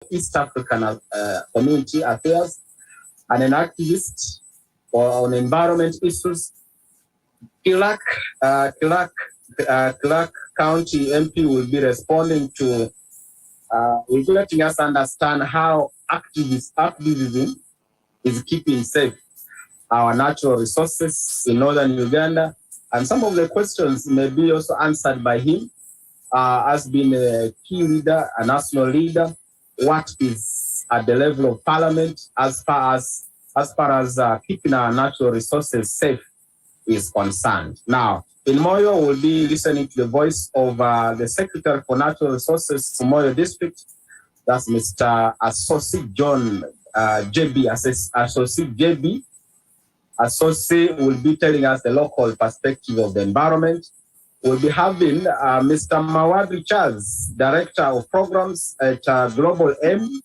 East African Community Affairs, and an activist on environment issues. Clark County MP will be responding to, letting us understand how activism is keeping safe our natural resources in northern Uganda. And some of the questions may be also answered by him as being a key leader, a national leader. What is at the level of parliament as far as keeping our natural resources safe is concerned. Now, in Moyo, we'll be listening to the voice of the Secretary for Natural Resources for Moyo District. That's Mr. Associate John JB. Associate JB. Associate will be telling us the local perspective of the environment. We'll be having Mr. Mawadri Charles, Director of Programs at Global M,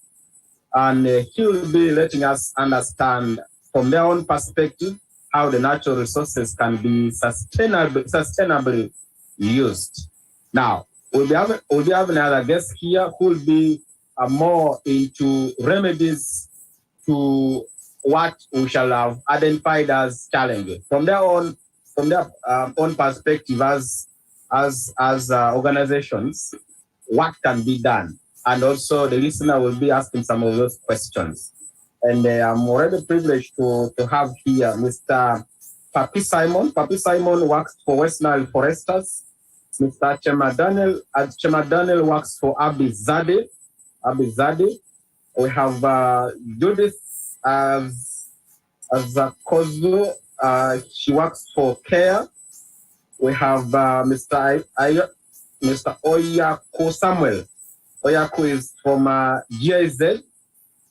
and he will be letting us understand from their own perspective how the natural resources can be sustainably used. Now, we'll be having another guest here who will be more into remedies to what we shall have identified as challenges from their own perspective as organizations. What can be done, and also the listener will be asking some of those questions. And I'm already privileged to have here Mr. Papi Simon. Papi Simon works for West Nile Foresters. Mr. Chema Daniel works for Abizade. We have Judith as a Kozo. She works for CARE. We have Mr. Oyako Samuel. Oyako is from GIZ.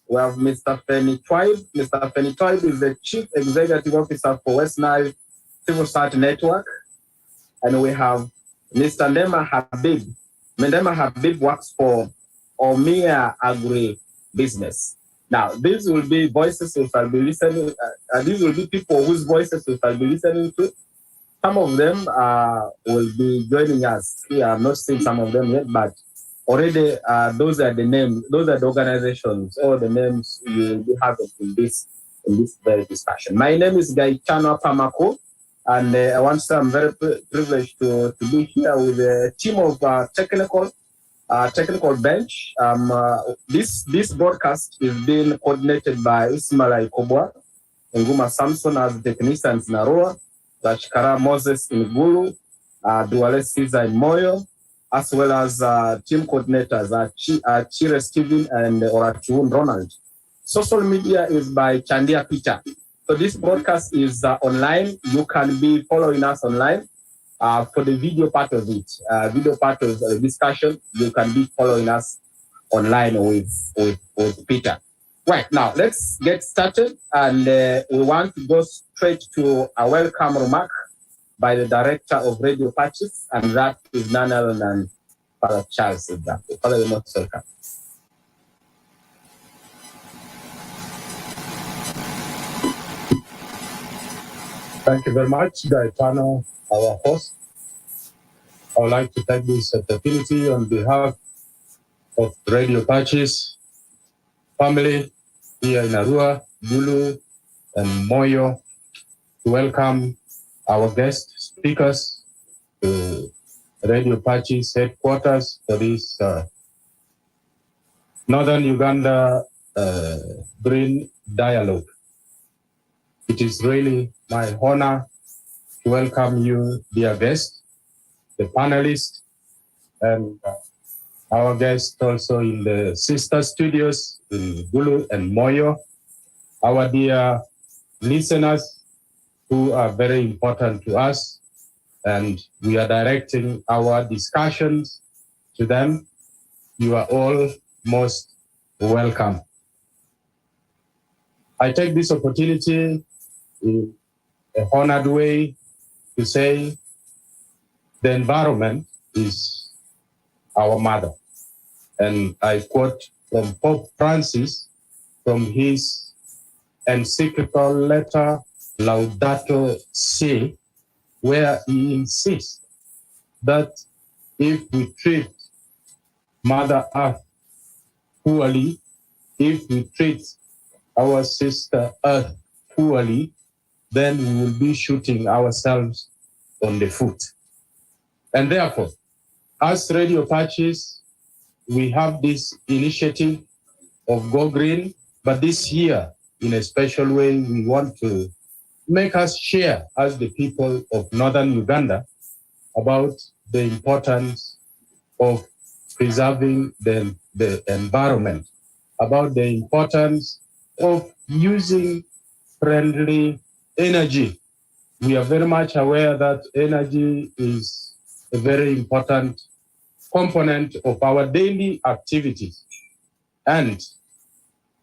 We have Mr. Feni Tribe. Mr. Feni Tribe is the Chief Executive Officer for West Nile Civil Society Network. And we have Mr. Ndema Habib. Ndema Habib works for Omia Agri Business. Now, these will be voices we shall be listening. These will be people whose voices we shall be listening to. Some of them will be joining us here. I'm not seeing some of them yet, but already those are the names, those are the organizations, all the names you will be having in this very discussion. My name is Gaetano Pamako, and I want to say I'm very privileged to be here with a team of technical bench. This broadcast is being coordinated by Ismail Ikobwa, Nguma Samson as the technicians in Arua, Rachikara Moses in Gulu, Duale Caesar in Moyo, as well as team coordinators Chire Steven and Orachuun Ronald. Social media is by Chandia Peter. So this broadcast is online. You can be following us online. For the video part of it, video part of the discussion, you can be following us online with Peter. Right, now let's get started, and we want to go straight to a welcome remark by the Director of Radio Patches, and that is none other than Father Charles. Father, you're most welcome. Thank you very much, Gaetano, our host. I would like to take this opportunity on behalf of Radio Patches family here in Arua, Gulu, and Moyo to welcome our guest speakers to Radio Patches headquarters for this Northern Uganda Green Dialogue. It is really my honor to welcome you, dear guest, the panelists, and our guests also in the sister studios in Gulu and Moyo, our dear listeners who are very important to us, and we are directing our discussions to them. You are all most welcome. I take this opportunity in a honored way to say the environment is our mother. And I quote from Pope Francis from his encyclical letter Laudato Si, where he insists that if we treat Mother Earth poorly, if we treat our sister Earth poorly, then we will be shooting ourselves on the foot. And therefore, as Radio Patches, we have this initiative of Go Green, but this year, in a special way, we want to make us share as the people of Northern Uganda about the importance of preserving the environment, about the importance of using friendly energy. We are very much aware that energy is a very important component of our daily activities. And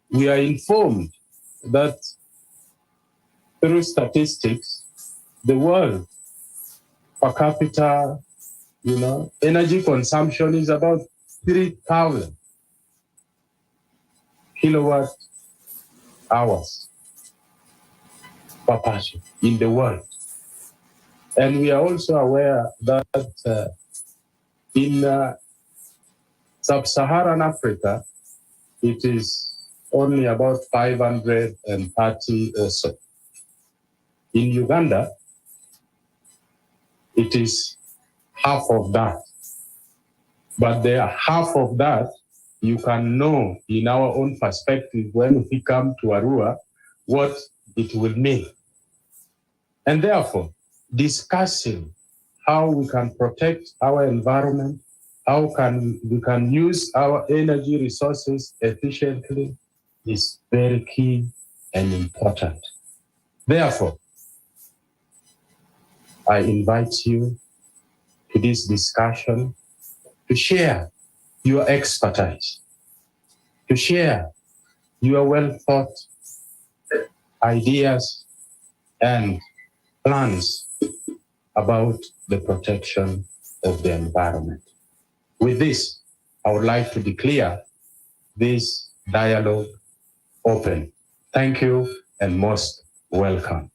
we are informed that through statistics, the world per capita, energy consumption is about 3,000 kilowatt hours per person in the world. And we are also aware that in sub-Saharan Africa, it is only about 530 or so. In Uganda, it is half of that. But the half of that, you can know in our own perspective when we come to Arua what it will mean. And therefore, discussing how we can protect our environment, how we can use our energy resources efficiently is very key and important. Therefore, I invite you to this discussion to share your expertise, to share your well-thought ideas and plans about the protection of the environment. With this, I would like to declare this dialogue open. Thank you and most welcome.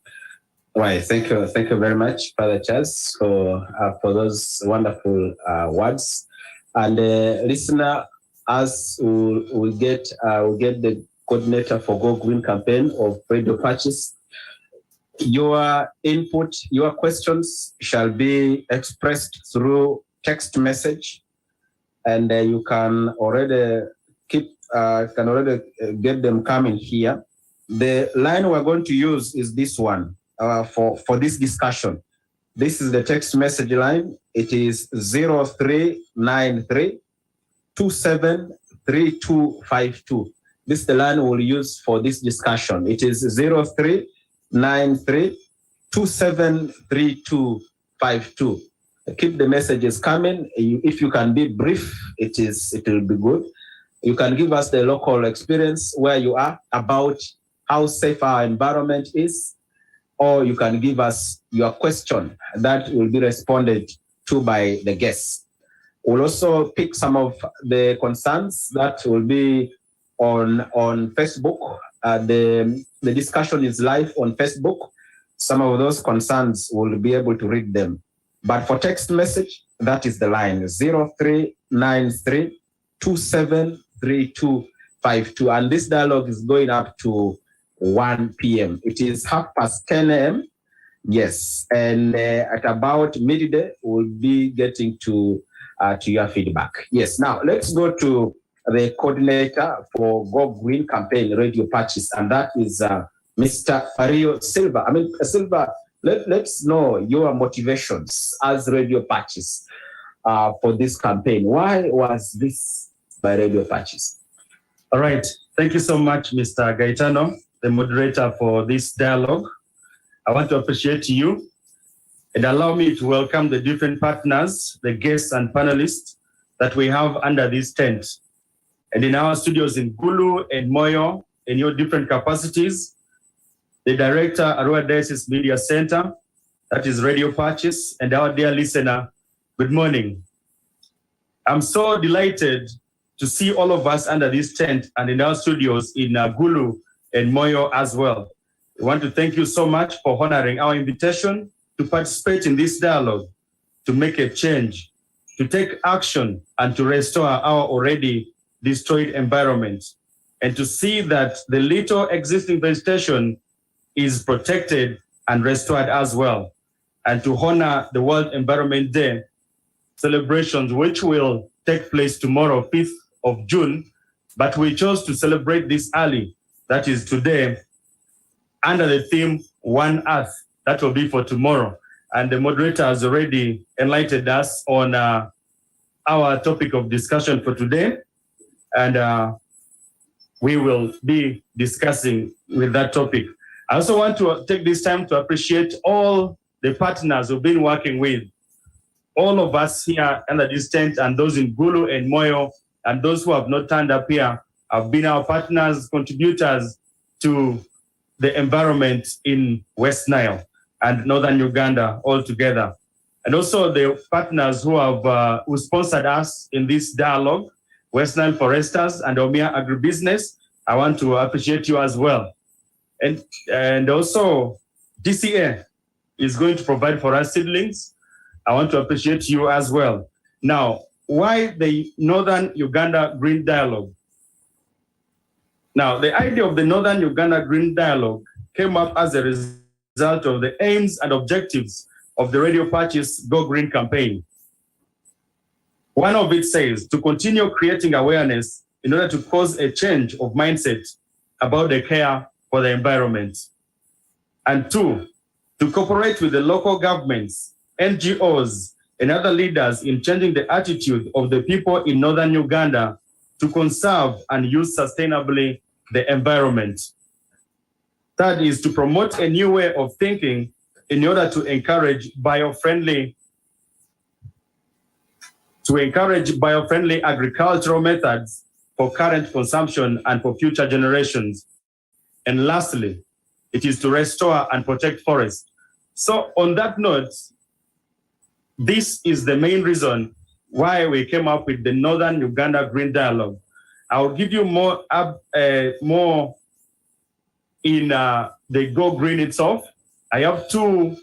Right, thank you very much, Father Charles, for those wonderful words. And listener, as we get the coordinator for Go Green campaign of Radio Patches, your input, your questions shall be expressed through text message, and you can already get them coming here. The line we're going to use is this one for this discussion. This is the text message line. It is 0393 273252. This is the line we'll use for this discussion. It is 0393 273252. Keep the messages coming. If you can be brief, it will be good. You can give us the local experience where you are about how safe our environment is, or you can give us your question that will be responded to by the guests. We'll also pick some of the concerns that will be on Facebook. The discussion is live on Facebook. Some of those concerns will be able to read them. But for text message, that is the line 0393 273252. And this dialogue is going up to 1 p.m. It is 10:30 a.m. Yes. And at about midday, we'll be getting to your feedback. Yes. Now, let's go to the coordinator for Go Green campaign, Radio Patches, and that is Mr. Fario Silva. Silva, let's know your motivations as Radio Patches for this campaign. Why was this by Radio Patches? All right. Thank you so much, Mr. Gaetano, the moderator for this dialogue. I want to appreciate you and allow me to welcome the different partners, the guests and panelists that we have under this tent. And in our studios in Gulu and Moyo, in your different capacities, the director, Arua Diocese Media Center, that is Radio Patches, and our dear listener, good morning. I'm so delighted to see all of us under this tent and in our studios in Gulu and Moyo as well. We want to thank you so much for honoring our invitation to participate in this dialogue, to make a change, to take action and to restore our already destroyed environment, and to see that the little existing vegetation is protected and restored as well, and to honor the World Environment Day celebrations, which will take place tomorrow, 5th of June, but we chose to celebrate this early, that is today, under the theme One Earth. That will be for tomorrow. And the moderator has already enlightened us on our topic of discussion for today. And we will be discussing with that topic. I also want to take this time to appreciate all the partners who've been working with all of us here under this tent, and those in Gulu and Moyo, and those who have not turned up here have been our partners, contributors to the environment in West Nile and Northern Uganda all together. And also the partners who have who sponsored us in this dialogue, West Nile Foresters and Omia Agribusiness. I want to appreciate you as well. And also DCA is going to provide for us seedlings. I want to appreciate you as well. Now, why the Northern Uganda Green Dialogue? Now, the idea of the Northern Uganda Green Dialogue came up as a result of the aims and objectives of the Radio Party's Go Green campaign. One of it says to continue creating awareness in order to cause a change of mindset about the care for the environment. And two, to cooperate with the local governments, NGOs, and other leaders in changing the attitude of the people in Northern Uganda to conserve and use sustainably the environment. Third is to promote a new way of thinking in order to encourage bio-friendly agricultural methods for current consumption and for future generations. And lastly, it is to restore and protect forests. So on that note, this is the main reason why we came up with the Northern Uganda Green Dialogue. I'll give you more in the Go Green itself. I have two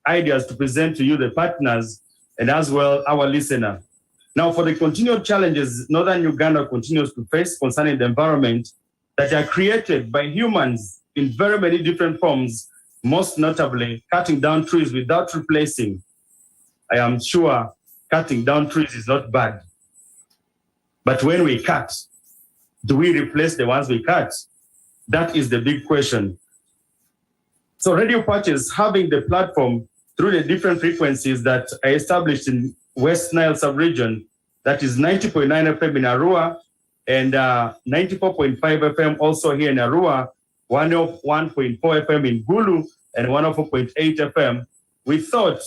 ideas to present to you, the partners, and as well our listener. Now, for the continued challenges Northern Uganda continues to face concerning the environment that are created by humans in very many different forms, most notably cutting down trees without replacing. I am sure cutting down trees is not bad. But when we cut, do we replace the ones we cut? That is the big question. So Radio Parties having the platform through the different frequencies that are established in West Nile sub-region, that is 90.9 FM in Arua and 94.5 FM also here in Arua, 101.4 FM in Gulu and 104.8 FM, we thought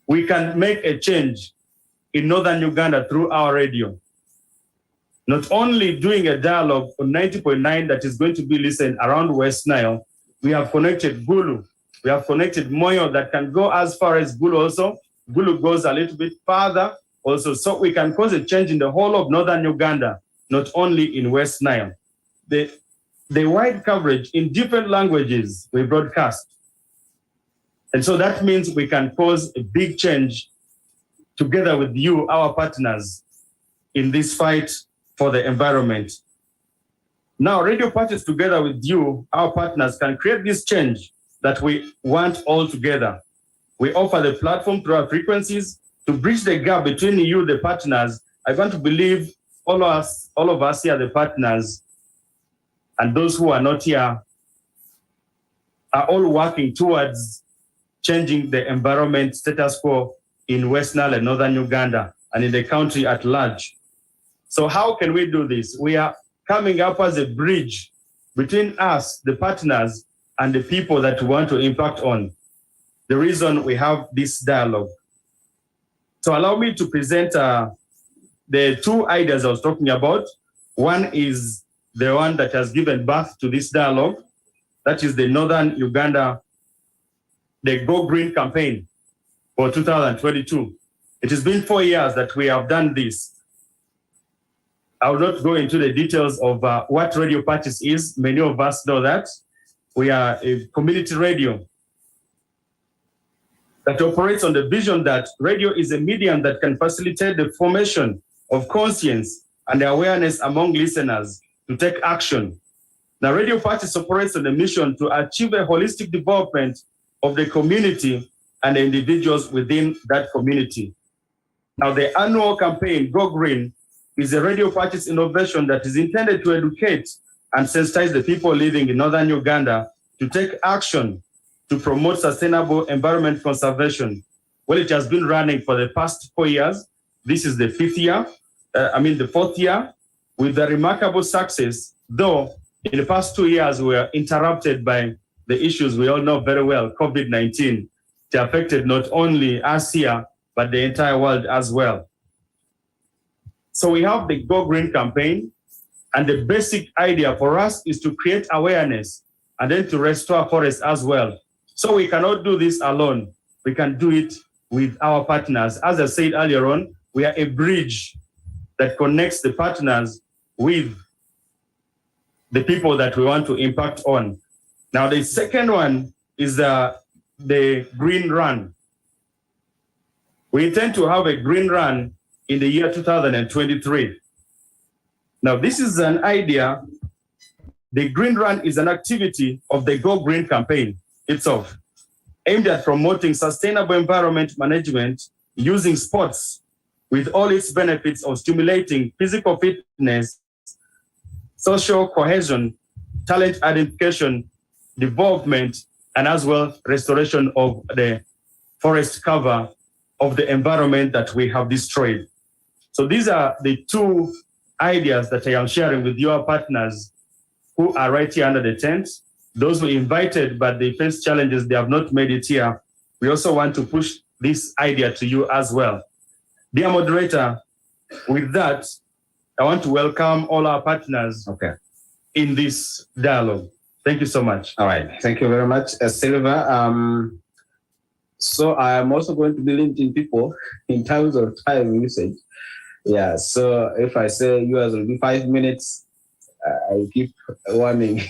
we can make a change in Northern Uganda through our radio. Not only doing a dialogue on 90.9 that is going to be listened around West Nile, we have connected Gulu, we have connected Moyo that can go as far as Gulu also. Gulu goes a little bit farther also, so we can cause a change in the whole of Northern Uganda, not only in West Nile. The wide coverage in different languages we broadcast. And so that means we can cause a big change together with you, our partners, in this fight for the environment. Now, Radio Parties together with you, our partners, can create this change that we want all together. We offer the platform through our frequencies to bridge the gap between you, the partners. I want to believe all of us here, the partners, and those who are not here, are all working towards changing the environment status quo in West Nile and Northern Uganda and in the country at large. So how can we do this? We are coming up as a bridge between us, the partners, and the people that we want to impact on. The reason we have this dialogue. So allow me to present the two ideas I was talking about. One is the one that has given birth to this dialogue. That is the Northern Uganda, the Go Green campaign for 2022. It has been 4 years that we have done this. I will not go into the details of what Radio Parties is. Many of us know that. We are a community radio that operates on the vision that radio is a medium that can facilitate the formation of conscience and the awareness among listeners to take action. Now, Radio Parties operates on a mission to achieve a holistic development of the community and the individuals within that community. Now, the annual campaign, Go Green, is a Radio Parties innovation that is intended to educate and sensitize the people living in northern Uganda to take action to promote sustainable environment conservation. Well, it has been running for the past 4 years. This is the the fourth year, with a remarkable success, though in the past 2 years we were interrupted by the issues we all know very well, COVID-19. It affected not only us here, but the entire world as well. So we have the Go Green campaign, and the basic idea for us is to create awareness and then to restore forests as well. So we cannot do this alone. We can do it with our partners. As I said earlier on, we are a bridge that connects the partners with the people that we want to impact on. Now, the second one is the Green Run. We intend to have a Green Run in the year 2023. Now, this is an idea. The Green Run is an activity of the Go Green campaign itself, aimed at promoting sustainable environment management using sports with all its benefits of stimulating physical fitness, social cohesion, talent identification, development, and as well restoration of the forest cover of the environment that we have destroyed. So these are the two ideas that I am sharing with your partners who are right here under the tent. Those who invited, but they face challenges, they have not made it here. We also want to push this idea to you as well. Dear moderator, with that, I want to welcome all our partners in this dialogue. Thank you so much. All right. Thank you very much, Silva. So I am also going to be limiting people in terms of time usage. Yeah. So if I say yours will be 5 minutes, I keep warning.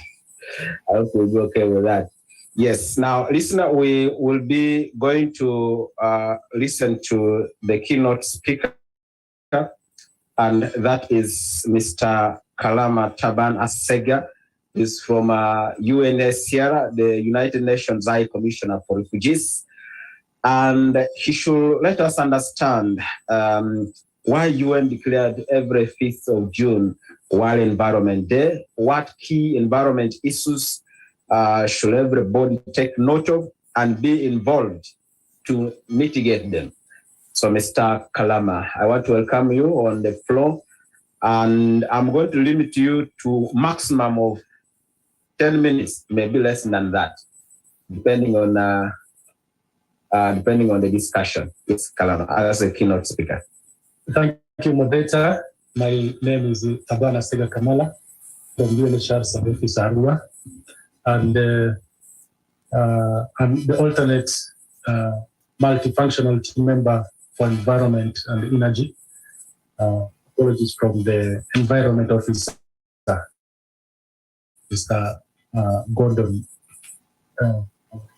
I hope you'll be okay with that. Yes. Now, listener, we will be going to listen to the keynote speaker, and that is Mr. Kalama Taban Asega. He's from UNHCR, the United Nations High Commissioner for Refugees. And he should let us understand why UN declared every 5th of June World Environment Day, what key environment issues should everybody take note of and be involved to mitigate them. So Mr. Kalama, I want to welcome you on the floor, and I'm going to limit you to maximum of 10 minutes, maybe less than that, depending on the discussion. It's Kalama as a keynote speaker. Thank you, moderator. My name is Tabana Sega Kamala from UNHCR Sub Office Arua, and I'm the alternate multifunctional team member for environment and energy. Apologies from the environment officer, Mr. Gordon,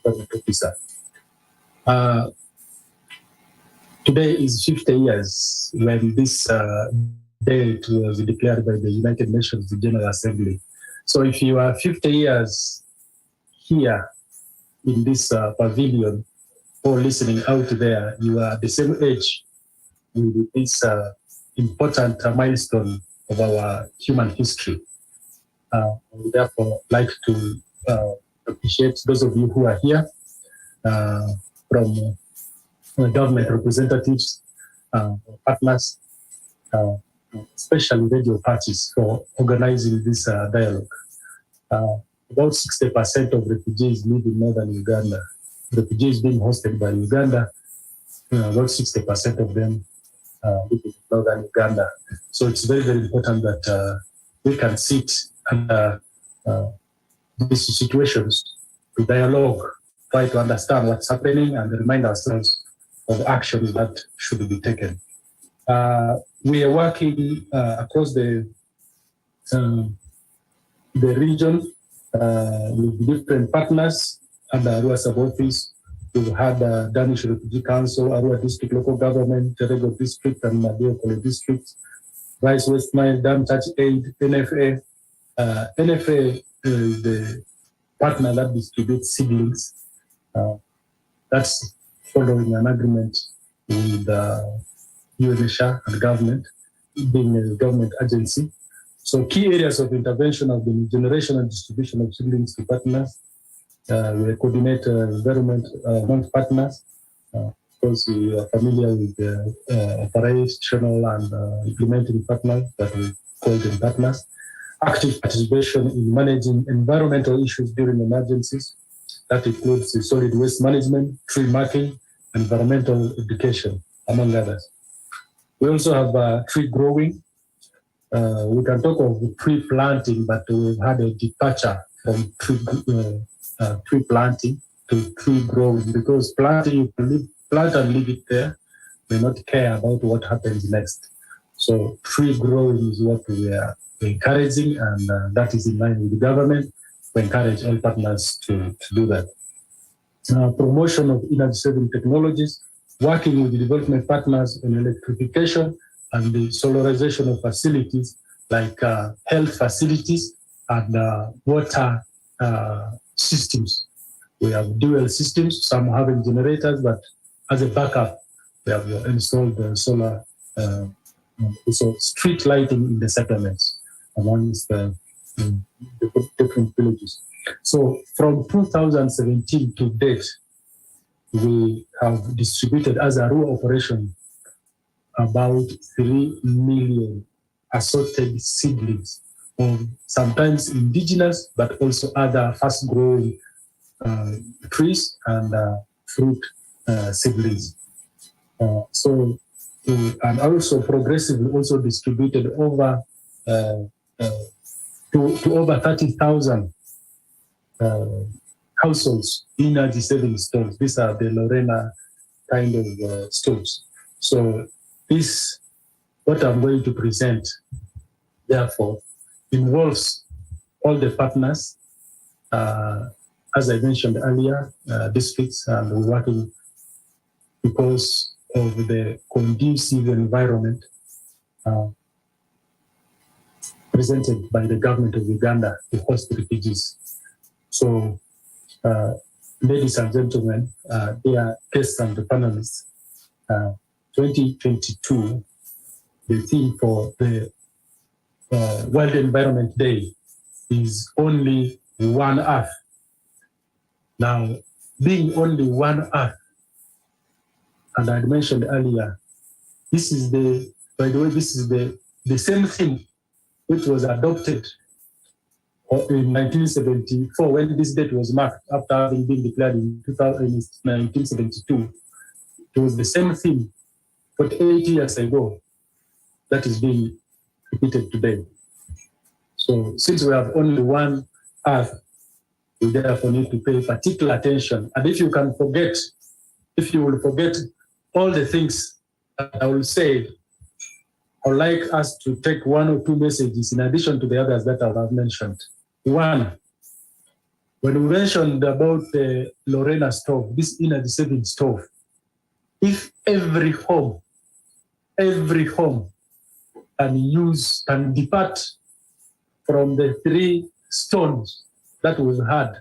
officer. Today is 50 years when this date was declared by the United Nations General Assembly. So if you are 50 years here in this pavilion or listening out there, you are the same age with this important milestone of our human history. I would therefore like to appreciate those of you who are here, from government representatives, partners, especially radio parties, for organizing this dialogue. About 60% of refugees live in northern Uganda. Refugees being hosted by Uganda, about 60% of them live in northern Uganda. So it's very, very important that we can sit under these situations to dialogue, try to understand what's happening, and remind ourselves of actions that should be taken. We are working across the region with different partners under Arua Sub-Office. We've had Danish Refugee Council, Arua District Local Government, Terego District, and Madio Kole District. Rice Waste Mine, Dam Touch Aid, NFA. NFA is the partner that distributes seedlings. That's following an agreement with UNHCR and government, being a government agency. So key areas of intervention have been generation and distribution of seedlings to partners. We coordinate environment among partners. Because we are familiar with operational and implementing partners that we call them partners. Active participation in managing environmental issues during emergencies. That includes the solid waste management, tree marking, environmental education, among others. We also have tree growing. We can talk of tree planting, but we've had a departure from tree planting to tree growing, because planting, you can plant and leave it there, may not care about what happens next. So tree growing is what we are encouraging, and that is in line with the government. We encourage all partners to do that. Promotion of energy-saving technologies, working with the development partners on electrification and the solarization of facilities like health facilities and water systems. We have dual systems, some having generators, but as a backup, we have installed solar, also street lighting in the settlements amongst the different villages. So from 2017 to date, we have distributed as a rural operation about 3 million assorted seedlings of sometimes indigenous, but also other fast-growing trees and fruit seedlings. And also progressively also distributed over to over 30,000 households energy-saving stoves. These are the Lorena kind of stoves. So this, what I'm going to present, therefore, involves all the partners, as I mentioned earlier, districts, and we're working because of the conducive environment presented by the government of Uganda to host refugees. So, ladies and gentlemen, dear guests and the panelists, 2022, the theme for the World Environment Day is only one Earth. Now, being only one Earth, and I mentioned earlier, this is the, by the way, this is the same thing which was adopted in 1974 when this date was marked after having been declared in 1972. It was the same thing 48 years ago that is being repeated today. So since we have only one Earth, we therefore need to pay particular attention. And if you can forget, if you will forget all the things that I will say, I would like us to take one or two messages in addition to the others that I have mentioned. One, when we mentioned about the Lorena stove, this energy-saving stove, if every home can depart from the 3 stones that we've had,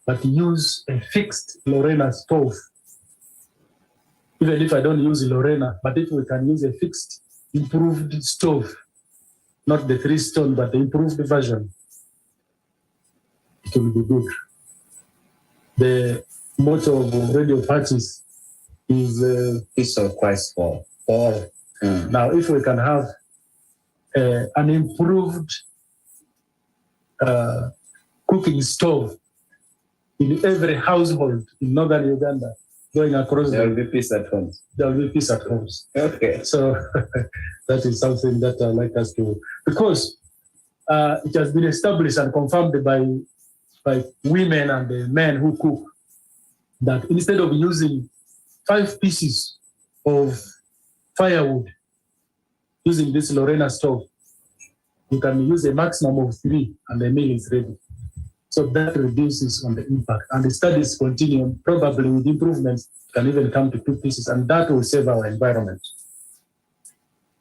but use a fixed Lorena stove. Even if I don't use Lorena, but if we can use a fixed, improved stove, not the 3 stone, but the improved version, it will be good. The motto of Radio Parties is peace of Christ for all. Now, if we can have an improved cooking stove in every household in northern Uganda, going across, there will be peace at home. There will be peace at home. Okay. So that is something that I'd like us to, because it has been established and confirmed by women and the men who cook, that instead of using 5 pieces of firewood using this Lorena stove, you can use a maximum of 3 and the meal is ready. So that reduces on the impact. And the studies continue, probably with improvements, can even come to 2 pieces, and that will save our environment.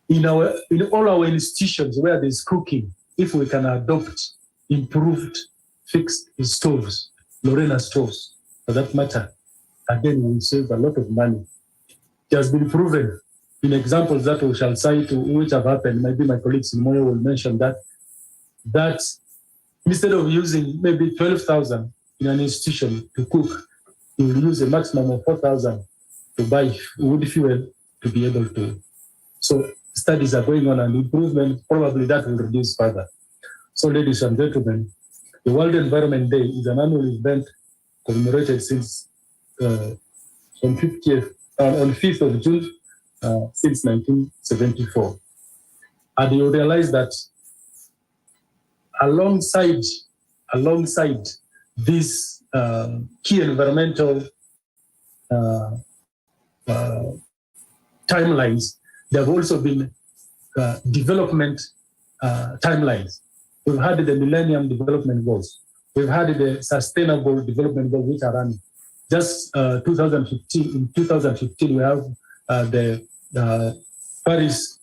in all our institutions where there's cooking, if we can adopt improved fixed stoves, Lorena stoves, for that matter, again, we will save a lot of money. It has been proven in examples that we shall cite, which have happened. Maybe my colleagues in Moyo will mention that instead of using maybe 12,000 in an institution to cook, you will use a maximum of 4,000 to buy wood fuel to be able to. So studies are going on, and improvement, probably that will reduce further. So ladies and gentlemen, the World Environment Day is an annual event commemorated since on 5th of June since 1974. And you realize that alongside these key environmental timelines, there have also been development timelines. We've had the Millennium Development Goals. We've had the Sustainable Development Goals, which are running. Just 2015. In 2015, we have the Paris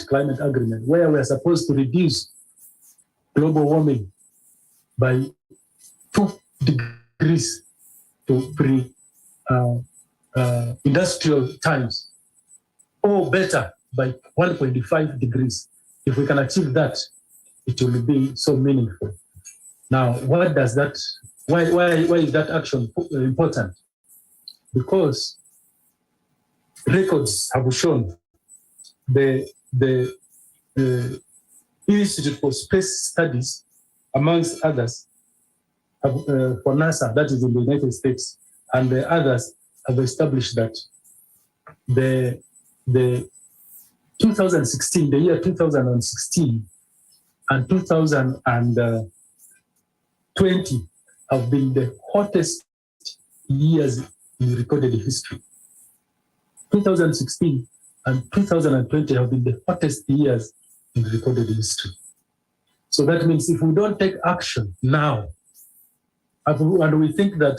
Climate Agreement, where we are supposed to reduce global warming by 2 degrees to pre-industrial times, or better, by 1.5 degrees. If we can achieve that, it will be so meaningful. Now, what does that? Why is that action important? Because records have shown the Institute for Space Studies, amongst others, for NASA, that is in the United States, and the others have established that the 2016, the year 2016 and 2020 have been the hottest years in recorded history. 2016 and 2020 have been the hottest years in recorded history. So that means if we don't take action now, and we think that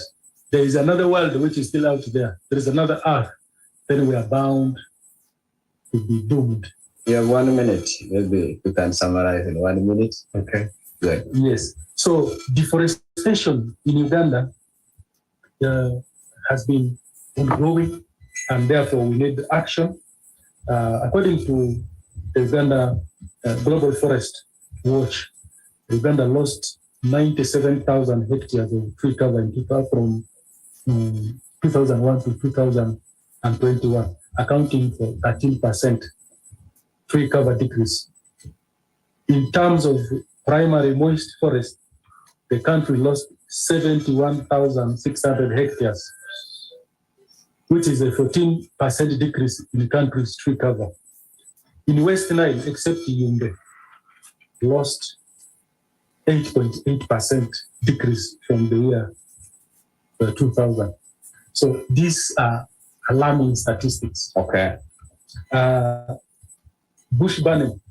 there is another world which is still out there is another earth, then we are bound to be doomed. You have 1 minute. Maybe you can summarize in 1 minute. Okay. Good. Yes. So deforestation in Uganda has been ongoing, and therefore we need action. According to the Uganda Global Forest Watch, Uganda lost 97,000 hectares of tree cover from 2001 to 2021, accounting for 13% tree cover decrease. In terms of primary moist forest, the country lost 71,600 hectares, which is a 14% decrease in the country's tree cover. In West Nile, except Yumbe, lost 8.8% decrease from the year 2000. So these are alarming statistics. Okay. Bush burning.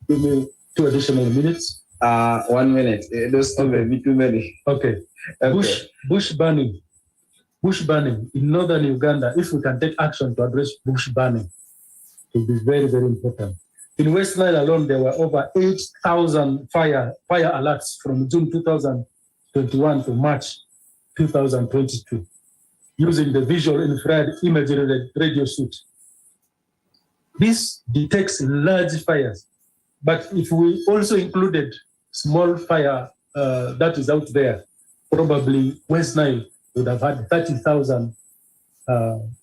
Give me 2 additional minutes. 1 minute. Those two may be too many. Okay. Bush burning. Bush burning in northern Uganda, if we can take action to address bush burning, it will be very, very important. In West Nile alone, there were over 8,000 fire alerts from June 2021 to March 2022, using the visual infrared imagery radio suite. This detects large fires, but if we also included small fire that is out there, probably West Nile would have had 30,000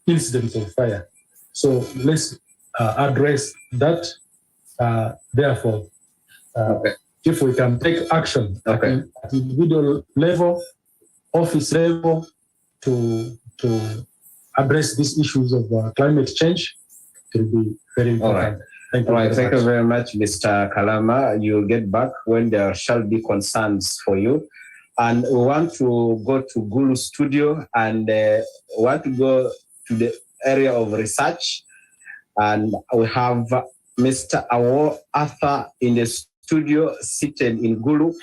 incidents of fire. So let's address that. Therefore, if we can take action at individual level, office level, to address these issues of climate change, it will be very important. Thank you. Thank you very much, Mr. Kalama. You'll get back when there shall be concerns for you. And we want to go to Gulu Studio and want to go to the area of research. And we have Mr. Awo Arthur in the studio seated in Gulu.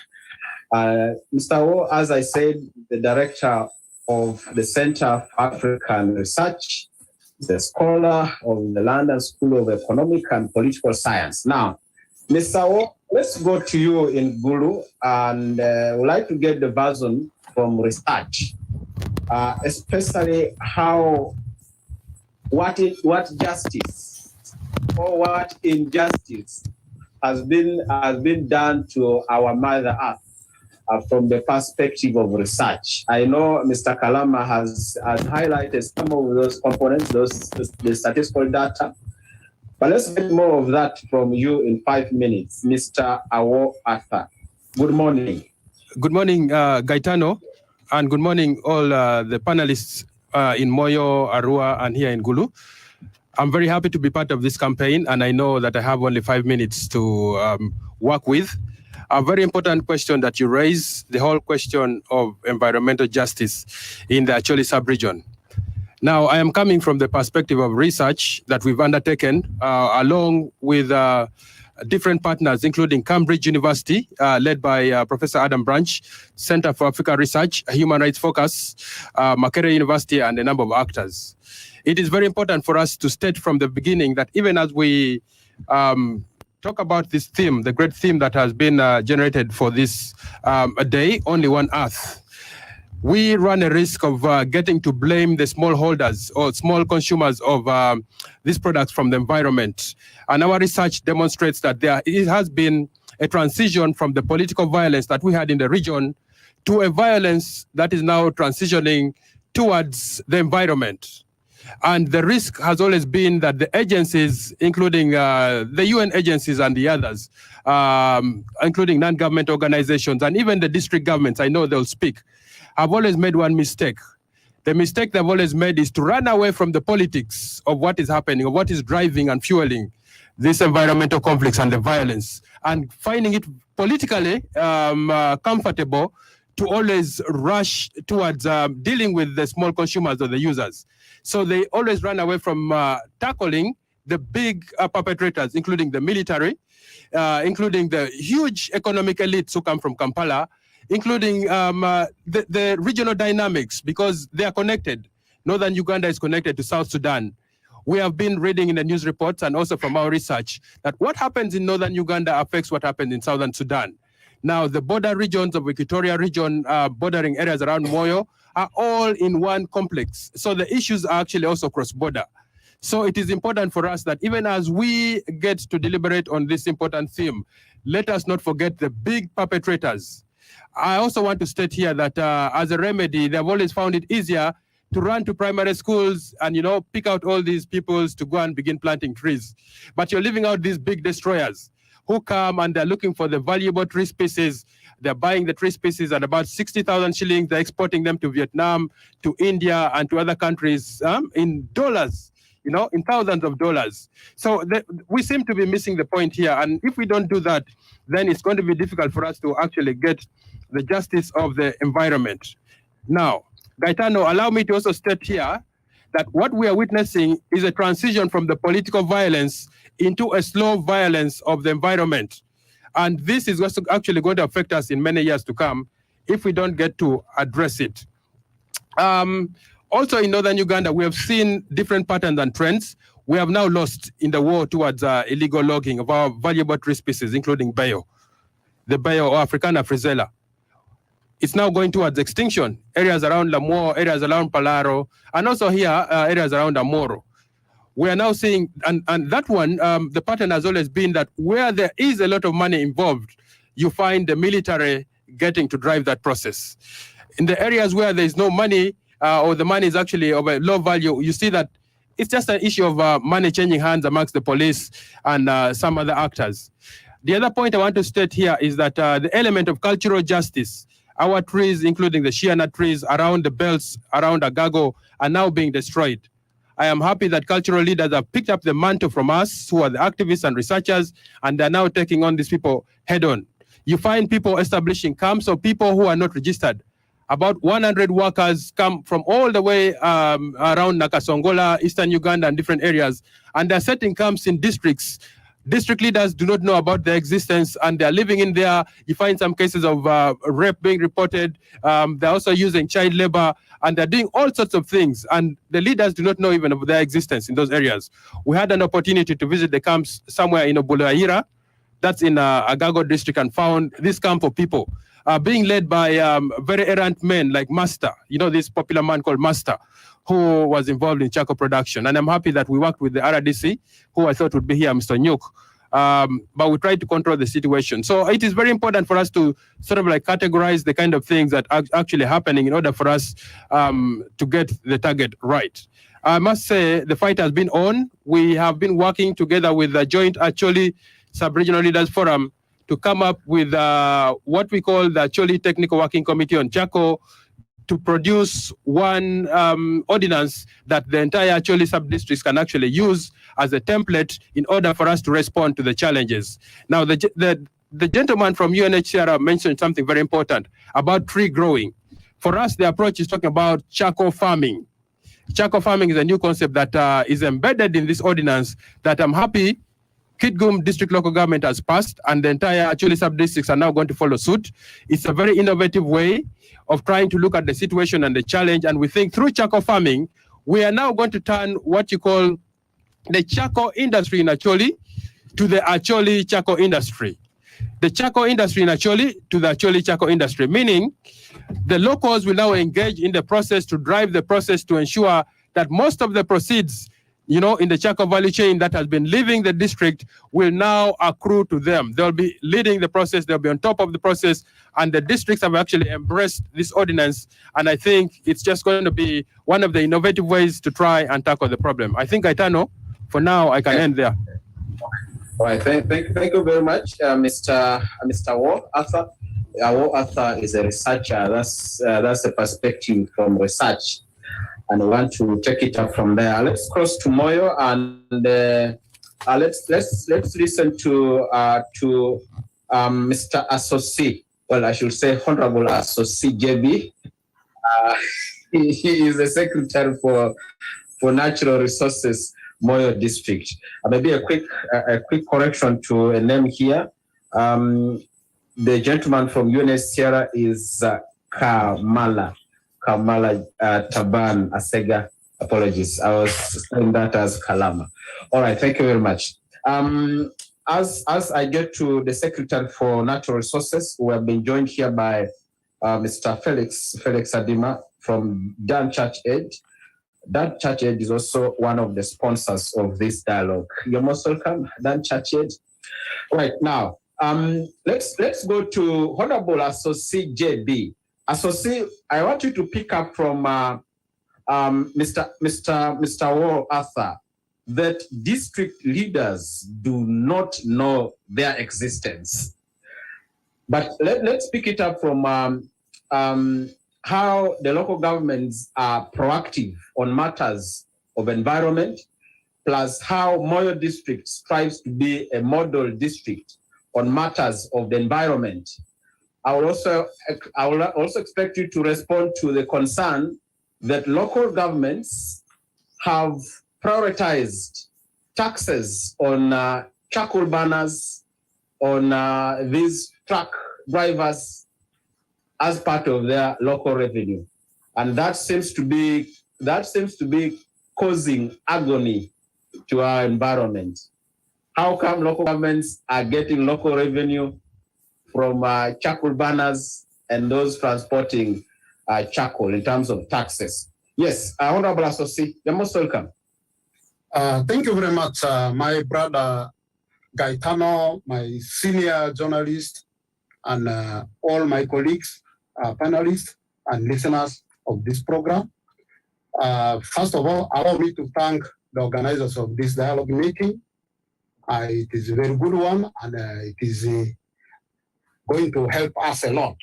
Mr. Awo, as I said, the director of the Center for African Research. the scholar of the London School of Economic and Political Science. Now, Mr. O, let's go to you in Gulu, and we'd like to get the version from research, especially what justice or what injustice has been done to our Mother Earth from the perspective of research. I know Mr. Kalama has highlighted some of those components, the statistical data, but let's get more of that from you in 5 minutes, Mr. Awo Arthur. Good morning. Good morning, Gaetano, and good morning all the panelists in Moyo, Arua, and here in Gulu. I'm very happy to be part of this campaign, and I know that I have only 5 minutes to work with. A very important question that you raise, the whole question of environmental justice in the Acholi sub-region. Now, I am coming from the perspective of research that we've undertaken along with different partners, including Cambridge University, led by Professor Adam Branch, Center for Africa Research, Human Rights Focus, Makerere University, and a number of actors. It is very important for us to state from the beginning that even as we talk about this theme, the great theme that has been generated for this day, Only One Earth, we run a risk of getting to blame the smallholders or small consumers of these products from the environment. And our research demonstrates that it has been a transition from the political violence that we had in the region to a violence that is now transitioning towards the environment. And the risk has always been that the agencies, including the UN agencies and the others, including non-government organizations and even the district governments, I know they'll speak, have always made one mistake. The mistake they've always made is to run away from the politics of what is happening, of what is driving and fueling these environmental conflicts and the violence, and finding it politically comfortable to always rush towards dealing with the small consumers or the users. So they always run away from tackling the big perpetrators, including the military, including the huge economic elites who come from Kampala, including the regional dynamics, because they are connected. Northern Uganda is connected to South Sudan. We have been reading in the news reports and also from our research that what happens in Northern Uganda affects what happens in Southern Sudan. Now, the border regions of Equatoria region, bordering areas around Moyo, are all in one complex. So the issues are actually also cross-border. So it is important for us that even as we get to deliberate on this important theme, let us not forget the big perpetrators. I also want to state here that as a remedy, they've always found it easier to run to primary schools and, pick out all these peoples to go and begin planting trees. But you're leaving out these big destroyers who come and they're looking for the valuable tree species. They're buying the tree species at about 60,000 shillings. They're exporting them to Vietnam, to India, and to other countries in dollars, in thousands of dollars. So we seem to be missing the point here. And if we don't do that, then it's going to be difficult for us to actually get the justice of the environment. Now, Gaetano, allow me to also state here that what we are witnessing is a transition from the political violence into a slow violence of the environment. And this is actually going to affect us in many years to come if we don't get to address it. Also in Northern Uganda, we have seen different patterns and trends. We have now lost in the war towards illegal logging of our valuable tree species, including Bayo, the Bayo or Africana frisella. It's now going towards extinction. Areas around Lamuo, areas around Palaro, and also here, areas around Amoro. We are now seeing, and that one, the pattern has always been that where there is a lot of money involved, you find the military getting to drive that process. In the areas where there is no money, or the money is actually of a low value, you see that it's just an issue of money changing hands amongst the police and some other actors. The other point I want to state here is that the element of cultural justice, our trees, including the Shiana trees around the belts, around Agago, are now being destroyed. I am happy that cultural leaders have picked up the mantle from us, who are the activists and researchers, and they're now taking on these people head on. You find people establishing camps of people who are not registered. About 100 workers come from all the way around Nakasongola, Eastern Uganda, and different areas, and they're setting camps in districts District leaders do not know about their existence, and they're living in there. You find some cases of rape being reported. They're also using child labor, and they're doing all sorts of things. And the leaders do not know even of their existence in those areas. We had an opportunity to visit the camps somewhere in Obulaira, that's in Agago district, and found this camp of people being led by very errant men like Master, this popular man called Master, who was involved in charcoal production. And I'm happy that we worked with the RDC, who I thought would be here, Mr. Nyuk. But we tried to control the situation. So it is very important for us to sort of like categorize the kind of things that are actually happening in order for us to get the target right. I must say the fight has been on. We have been working together with the joint Acholi Sub-Regional Leaders Forum to come up with what we call the Acholi Technical Working Committee on Charcoal to produce one ordinance that the entire Acholi sub-districts can actually use as a template in order for us to respond to the challenges. Now, the gentleman from UNHCR mentioned something very important about tree growing. For us, the approach is talking about charcoal farming. Charcoal farming is a new concept that is embedded in this ordinance that I'm happy Kitgum District Local Government has passed, and the entire Acholi sub-districts are now going to follow suit. It's a very innovative way of trying to look at the situation and the challenge, and we think through charcoal farming, we are now going to turn what you call the charcoal industry in Acholi to the Acholi charcoal industry. The charcoal industry in Acholi to the Acholi charcoal industry, meaning the locals will now engage in the process to drive the process to ensure that most of the proceeds in the charcoal value chain that has been leaving the district will now accrue to them. They'll be leading the process, they'll be on top of the process, and the districts have actually embraced this ordinance, and I think it's just going to be one of the innovative ways to try and tackle the problem. I think, Gaetano, for now, I can end there. All right, thank you very much, Mr. War Arthur. War Arthur is a researcher. That's the perspective from research. And I want to take it up from there. Let's cross to Moyo and let's listen to Mr. Asosi. Well, I should say Honorable Asosi JB. He is the Secretary for Natural Resources, Moyo District. Maybe a quick correction to a name here. The gentleman from UNHCR is Kamala Taban Asega. Apologies, I was saying that as Kalama. All right, thank you very much. As I get to the Secretary for Natural Resources, we have been joined here by Mr. Felix Adima from Dan Church Aid. Dan Church Aid is also one of the sponsors of this dialogue. You're most welcome, Dan Church Aid. All right, now let's go to Honorable Asosi JB. Asosi, I want you to pick up from Mr. War Arthur that district leaders do not know their existence. But let's pick it up from how the local governments are proactive on matters of environment, plus how Moyo District strives to be a model district on matters of the environment. I will also expect you to respond to the concern that local governments have prioritized taxes on charcoal burners, on these truck drivers as part of their local revenue, and that seems to be causing agony to our environment. How come local governments are getting local revenue from charcoal burners and those transporting charcoal in terms of taxes? Yes, Honorable Asosi, you're most welcome. Thank you very much, my brother Gaetano, my senior journalist, and all my colleagues, panelists, and listeners of this program. First of all, allow me to thank the organizers of this dialogue meeting. It is a very good one, and it is going to help us a lot.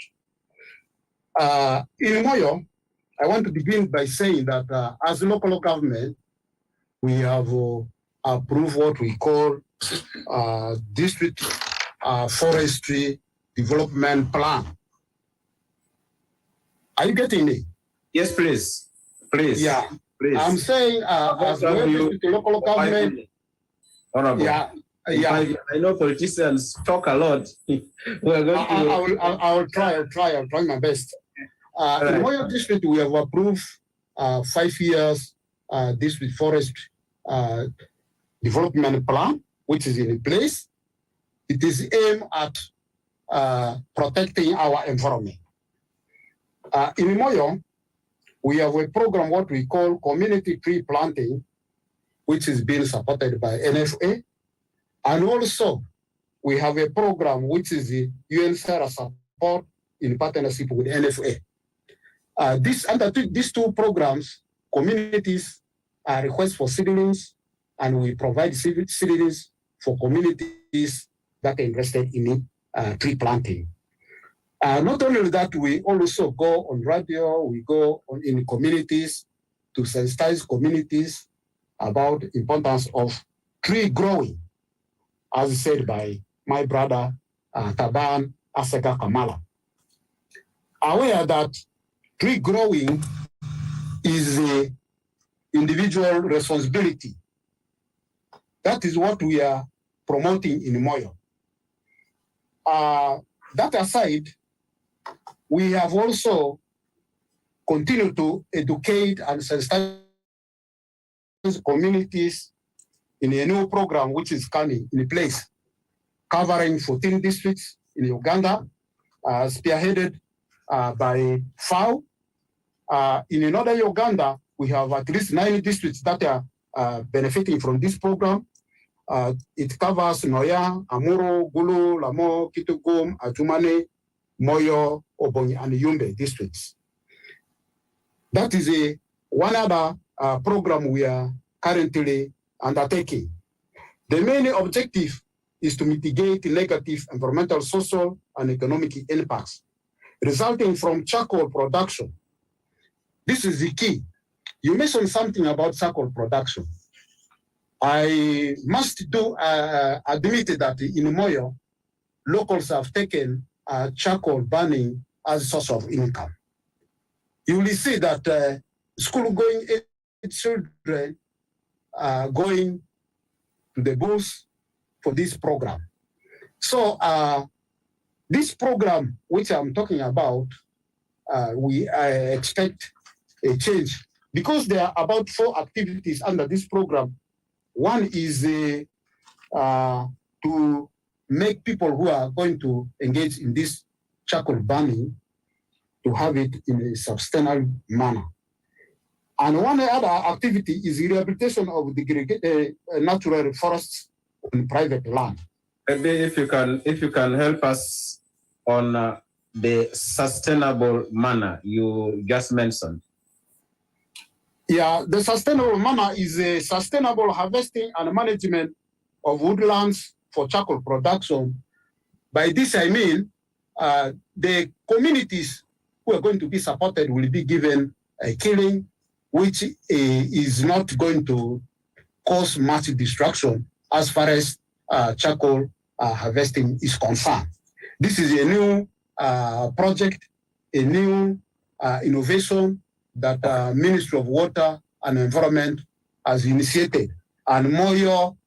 In Moyo, I want to begin by saying that as a local government, we have approved what we call district forestry development plan. Are you getting it? Yes, please. Please. Yeah. Please. I'm saying as a local government, yeah, Yeah, I know politicians talk a lot. We're going to. I'll try my best. In Moyo district, we have approved 5 years district forest development plan, which is in place. It is aimed at protecting our environment. In Moyo, we have a program what we call community tree planting, which is being supported by NFA. And also, we have a program which is the UNHCR support in partnership with NFA. Under these two programs, communities request for seedlings, and we provide seedlings for communities that are interested in tree planting. Not only that, we also go on radio, we go in communities to sensitize communities about the importance of tree growing, as said by my brother Taban Aseka Kamala. Aware that tree growing is an individual responsibility. That is what we are promoting in Moyo. That aside, we have also continued to educate and sensitize communities in a new program which is coming in place, covering 14 districts in Uganda, spearheaded by FAO. In northern Uganda, we have at least 9 districts that are benefiting from this program. It covers Noya, Amuro, Gulu, Lamo, Kitugum, Ajumane, Moyo, Obonyi, and Yumbe districts. That is one other program we are currently undertaking. The main objective is to mitigate negative environmental, social, and economic impacts resulting from charcoal production. This is the key. You mentioned something about charcoal production. I must admit that in Moyo, locals have taken charcoal burning as a source of income. You will see that school-going children are going to the bush for this program. So this program, which I'm talking about, we expect a change because there are about 4 activities under this program. One is to make people who are going to engage in this charcoal burning to have it in a sustainable manner. And one other activity is the rehabilitation of the natural forests on private land. Maybe if you can help us on the sustainable manner you just mentioned. Yeah, the sustainable manner is a sustainable harvesting and management of woodlands for charcoal production. By this I mean the communities who are going to be supported will be given a killing which is not going to cause much destruction as far as charcoal harvesting is concerned. This is a new project, a new innovation that Ministry of Water and Environment has initiated. And Moyo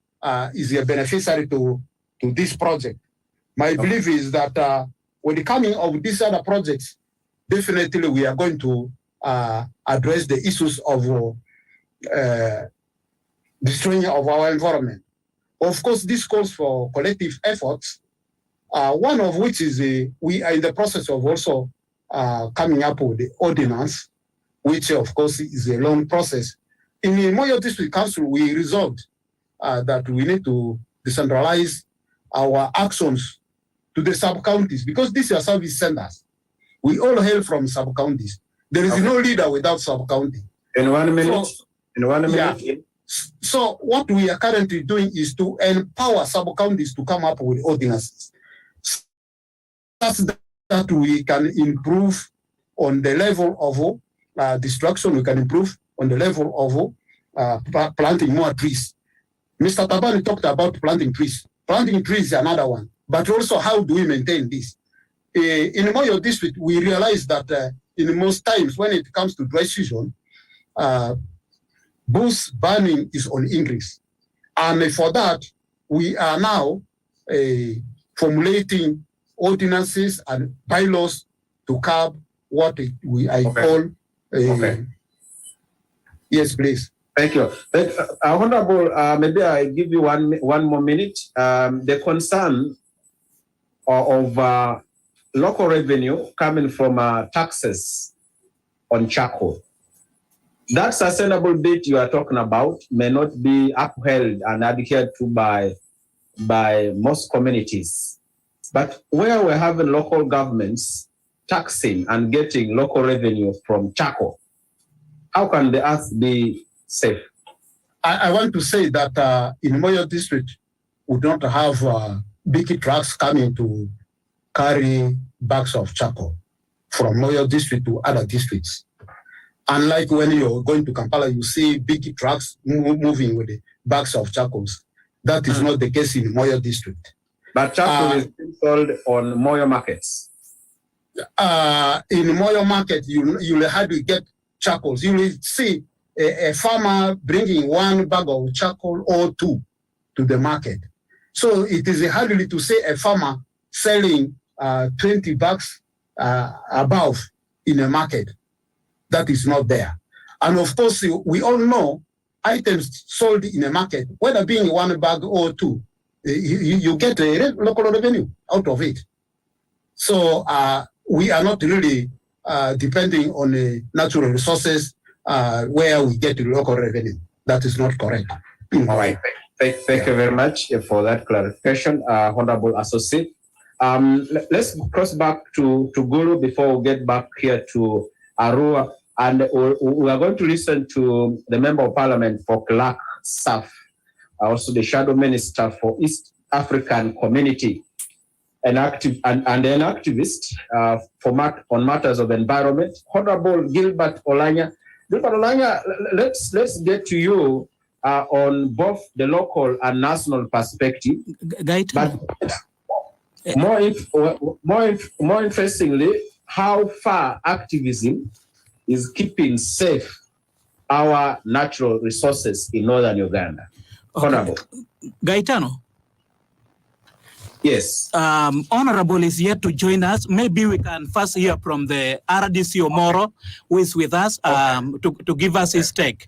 is a beneficiary to this project. My belief is that with the coming of these other projects, definitely we are going to address the issues of destroying of our environment. Of course, this calls for collective efforts, one of which is we are in the process of also coming up with the ordinance, which of course is a long process. In the Moyo District Council, we resolved that we need to decentralize our actions to the sub-counties because these are service centers. We all hail from sub-counties. There is no leader without sub-county. In 1 minute? So, in 1 minute? Yeah. So what we are currently doing is to empower sub-counties to come up with ordinances such that we can improve on the level of destruction, we can improve on the level of planting more trees. Mr. Tabani talked about planting trees. Planting trees is another one, but also how do we maintain this? In Moyo District, we realize that in most times when it comes to dry season, bush burning is on increase. And for that, we are now formulating ordinances and bylaws to curb what I call. Yes, please. Thank you. Honorable, maybe I give you one more minute. The concern of local revenue coming from taxes on charcoal. That sustainable bit you are talking about may not be upheld and adhered to by most communities. But where we're having local governments taxing and getting local revenue from charcoal, how can the earth be safe? I want to say that in Moyo district, we don't have big trucks coming to carry bags of charcoal from Moyo district to other districts. Unlike when you're going to Kampala, you see big trucks moving with the bags of charcoals. That is not the case in Moyo district. But charcoal is sold on Moyo markets. In Moyo market, you'll hardly get charcoals. You will see a farmer bringing one bag of charcoal or two to the market. So it is hardly to say a farmer selling 20 bags above in a market. That is not there. And of course, we all know items sold in a market, whether being one bag or two, you get a local revenue out of it. So we are not really depending on the natural resources where we get the local revenue. That is not correct. All right. Thank you very much for that clarification, Honorable Associate. Let's cross back to Gulu before we get back here to Arua. And we are going to listen to the Member of Parliament for Clark South, also the Shadow Minister for East African Community, an activist on matters of environment, Honorable Gilbert Olanya. Gilbert Olanya, let's get to you on both the local and national perspective. But more interestingly, how far activism is keeping safe our natural resources in northern Uganda. Okay. Honorable. Gaetano. Yes. Honorable is here to join us. Maybe we can first hear from the RDC Omoro, who is with us, to give us his take.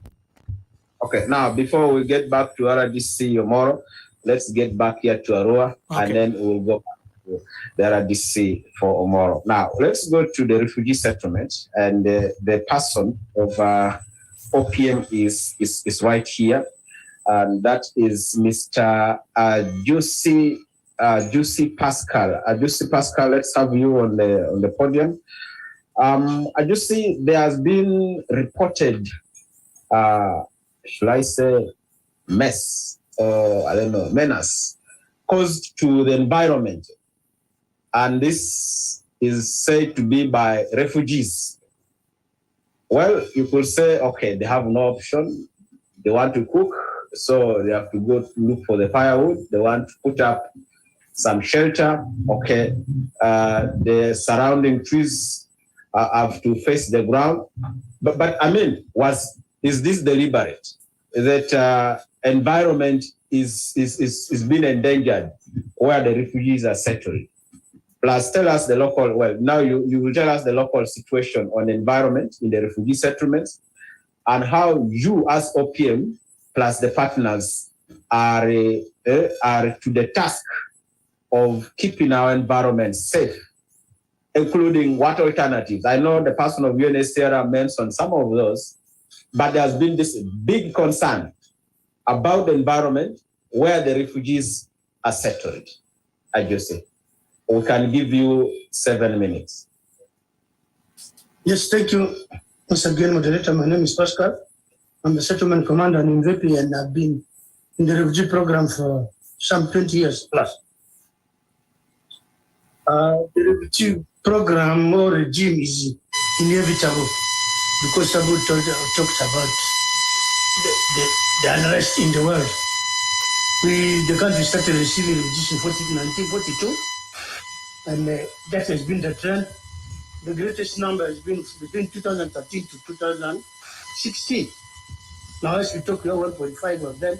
Okay, now before we get back to RDC Omoro, let's get back here to Arua, and then we'll go back to the RDC for Omoro. Now, let's go to the refugee settlement, and the person of OPM is right here, and that is Mr. Juicy Pascal. Juicy Pascal, let's have you on the podium. Juicy, there has been reported, should I say, mess, or I don't know, menace caused to the environment. And this is said to be by refugees. Well, you could say, okay, they have no option. They want to cook, so they have to go to look for the firewood. They want to put up some shelter. Okay, the surrounding trees have to face the ground. But I mean, is this deliberate? That environment is being endangered where the refugees are settling? Plus, tell us the local, well, now you will tell us the local situation on environment in the refugee settlements and how you as OPM plus the partners are to the task of keeping our environment safe, including what alternatives. I know the person of UNHCR mentioned some of those, but there's been this big concern about the environment where the refugees are settled, I just say. We can give you 7 minutes. Yes, thank you. Once again, moderator, my name is Pascal. I'm the settlement commander in VP, and I've been in the refugee program for some 20 years plus. The refugee program or regime is inevitable because Abu talked about the unrest in the world. The country started receiving refugees in 1942, and that has been the trend. The greatest number has been between 2013 to 2016. Now, as we talk, we have 1.5 of them,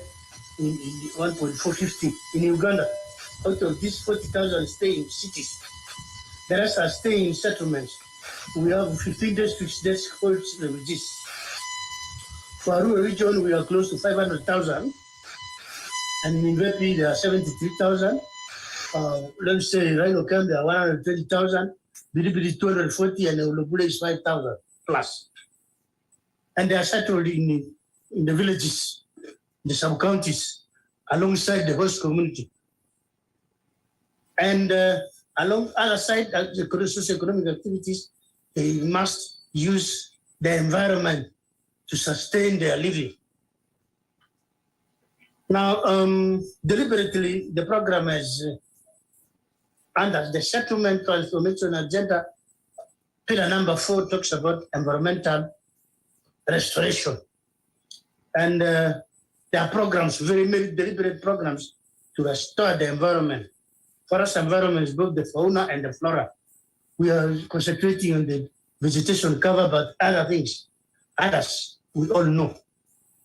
in 1.450 in Uganda. Out of these 40,000 stay in cities. The rest are staying in settlements. We have 15 districts that hold refugees. For our region, we are close to 500,000. And in Repi, there are 73,000. Let's say Rhino Camp, there are 120,000. Bilibili 240, and Ulubule is 5,000 plus. And they are settled in the villages, the sub-counties, alongside the host community. And along other side, the socio-economic activities, they must use the environment to sustain their living. Now, deliberately, the program is under the settlement transformation agenda. Pillar number 4 talks about environmental restoration. And there are programs, very deliberate programs to restore the environment. Forest environment is both the fauna and the flora. We are concentrating on the vegetation cover, but others, we all know.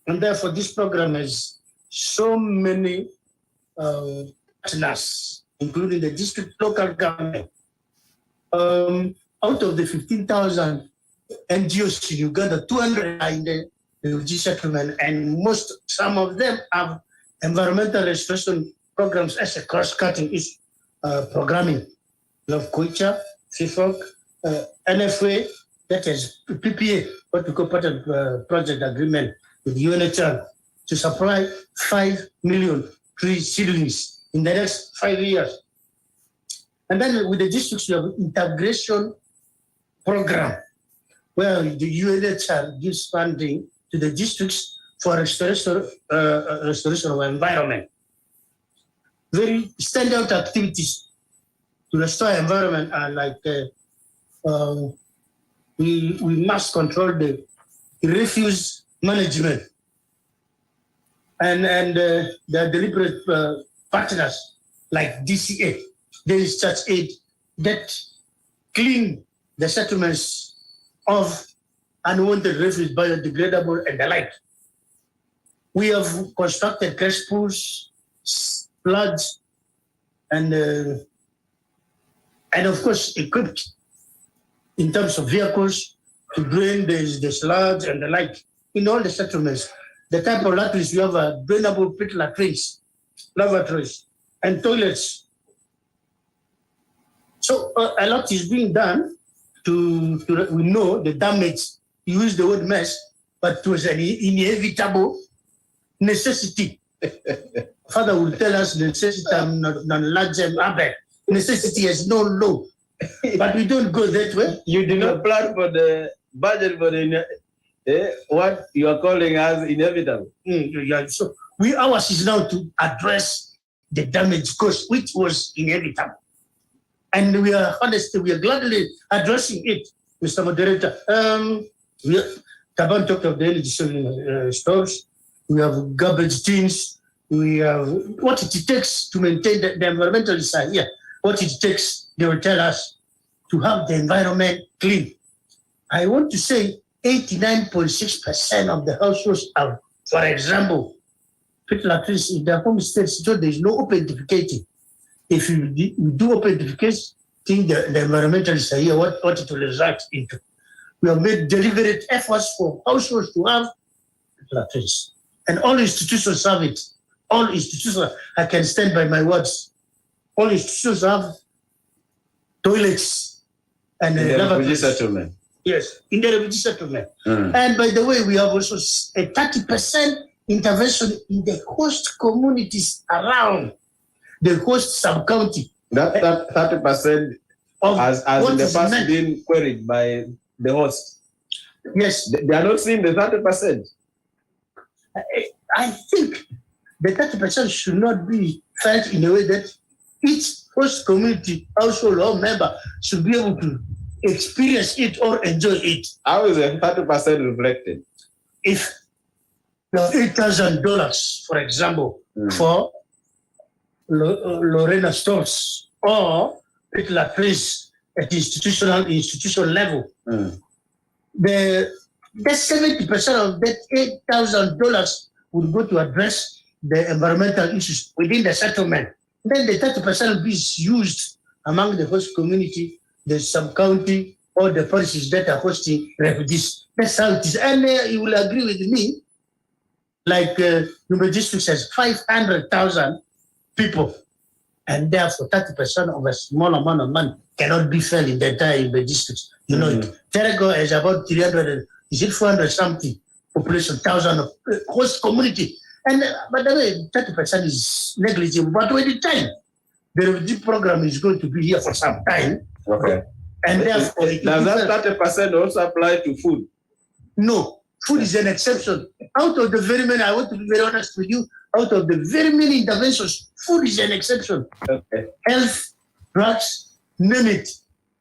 And therefore, this program has so many partners, including the district local government. Out of the 15,000 NGOs in Uganda, 200 are in the refugee settlement, and some of them have environmental restoration programs as a cross-cutting issue. Programming. We have COICHA, FIFOC, NFA, that is PPA, what we call Pattern Project Agreement with UNHCR to supply 5 million tree seedlings in the next 5 years. And then with the districts, we have integration program where the UNHCR gives funding to the districts for restoration of environment. Very standout activities to restore environment are like we must control the refuse management and the deliberate partners like DCA, Danish Church Aid, that clean the settlements of unwanted refuse, biodegradable and the like. We have constructed crash pools, floods, and of course equipped in terms of vehicles to drain the sludge and the like in all the settlements. The type of latrines, we have drainable pit latrines, lavatories, and toilets. So a lot is being done to we know the damage. You use the word mess, but it was an inevitable necessity. Father will tell us necessity necessity has no law, but we don't go that way. You did not plan for the budget for the what you are calling as inevitable. So ours is now to address the damage caused, which was inevitable, and we are gladly addressing it, Mr. Moderator. Taban talked of the energy saving stores. We have garbage tins. We have what it takes to maintain the environmental side. Yeah, what it takes, they will tell us to have the environment clean. I want to say 89.6% of the households have, for example, pit latrines in their home states, so there is no open defecating. If you do open defecation, think the environmental side here, what it will result into. We have made deliberate efforts for households to have pit latrines. And all institutions have it. All institutions, I can stand by my words. All institutions have toilets and in the refugee settlement. Yes, in the refugee settlement. And by the way, we have also a 30% intervention in the host communities around the host sub-county. That 30% has in the past been queried by the host. Yes. They are not seeing the 30%. I think the 30% should not be felt in a way that each host community, household or member should be able to experience it or enjoy it. How is the 30% reflected? If you have $8,000, for example, for Lorena stores or pit latrines at institutional level, the 70% of that $8,000 would go to address the environmental issues within the settlement. Then the 30% is used among the host community, the sub-county, or the parishes that are hosting refugees. That's how it is. And you will agree with me, like Yumbe district has 500,000 people, and therefore 30% of a small amount of money cannot be felt in the entire Yumbe district. You know it. Terego is about 300, is it 400 something population, 1,000 of host community. And by the way, 30% is negligible. But with the time, the refugee program is going to be here for some time. Okay. And therefore, does that 30% also apply to food? No, food is an exception. Out of the very many, I want to be very honest with you, out of the very many interventions, food is an exception. Okay. Health, drugs, name it.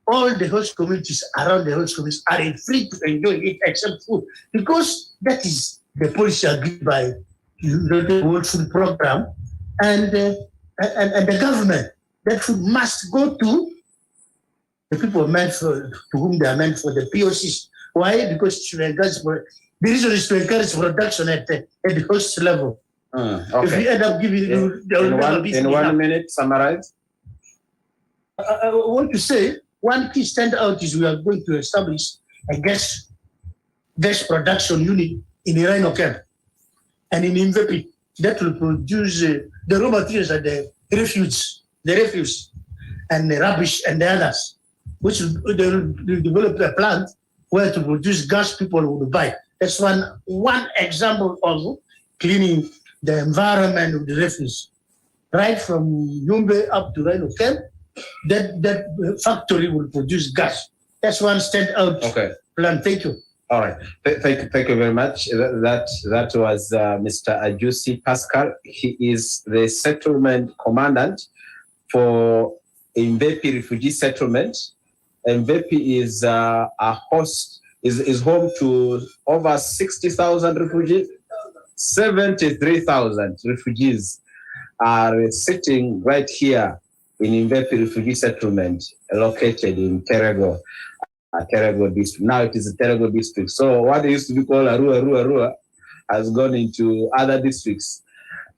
All the host communities around the host communities are free to enjoy it except food, because that is the policy agreed by the World Food Program and the government. That food must go to the people meant for, to whom they are meant for, the POCs. Why? Because it should encourage, the reason is to encourage production at the host level. Okay. If we end up giving in 1 minute, summarize. I want to say one key standout is we are going to establish a gas production unit in Rhino Camp and in Mvepi that will produce the raw materials at the refuse and the rubbish and the others, which will develop a plant where to produce gas people will buy. That's one example of cleaning the environment of the refuse. Right from Yumbe up to Rhino Camp, that factory will produce gas. That's one standout plan. Thank you. All right. Thank you very much. That was Mr. Ajusi Pascal. He is the settlement commandant for Mvepi refugee settlement. Mvepi is a host, is home to over 60,000 refugees. 73,000 refugees are sitting right here in Mvepi refugee settlement located in Terego district. Now it is a Terego district. So what used to be called Arua has gone into other districts,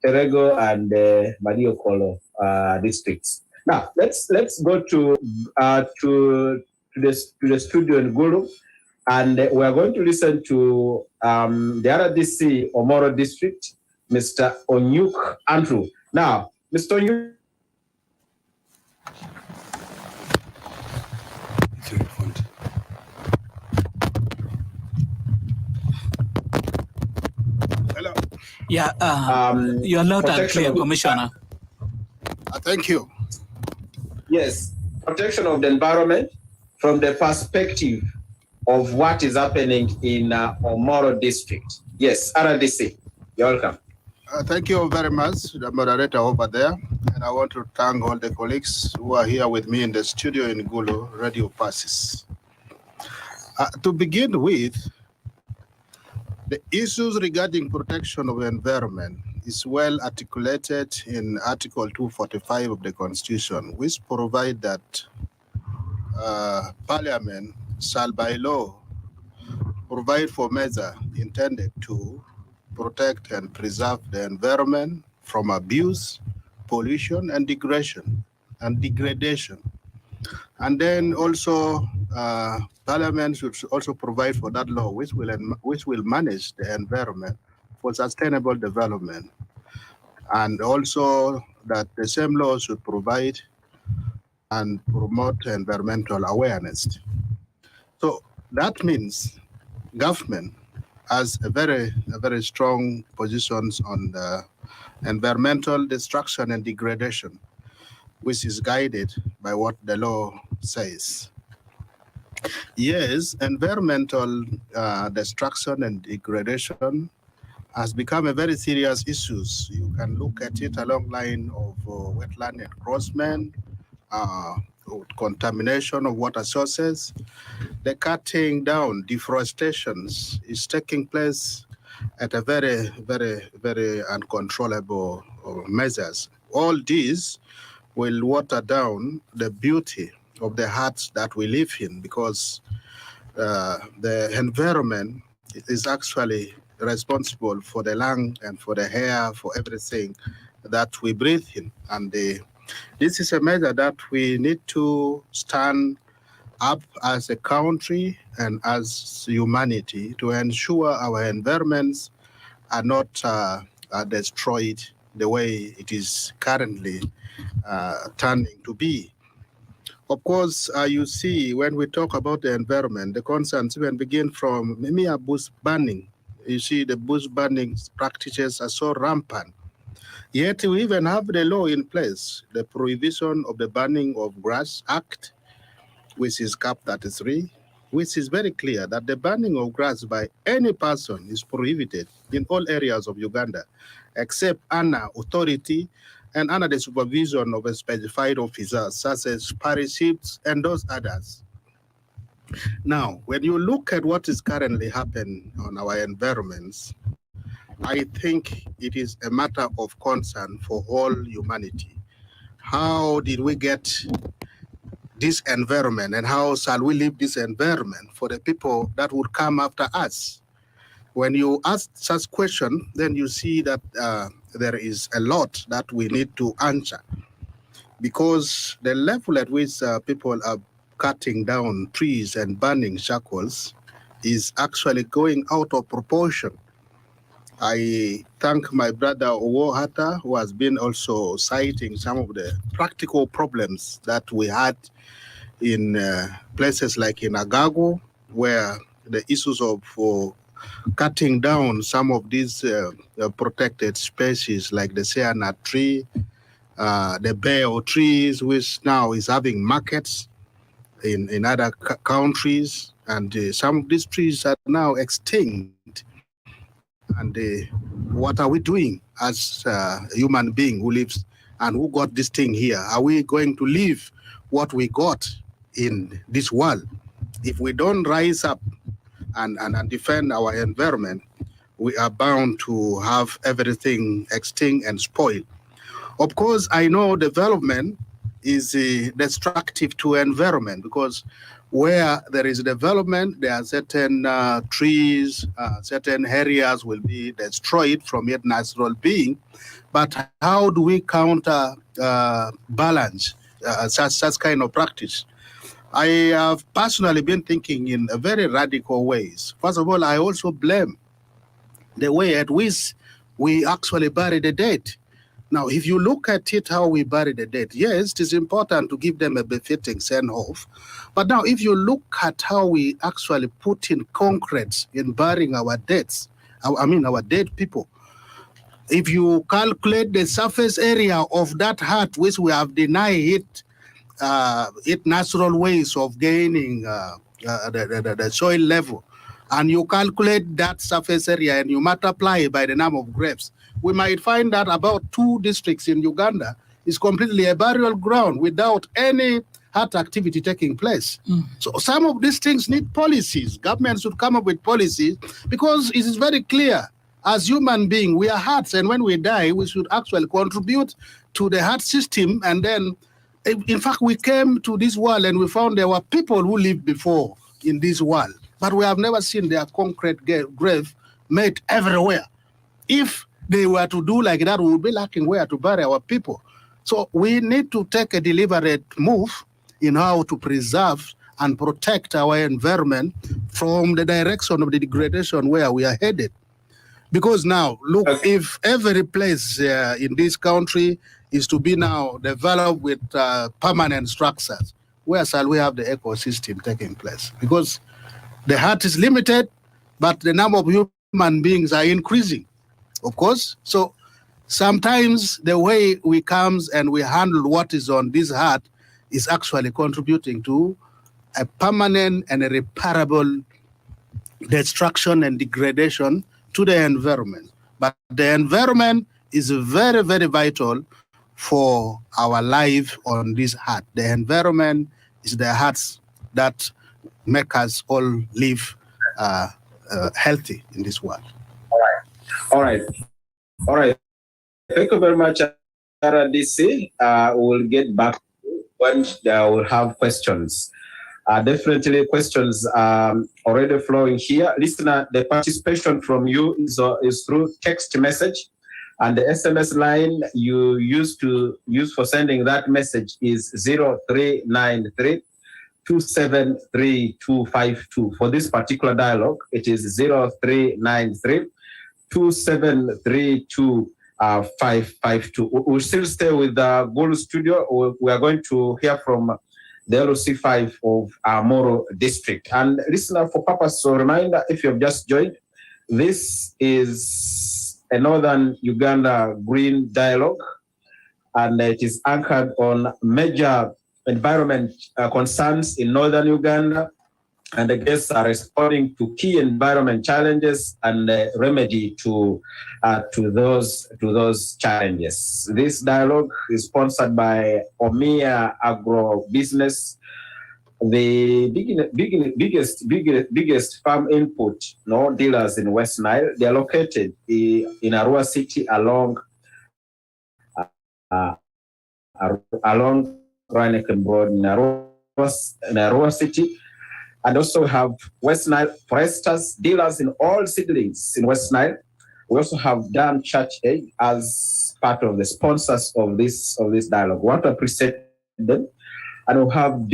Terego and Mariokolo districts. Now let's go to the studio in Gulu, and we are going to listen to the RDC Omoro district, Mr. Onyuk Andrew. Now, Mr. Onyuk. Hello. Yeah, you're loud and clear, Commissioner. Thank you. Yes, protection of the environment from the perspective of what is happening in Omoro district. Yes, RDC, you're welcome. Thank you very much, the moderator over there. And I want to thank all the colleagues who are here with me in the studio in Gulu, Radio Passes. To begin with, the issues regarding protection of the environment is well articulated in Article 245 of the Constitution, which provide that Parliament shall by law provide for measures intended to protect and preserve the environment from abuse, pollution, and degradation. And then also, Parliament should also provide for that law which will manage the environment for sustainable development. And also that the same law should provide and promote environmental awareness. So that means government has a very strong positions on the environmental destruction and degradation, which is guided by what the law says. Yes, environmental destruction and degradation has become a very serious issue. You can look at it along line of wetland encroachment, contamination of water sources. The cutting down, deforestation is taking place at a very uncontrollable measures. All these will water down the beauty of the hearts that we live in, because the environment is actually responsible for the lung and for the air, for everything that we breathe in. And this is a measure that we need to stand up as a country and as humanity to ensure our environments are not destroyed the way it is currently turning to be. Of course, you see, when we talk about the environment, the concerns even begin from mere bush burning. You see, the bush burning practices are so rampant. Yet we even have the law in place, the Prohibition of the Burning of Grass Act, which is Cap 33, which is very clear that the burning of grass by any person is prohibited in all areas of Uganda, except under authority and under the supervision of a specified officers, such as parish chiefs and those others. Now, when you look at what is currently happening on our environments, I think it is a matter of concern for all humanity. How did we get this environment, and how shall we leave this environment for the people that would come after us? When you ask such question, then you see that there is a lot that we need to answer, because the level at which people are cutting down trees and burning charcoals is actually going out of proportion. I thank my brother Owohata, who has been also citing some of the practical problems that we had in places like in Agago, where the issues of cutting down some of these protected species like the Sienna tree, the Beo trees, which now is having markets in other countries, and some of these trees are now extinct. And what are we doing as a human being who lives and who got this thing here? Are we going to leave what we got in this world? If we don't rise up and defend our environment, we are bound to have everything extinct and spoiled. Of course, I know development is destructive to environment, because where there is development, there are certain trees, certain areas will be destroyed from its natural being. But how do we counter balance such kind of practice? I have personally been thinking in a very radical ways. First of all, I also blame the way at which we actually bury the dead. Now, if you look at it, how we bury the dead, yes, it is important to give them a befitting send-off. But now, if you look at how we actually put in concrete in burying our deads, our dead people, if you calculate the surface area of that hut, which we have denied it natural ways of gaining the soil level, and you calculate that surface area and you multiply by the number of graves, we might find that about 2 districts in Uganda is completely a burial ground without any hut activity taking place. So some of these things need policies. Government should come up with policies, because it is very clear, as human beings, we are huts, and when we die, we should actually contribute to the hut system. And then, in fact, we came to this world and we found there were people who lived before in this world, but we have never seen their concrete grave made everywhere. If they were to do like that, we would be lacking where to bury our people. So we need to take a deliberate move in how to preserve and protect our environment from the direction of the degradation where we are headed. Because now, look, if every place in this country is to be now developed with permanent structures, where shall we have the ecosystem taking place? Because the hut is limited, but the number of human beings are increasing, of course. So sometimes the way we come and we handle what is on this hut is actually contributing to a permanent and irreparable destruction and degradation to the environment. But the environment is very, very vital for our life on this hut. The environment is the huts that make us all live healthy in this world. All right. Thank you very much, RDC. We'll get back when they will have questions. Definitely questions already flowing here. Listener, the participation from you is through text message, and the SMS line you used to use for sending that message is 0393 273252. For this particular dialogue, it is 0393 273252. We'll still stay with the Gulu studio. We are going to hear from the LOC5 of Moro district. And listener, for purpose of reminder, if you have just joined, this is a Northern Uganda Green Dialogue, and it is anchored on major environment concerns in Northern Uganda, and the guests are responding to key environment challenges and remedy to those challenges. This dialogue is sponsored by Omia Agro Business, the biggest farm input dealers in West Nile. They are located in Arua City along Rheineken Road in Arua City. And also have West Nile foresters, dealers in all seedlings in West Nile. We also have Dan Church Aid as part of the sponsors of this dialogue. We want to appreciate them. And we have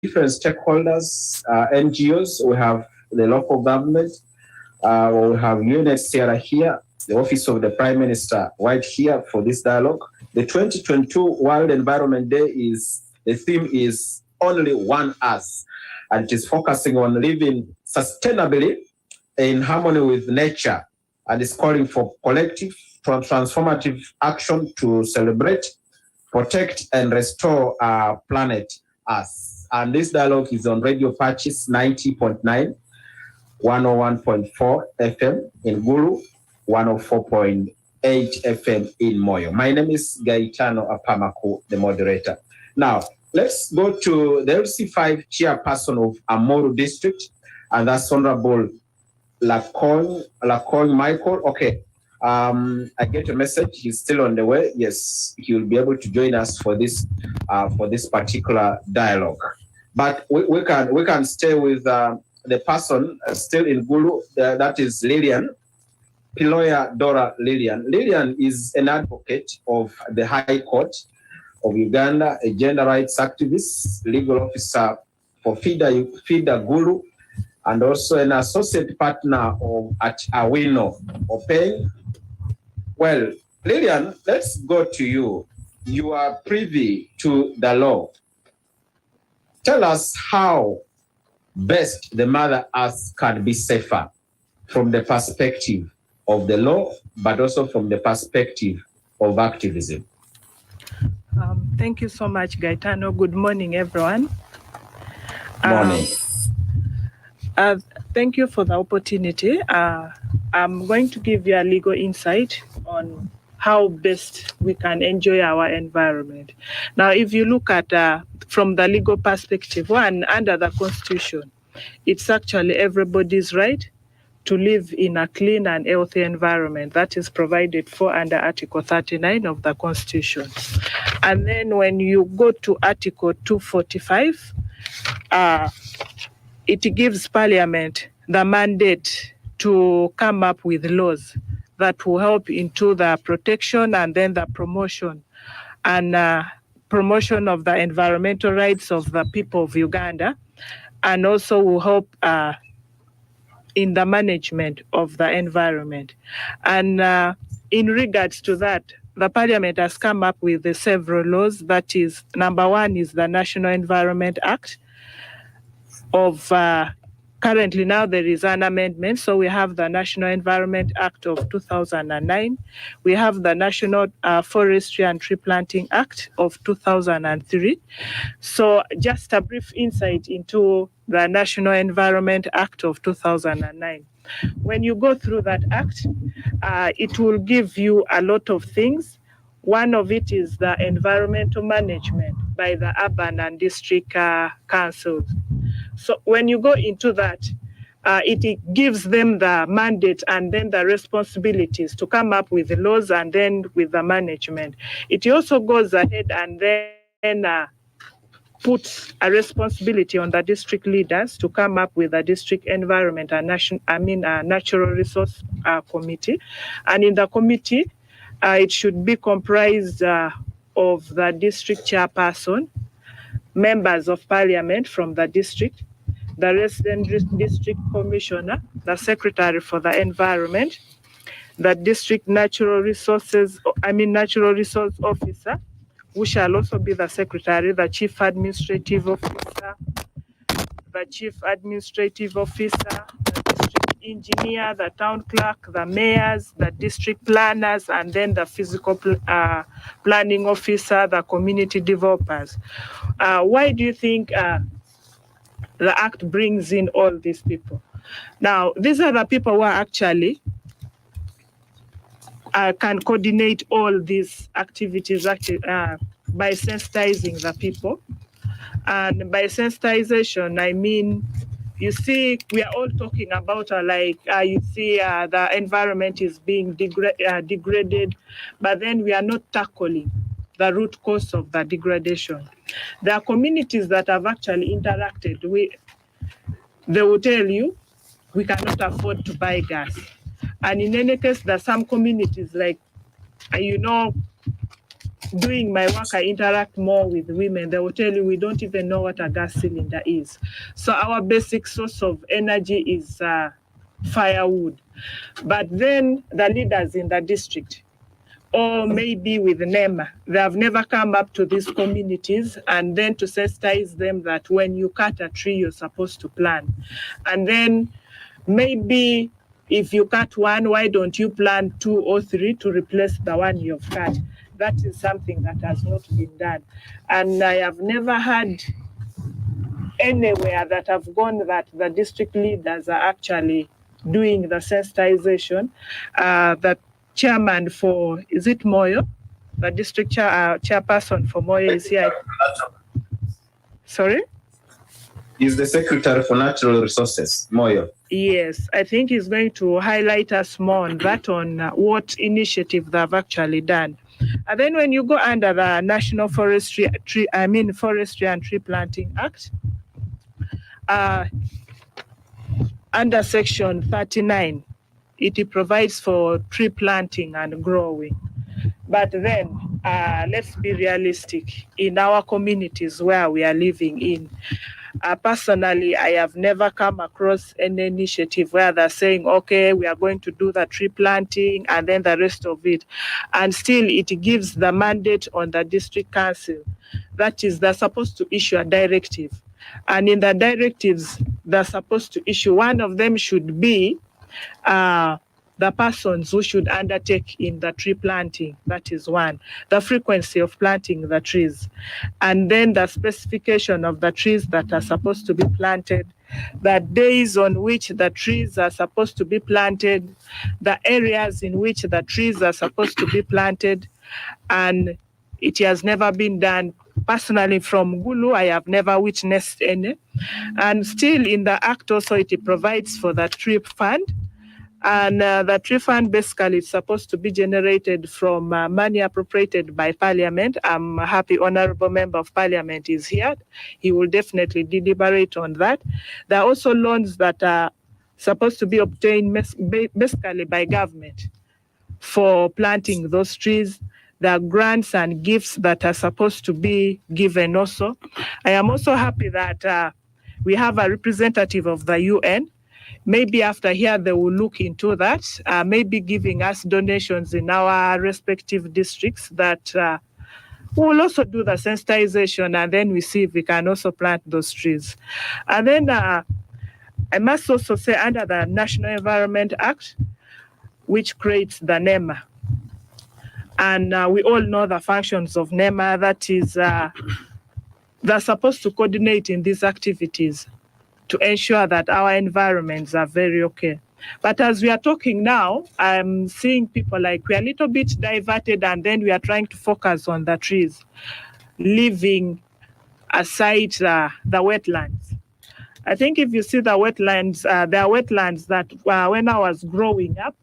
different stakeholders, NGOs. We have the local government. We have UNHCR here, the Office of the Prime Minister right here for this dialogue. The 2022 World Environment Day the theme is Only One Us. And it is focusing on living sustainably in harmony with nature, and is calling for collective transformative action to celebrate, protect, and restore our planet Earth. And this dialogue is on Radio Purchase 90.9, 101.4 FM in Gulu, 104.8 FM in Moyo. My name is Gaetano Apamaku, the moderator. Now, let's go to the LC5 chairperson of Amoru district, and that's Honorable Lacogne Michael. Okay, I get a message. He's still on the way. Yes, he will be able to join us for this particular dialogue. But we can stay with the person still in Gulu. That is Lillian Piloya Dora Lillian. Lillian is an advocate of the High Court of Uganda, a gender rights activist, legal officer for FIDA Gulu, and also an associate partner at Awino Openg. Well, Lillian, let's go to you. You are privy to the law. Tell us how best the Mother Earth can be safer from the perspective of the law, but also from the perspective of activism. Thank you so much, Gaetano. Good morning, everyone. Morning. Thank you for the opportunity. I'm going to give you a legal insight on how best we can enjoy our environment. Now, if you look at from the legal perspective, one, under the Constitution, it's actually everybody's right to live in a clean and healthy environment. That is provided for under Article 39 of the Constitution. And then when you go to Article 245, it gives Parliament the mandate to come up with laws that will help into the protection and then the promotion and promotion of the environmental rights of the people of Uganda, and also will help in the management of the environment. And in regards to that, the Parliament has come up with several laws. That is, number one is the National Environment Act of, currently now there is an amendment. So we have the National Environment Act of 2009. We have the National Forestry and Tree Planting Act of 2003. So just a brief insight into the National Environment Act of 2009. When you go through that act, it will give you a lot of things. One of it is the environmental management by the urban and district councils. So when you go into that, it gives them the mandate and then the responsibilities to come up with the laws and then with the management. It also goes ahead and then put a responsibility on the district leaders to come up with a district environment and natural resource committee. And in the committee, it should be comprised of the district chairperson, members of parliament from the district, the resident district commissioner, the secretary for the environment, the district natural resource officer, who shall also be the secretary, the chief administrative officer, the district engineer, the town clerk, the mayors, the district planners, and then the physical planning officer, the community developers. Why do you think the Act brings in all these people? Now, these are the people who are actually can coordinate all these activities by sensitizing the people. And by sensitization, I mean, you see, we are all talking about the environment is being degraded, but then we are not tackling the root cause of the degradation. There are communities that have actually interacted with, they will tell you, we cannot afford to buy gas. And in any case, there are some communities like, doing my work, I interact more with women. They will tell you, we don't even know what a gas cylinder is. So our basic source of energy is firewood. But then the leaders in the district, or maybe with NEMA, they have never come up to these communities and then to sensitize them that when you cut a tree, you're supposed to plant. And then maybe if you cut one, why don't you plant 2 or 3 to replace the one you've cut? That is something that has not been done. And I have never heard anywhere that I've gone that the district leaders are actually doing the sensitization. The chairman for, is it Moyo? The district chairperson for Moyo is here. Sorry? He's the Secretary for Natural Resources, Moyo. Yes, I think he's going to highlight us more on that, on what initiative they've actually done. And then when you go under the National Forestry and Tree Planting Act, under Section 39, it provides for tree planting and growing. But then, let's be realistic. In our communities where we are living in, personally, I have never come across any initiative where they're saying, okay, we are going to do the tree planting and then the rest of it. And still, it gives the mandate on the district council. That is, they're supposed to issue a directive. And in the directives, they're supposed to issue, one of them should be the persons who should undertake in the tree planting. That is one. The frequency of planting the trees. And then the specification of the trees that are supposed to be planted, the days on which the trees are supposed to be planted, the areas in which the trees are supposed to be planted. And it has never been done. Personally, from Gulu, I have never witnessed any. And still in the Act also, it provides for the tree fund. And the tree fund basically is supposed to be generated from money appropriated by Parliament. I'm happy Honorable Member of Parliament is here. He will definitely deliberate on that. There are also loans that are supposed to be obtained basically by government for planting those trees. There are grants and gifts that are supposed to be given also. I am also happy that we have a representative of the UN. Maybe after here, they will look into that, maybe giving us donations in our respective districts that we will also do the sensitization, and then we see if we can also plant those trees. And then I must also say under the National Environment Act, which creates the NEMA. And we all know the functions of NEMA, that is, they're supposed to coordinate in these activities to ensure that our environments are very okay. But as we are talking now, I'm seeing people like we're a little bit diverted and then we are trying to focus on the trees, leaving aside the wetlands. I think if you see the wetlands, there are wetlands that when I was growing up,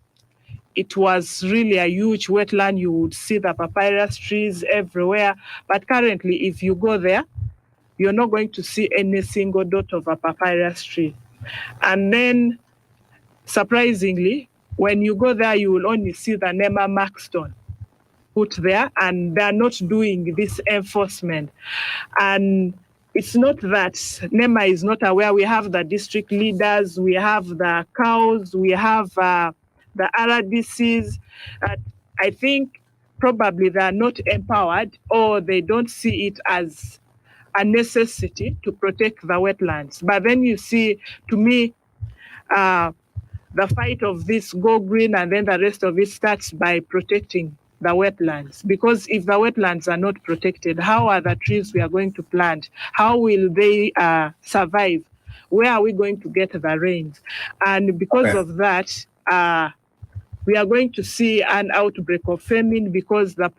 it was really a huge wetland. You would see the papyrus trees everywhere. But currently, if you go there, you're not going to see any single dot of a papyrus tree. And then, surprisingly, when you go there, you will only see the NEMA markstone put there, and they're not doing this enforcement. And it's not that NEMA is not aware. We have the district leaders, we have the cows, we have the RDCs. I think probably they are not empowered, or they don't see it as a necessity to protect the wetlands. But then you see, to me, the fight of this Go Green, and then the rest of it starts by protecting the wetlands. Because if the wetlands are not protected, how are the trees we are going to plant? How will they survive? Where are we going to get the rains? And because of that, we are going to see an outbreak of famine, because the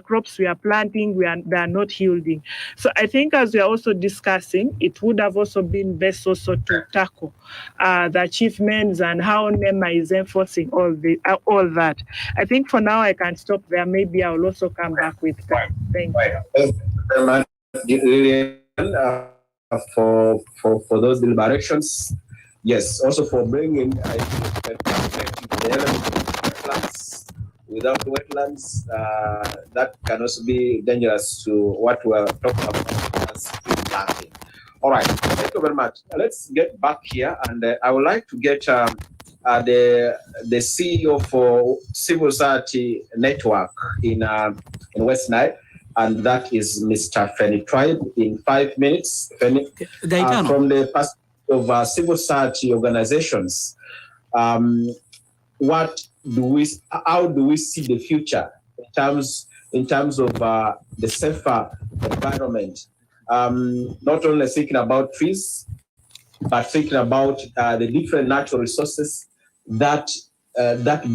crops we are planting, they are not yielding. So I think, as we are also discussing, it would have also been best also to tackle the achievements and how NEMA is enforcing all that. I think for now I can stop there. Maybe I will also come back with that. Thank you. Thank you very much, Lillian, for those deliberations. Yes, also for bringing the element of wetlands. Without wetlands, that can also be dangerous to what we are talking about as tree planting. All right, thank you very much. Let's get back here, and I would like to get the CEO for Civil Society Network in West Nile, and that is Mr. Feni Tribe, in 5 minutes. Feni, from the perspective of civil society organizations, how do we see the future in terms of the safer environment? Not only thinking about trees, but thinking about the different natural resources that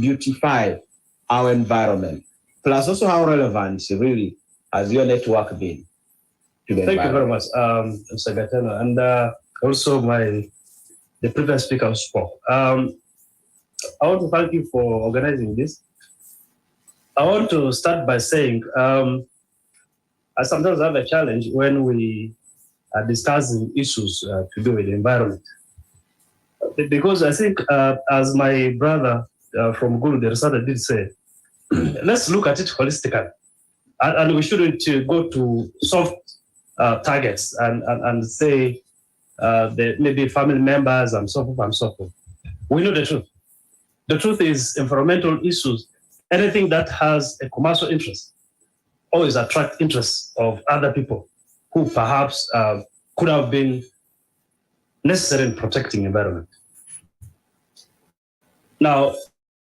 beautify our environment. Plus, also how relevant really has your network been to the Thank you very environment? much, Mr. Gatano, and also the previous speaker spoke. I want to thank you for organizing this. I want to start by saying I sometimes have a challenge when we are discussing issues to do with the environment. Because I think, as my brother from Gulu, the researcher, did say, let's look at it holistically. And we shouldn't go to soft targets and say maybe family members and so forth and so forth. We know the truth. The truth is, environmental issues, anything that has a commercial interest, always attract interest of other people who perhaps could have been necessary in protecting environment. Now,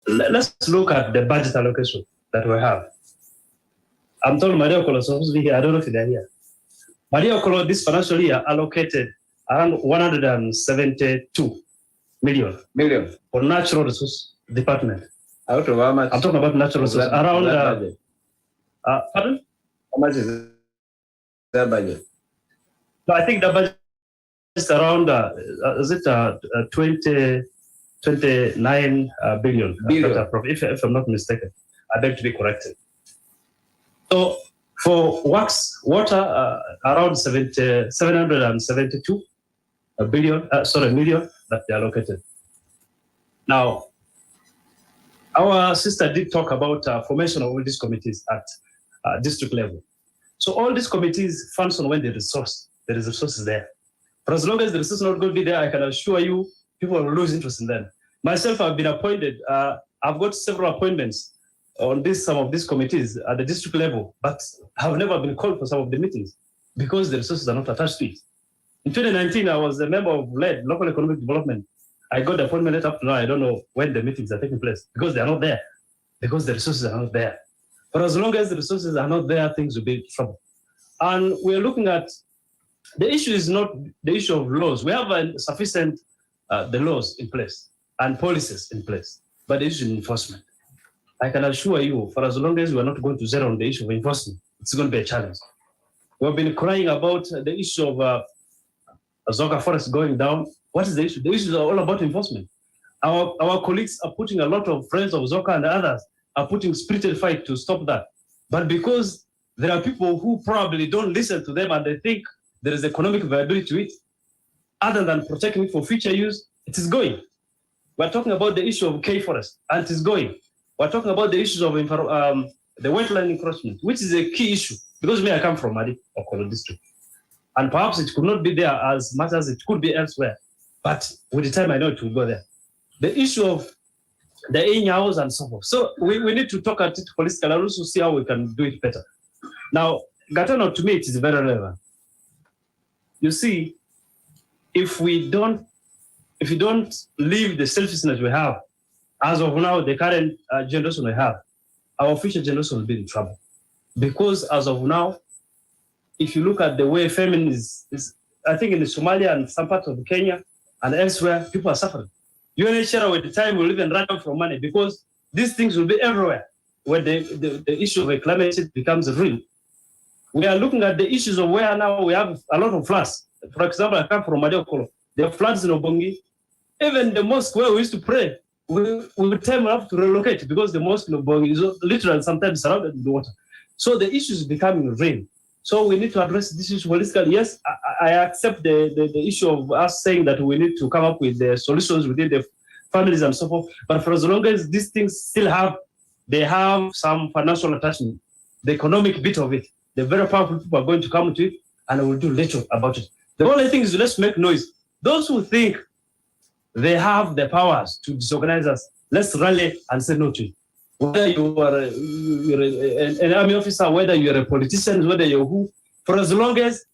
let's look at the budget allocation that we have. I'm told Maria Okolo is supposed to be here. I don't know if they're here. Maria Okolo this financial year allocated around 172 million for natural resource department. Out of how much? I'm talking about natural resources. Around, pardon? How much is that budget? No, I think the budget is around, is it 29 billion? If I'm not mistaken. I beg to be corrected. So for water, around 772 million that they allocated. Now, our sister did talk about formation of all these committees at district level. So all these committees function when there is resources there. For as long as the resources are not going to be there, I can assure you, people will lose interest in them. Myself, I've been appointed. I've got several appointments on some of these committees at the district level, but I've never been called for some of the meetings because the resources are not attached to it. In 2019, I was a member of LED, Local Economic Development. I got the appointment letter up to now. I don't know when the meetings are taking place because they are not there, because the resources are not there. But as long as the resources are not there, things will be in trouble. And we're looking at, the issue is not the issue of laws. We have sufficient the laws in place and policies in place, but the issue is enforcement. I can assure you, for as long as we are not going to zero on the issue of enforcement, it's going to be a challenge. We've been crying about the issue of Zoga forest going down. What is the issue? The issue is all about enforcement. Our colleagues are putting a lot of friends of Zoka and others are putting spirited fight to stop that. But because there are people who probably don't listen to them and they think there is economic viability to it, other than protecting it for future use, it is going. We're talking about the issue of K forest, and it is going. We're talking about the issues of the wetland encroachment, which is a key issue, because I come from Madi, Okolo district. And perhaps it could not be there as much as it could be elsewhere. But with the time, I know it will go there. The issue of the in-house and so forth. So we need to talk at it holistically and also see how we can do it better. Now, Gaetano, to me, it is very relevant. You see, if you don't leave the selfishness we have, as of now, the current generation we have, our future generation will be in trouble. Because as of now, if you look at the way famine is I think in Somalia and some parts of Kenya and elsewhere, people are suffering. UNHCR with the time will even run out from money because these things will be everywhere where the issue of climate change becomes real. We are looking at the issues of where now we have a lot of floods. For example, I come from Madiokolo. There are floods in Obongi. Even the mosque where we used to pray, we would time have to relocate because the mosque in Obongi is literally sometimes surrounded in the water. So the issue is becoming real. So we need to address this issue holistically. Yes, I accept the issue of us saying that we need to come up with the solutions within the families and so forth. But for as long as these things still have some financial attachment, the economic bit of it, the very powerful people are going to come to it and will do little about it. The only thing is let's make noise. Those who think they have the powers to disorganize us, let's rally and say no to it. Whether you're an army officer, whether you're a politician, whether you're who, for as long as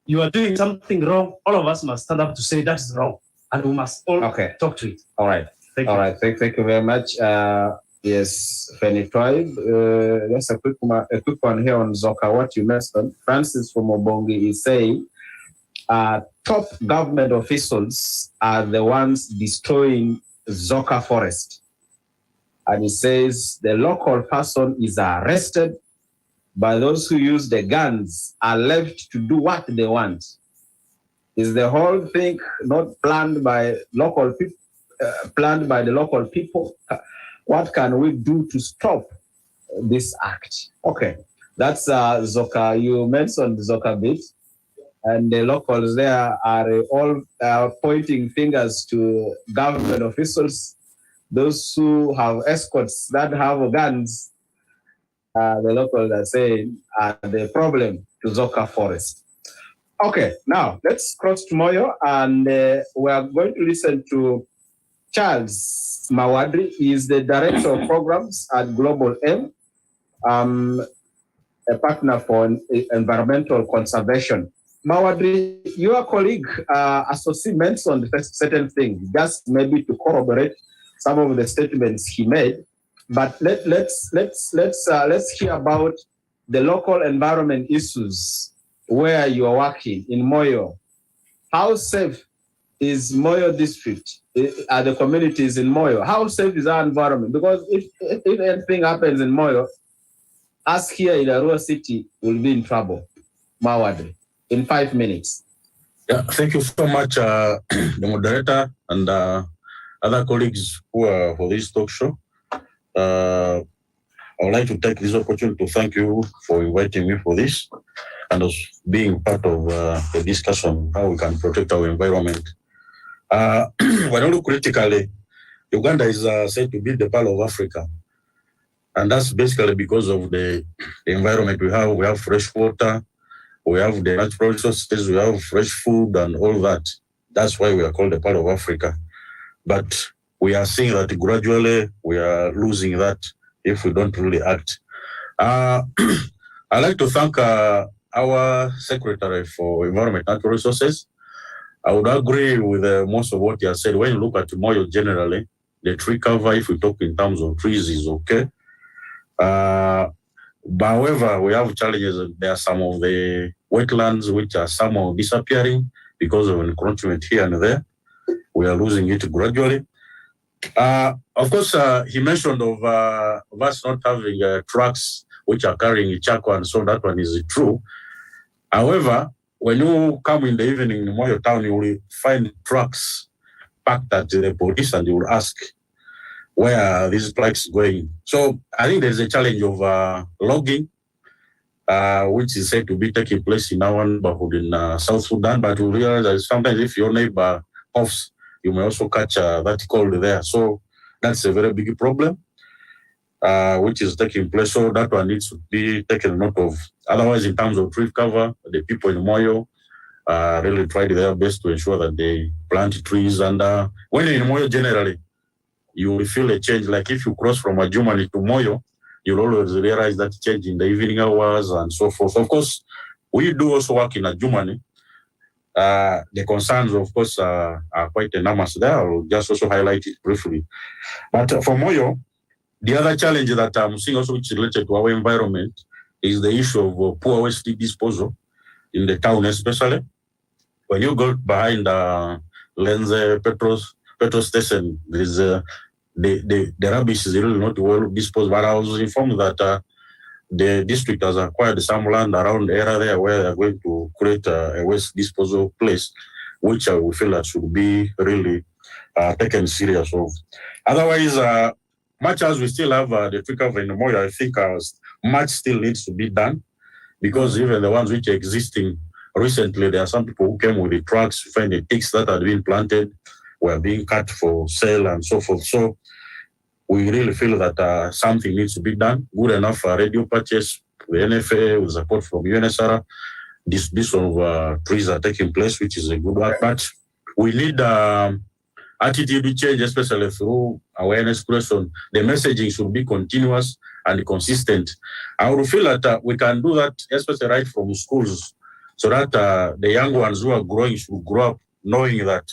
you are doing something wrong, all of us must stand up to say that is wrong. And we must all talk to it. All right. Thank you. All right. Thank you very much. Yes, Feni Tribe. Just a quick one here on Zoka, what you mentioned. Francis from Obongi is saying top government officials are the ones destroying Zoka forest. And he says the local person is arrested, but those who use the guns are left to do what they want. Is the whole thing not planned by local people? Planned by the local people? What can we do to stop this act? Okay, that's Zoka. You mentioned Zoka bit, and the locals there are all pointing fingers to government officials. Those who have escorts that have guns, the locals are saying are the problem to Zoka forest. Okay, now let's cross to Moyo, and we are going to listen to Charles Mawadri. He is the Director of Programs at Global M, a partner for environmental conservation. Mawadri, your colleague Associate mentioned certain things, just maybe to corroborate some of the statements he made. But let's hear about the local environment issues where you are working in Moyo. How safe is Moyo district? Are the communities in Moyo? How safe is our environment? Because if anything happens in Moyo, us here in Arua City will be in trouble. Mawadri, in 5 minutes. Yeah, thank you so much, the moderator and other colleagues who are for this talk show. I would like to take this opportunity to thank you for inviting me for this and also being part of the discussion how we can protect our environment. When I look critically, Uganda is said to be the Pearl of Africa. And that's basically because of the environment we have. We have fresh water, we have the natural resources, we have fresh food and all that. That's why we are called the Pearl of Africa. But we are seeing that gradually we are losing that if we don't really act. I'd like to thank our Secretary for Environment and Natural Resources. I would agree with most of what he has said. When you look at Moyo generally, the tree cover, if we talk in terms of trees, is okay. But however, we have challenges. There are some of the wetlands which are somehow disappearing because of encroachment here and there. We are losing it gradually. Of course, he mentioned of us not having trucks which are carrying charcoal, and so that one is true. However, when you come in the evening in Moyo town, you will find trucks parked at the police, and you will ask, where are these trucks going? So I think there's a challenge of logging which is said to be taking place in our neighborhood in South Sudan. But we realize that sometimes if your neighbor coughs, you may also catch that cold there. So that's a very big problem, which is taking place. So that one needs to be taken note of. Otherwise, in terms of tree cover, the people in Moyo really tried their best to ensure that they plant trees. And when you're in Moyo, generally, you will feel a change. Like if you cross from Adjumani to Moyo, you'll always realize that change in the evening hours and so forth. Of course, we do also work in Adjumani. The concerns, of course, are quite enormous there. I'll just also highlight it briefly. But for Moyo, the other challenge that I'm seeing also, which is related to our environment, is the issue of poor waste disposal in the town, especially. When you go behind Lenze petrol station, there is the rubbish is really not well disposed. But I was informed that the district has acquired some land around the area there where they're going to create a waste disposal place, which we feel that should be really taken serious of. Otherwise, much as we still have the tree cover in the Moyo, I think much still needs to be done, because even the ones which are existing recently, there are some people who came with the trucks, find the ticks that had been planted were being cut for sale and so forth. So we really feel that something needs to be done. Good enough radio purchase, the NFA with support from UNSR. This sort of trees are taking place, which is a good one. But we need attitude change, especially through awareness creation. The messaging should be continuous and consistent. I would feel that we can do that, especially right from schools, so that the young ones who are growing should grow up knowing that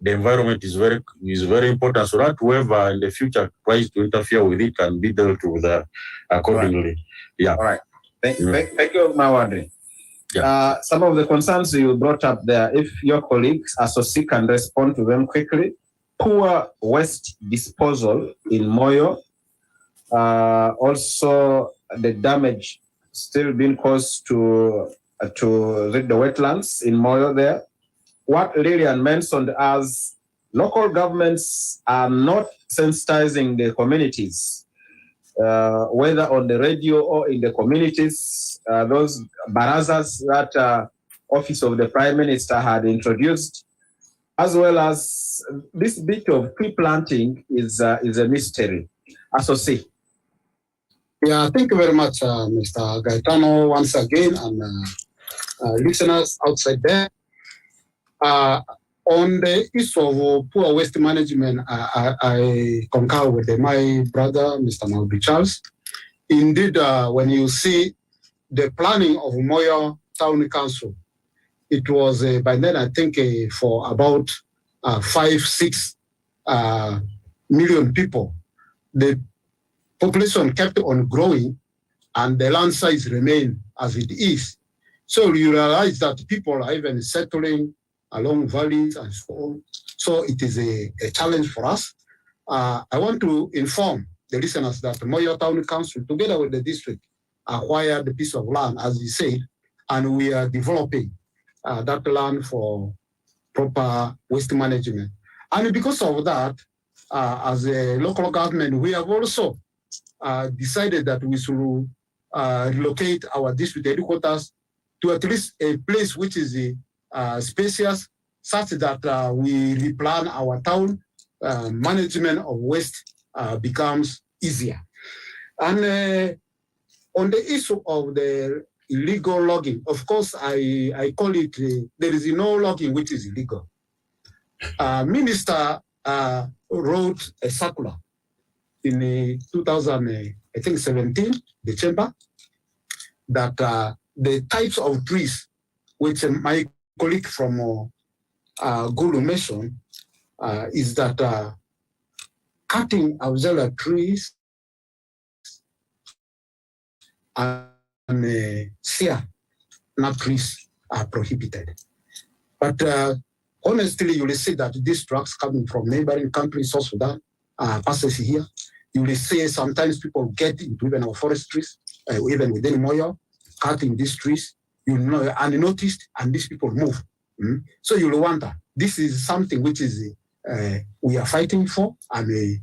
the environment is very important, so that whoever in the future tries to interfere with it can be dealt with accordingly. Right. Yeah. All right. Thank you, Mawade. Yeah. Some of the concerns you brought up there, if your colleagues associate can respond to them quickly. Poor waste disposal in Moyo. Also, the damage still being caused to the wetlands in Moyo there. What Lillian mentioned as local governments are not sensitizing the communities, whether on the radio or in the communities, those barazas that Office of the Prime Minister had introduced, as well as this bit of tree planting is a mystery. Associate. Yeah, thank you very much, Mr. Gaetano, once again, and listeners outside there. On the issue of poor waste management, I concur with my brother, Mr. Malby Charles. Indeed, when you see the planning of Moyo Town Council, it was by then, I think, for about 5-6 million people. The population kept on growing and the land size remained as it is. So you realize that people are even settling along valleys and so on. So it is a challenge for us. I want to inform the listeners that Moyo Town Council, together with the district, acquired a piece of land, as you said, and we are developing that land for proper waste management. And because of that, as a local government, we have also decided that we should relocate our district headquarters to at least a place which is spacious, such that we replan our town, management of waste becomes easier. And on the issue of the illegal logging, of course, I call it, there is no logging which is illegal. Minister wrote a circular in 2017, December, that the types of trees which my colleague from Gulu mentioned is that cutting auxiliary trees and sear nut trees are prohibited. But honestly, you will see that these trucks coming from neighboring countries, South Sudan, passes here. You will see sometimes people get into even our forestries, even within Moyo, cutting these trees, you know, unnoticed, and these people move. So you will wonder, this is something which is we are fighting for, and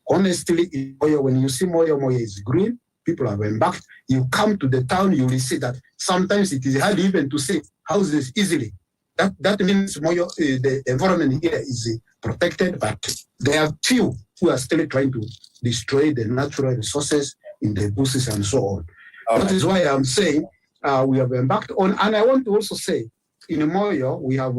honestly, in Moyo, when you see Moyo, Moyo is green, people have embarked. You come to the town, you will see that sometimes it is hard even to see houses easily. That means the environment here is protected, but there are few who are still trying to destroy the natural resources in the bushes and so on. That is why I'm saying we have embarked on, and I want to also say, in Moyo, we have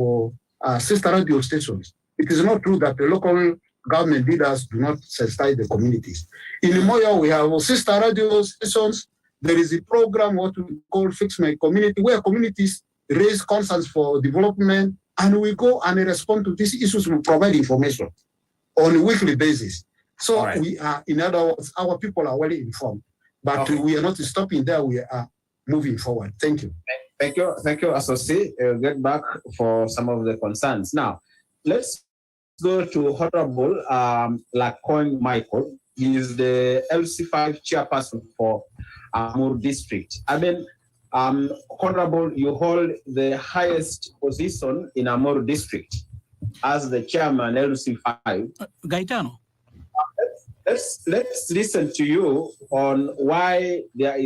sister radio stations. It is not true that the local government leaders do not sensitize the communities. In Moyo, we have sister radio stations. There is a program, what we call Fix My Community, where communities raise concerns for development, and we go and respond to these issues. We provide information on a weekly basis. So we are, in other words, our people are well informed, but we are not stopping there. We are moving forward. Thank you. Thank you, Associate. Get back for some of the concerns. Now, let's go to Honorable Lacoin Michael. He is the LC5 chairperson for Amur District. I mean, Honorable, you hold the highest position in Amur District as the chairman LC5. Gaetano. Let's listen to you on why there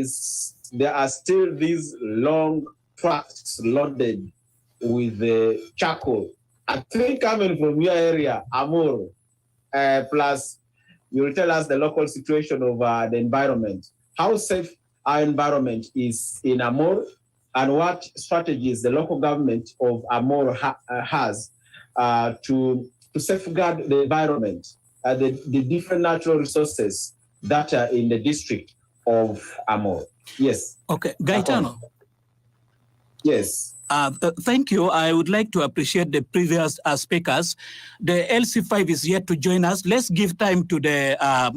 are still these long trucks loaded with the charcoal. I think coming from your area, Amur, plus you'll tell us the local situation of the environment. How safe our environment is in Amur, and what strategies the local government of Amur has to safeguard the environment, the different natural resources that are in the district of Amur. Yes. Okay, Gaetano. Yes. Thank you. I would like to appreciate the previous speakers. The LC5 is yet to join us. Let's give time to the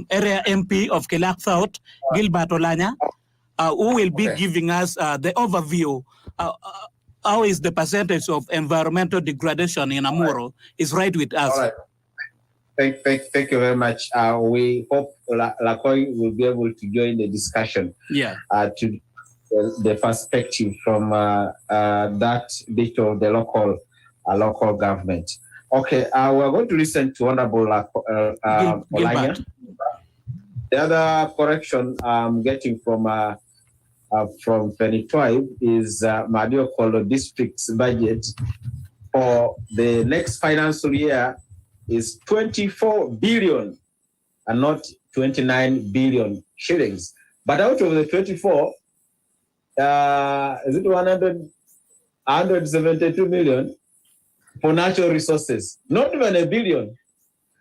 area MP of Kelak South, Gilbert Olanya, who will be giving us the overview. How is the percentage of environmental degradation in Amuro is right with us. All right. Thank you very much. We hope Lacoin will be able to join the discussion. Yeah. To the perspective from that bit of the local government. Okay, we're going to listen to Honorable Olanya. The other correction I'm getting from Penny Tribe is Madio Kolo District's budget for the next financial year is 24 billion and not 29 billion shillings. But out of the 24, is it 172 million for natural resources? Not even a billion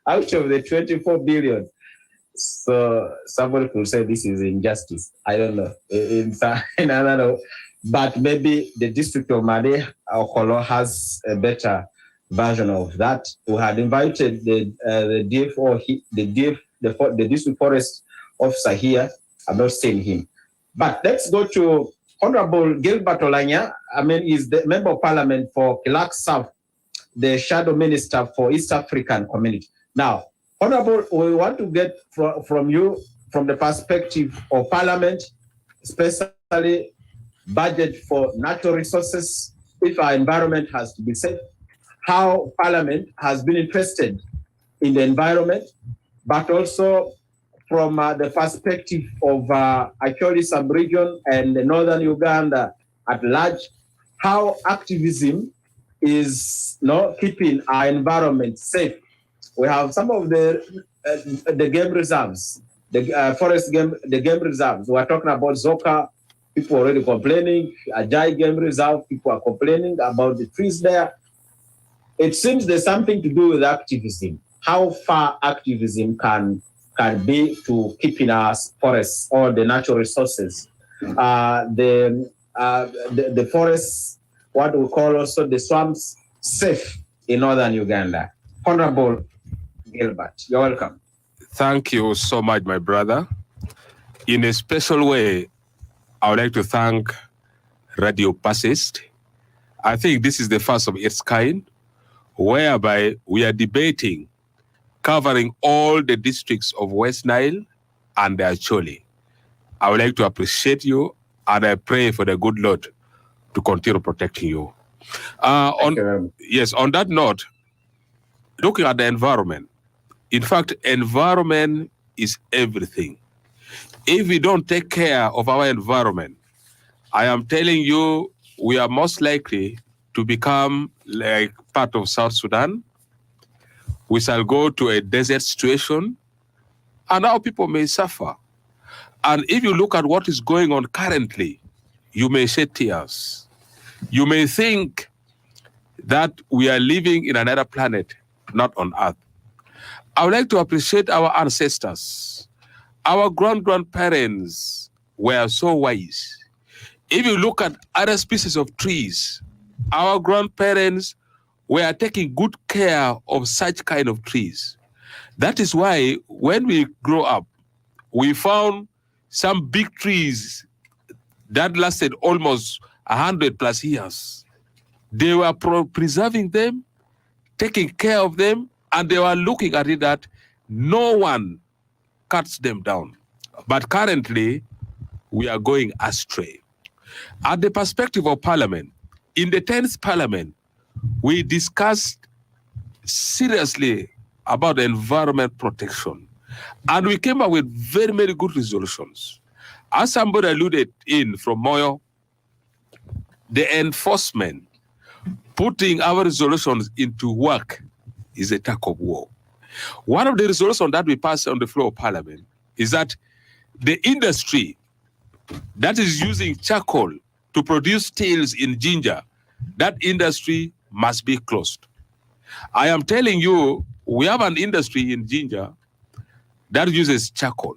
out of the 24 billion. So somebody could say this is injustice. I don't know. I don't know. But maybe the district of Made Okolo has a better version of that. We had invited the DFO, the district forest officer here. I'm not seeing him. But let's go to Honorable Gilbert Olanya. I mean, he's the Member of Parliament for Kelak South, the Shadow Minister for East African Community. Now, Honorable, we want to get from you, from the perspective of Parliament, especially budget for natural resources, if our environment has to be safe, how Parliament has been interested in the environment, but also from the perspective of Acholi sub-region and northern Uganda at large, how activism is keeping our environment safe. We have some of the game reserves, the forest game, the game reserves. We are talking about Zoka. People are already complaining. Ajay Game Reserve, people are complaining about the trees there. It seems there's something to do with activism. How far activism can be to keeping our forests or the natural resources, the forests, what we call also the swamps, safe in northern Uganda. Honorable Gilbert, you're welcome. Thank you so much, my brother. In a special way, I would like to thank Radio Passist. I think this is the first of its kind, whereby we are debating, covering all the districts of West Nile and the Acholi. I would like to appreciate you, and I pray for the good Lord to continue protecting you. On that note, looking at the environment, in fact, environment is everything. if we don't take care of our environment, I am telling you, we are most likely to become like part of South Sudan. We shall go to a desert situation, and our people may suffer. And if you look at what is going on currently, you may shed tears. You may think that we are living in another planet, not on Earth. I would like to appreciate our ancestors. Our grandparents were so wise. If you look at other species of trees, our grandparents were taking good care of such kind of trees. That is why when we grow up, we found some big trees that lasted almost 100+ years. They were preserving them, taking care of them, and they were looking at it that no one cuts them down. But currently, we are going astray. At the perspective of Parliament, in the 10th Parliament, we discussed seriously about environment protection. And we came up with very, very good resolutions. As somebody alluded in from Moyo, the enforcement, putting our resolutions into work is a tug of war. One of the resolutions that we passed on the floor of Parliament is that the industry that is using charcoal to produce steels in ginger, that industry must be closed. I am telling you, we have an industry in ginger that uses charcoal.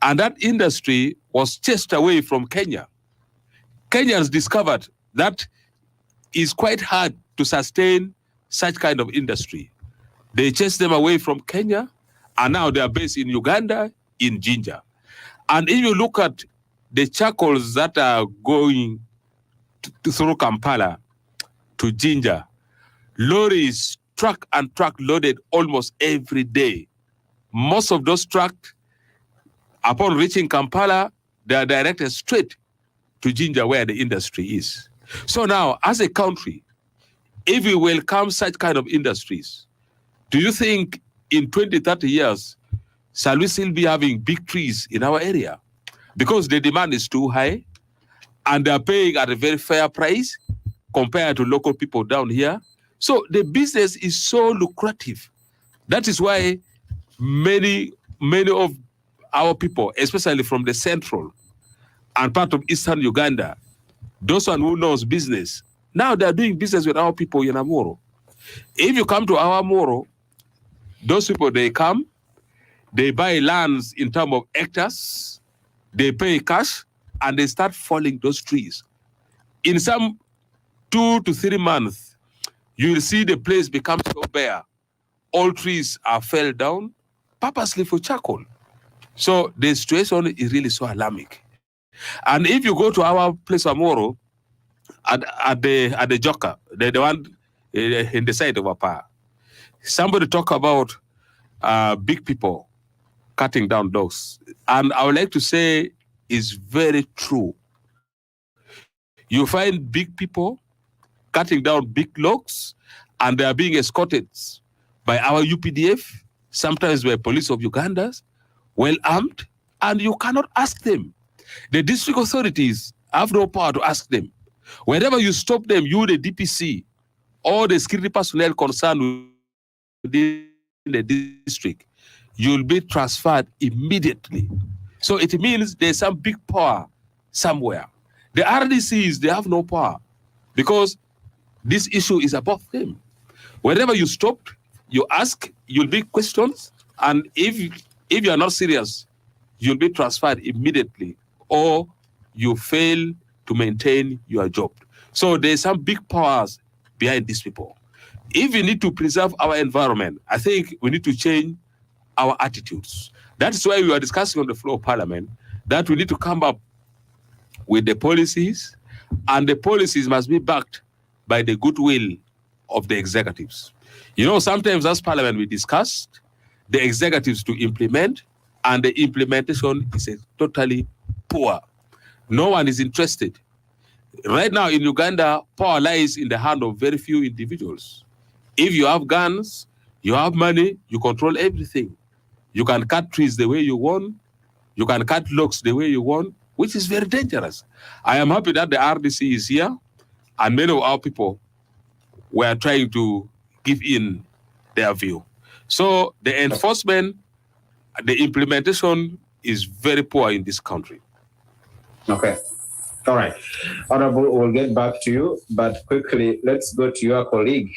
And that industry was chased away from Kenya. Kenyans discovered that it's quite hard to sustain such kind of industry. They chased them away from Kenya, and now they are based in Uganda, in ginger. And if you look at the charcoals that are going through Kampala to ginger, lorries, truck and truck loaded almost every day. Most of those trucks, upon reaching Kampala, they are directed straight to ginger where the industry is. So now, as a country, if we welcome such kind of industries, do you think in 20, 30 years, shall we still be having big trees in our area? Because the demand is too high, and they're paying at a very fair price compared to local people down here. So the business is so lucrative. That is why many of our people, especially from the central and part of eastern Uganda, those one who knows business, now they're doing business with our people in Amoro. If you come to our Amoro, those people, they come, they buy lands in terms of hectares, they pay cash, and they start falling those trees. In some 2 to 3 months, you will see the place become so bare. All trees are fell down purposely for charcoal. So the situation is really so alarming. And if you go to our place Amoro, at the Joka, the one in the side of Apa, somebody talk about big people cutting down dogs. And I would like to say it's very true. You find big people cutting down big logs, and they are being escorted by our UPDF, sometimes by police of Uganda, well armed, and you cannot ask them. The district authorities have no power to ask them. Whenever you stop them, you, the DPC, or the security personnel concerned within the district, you'll be transferred immediately. So it means there's some big power somewhere. The RDCs, they have no power because this issue is above them. Whenever you stop, you ask, you'll be questioned, and if you are not serious, you'll be transferred immediately, or you fail to maintain your job. So there's some big powers behind these people. If we need to preserve our environment, I think we need to change our attitudes. That's why we are discussing on the floor of Parliament that we need to come up with the policies, and the policies must be backed by the goodwill of the executives. You know, sometimes as Parliament we discussed the executives to implement, and the implementation is totally poor. No one is interested. Right now in Uganda, power lies in the hand of very few individuals. If you have guns, you have money, you control everything. You can cut trees the way you want, You can cut locks the way you want, which is very dangerous. I am happy that the RDC is here, and many of our people were trying to give in their view. So the enforcement, the implementation is very poor in this country. Okay. All right. Honorable, we'll get back to you, but quickly, let's go to your colleague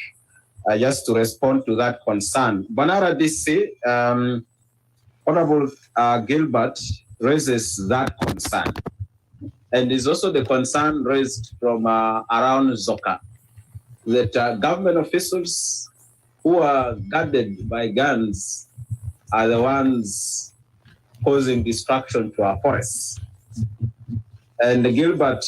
just to respond to that concern. Banara DC, Honorable Gilbert raises that concern. And is also the concern raised from around Zoka, that government officials who are guarded by guns are the ones causing destruction to our forests. And Gilbert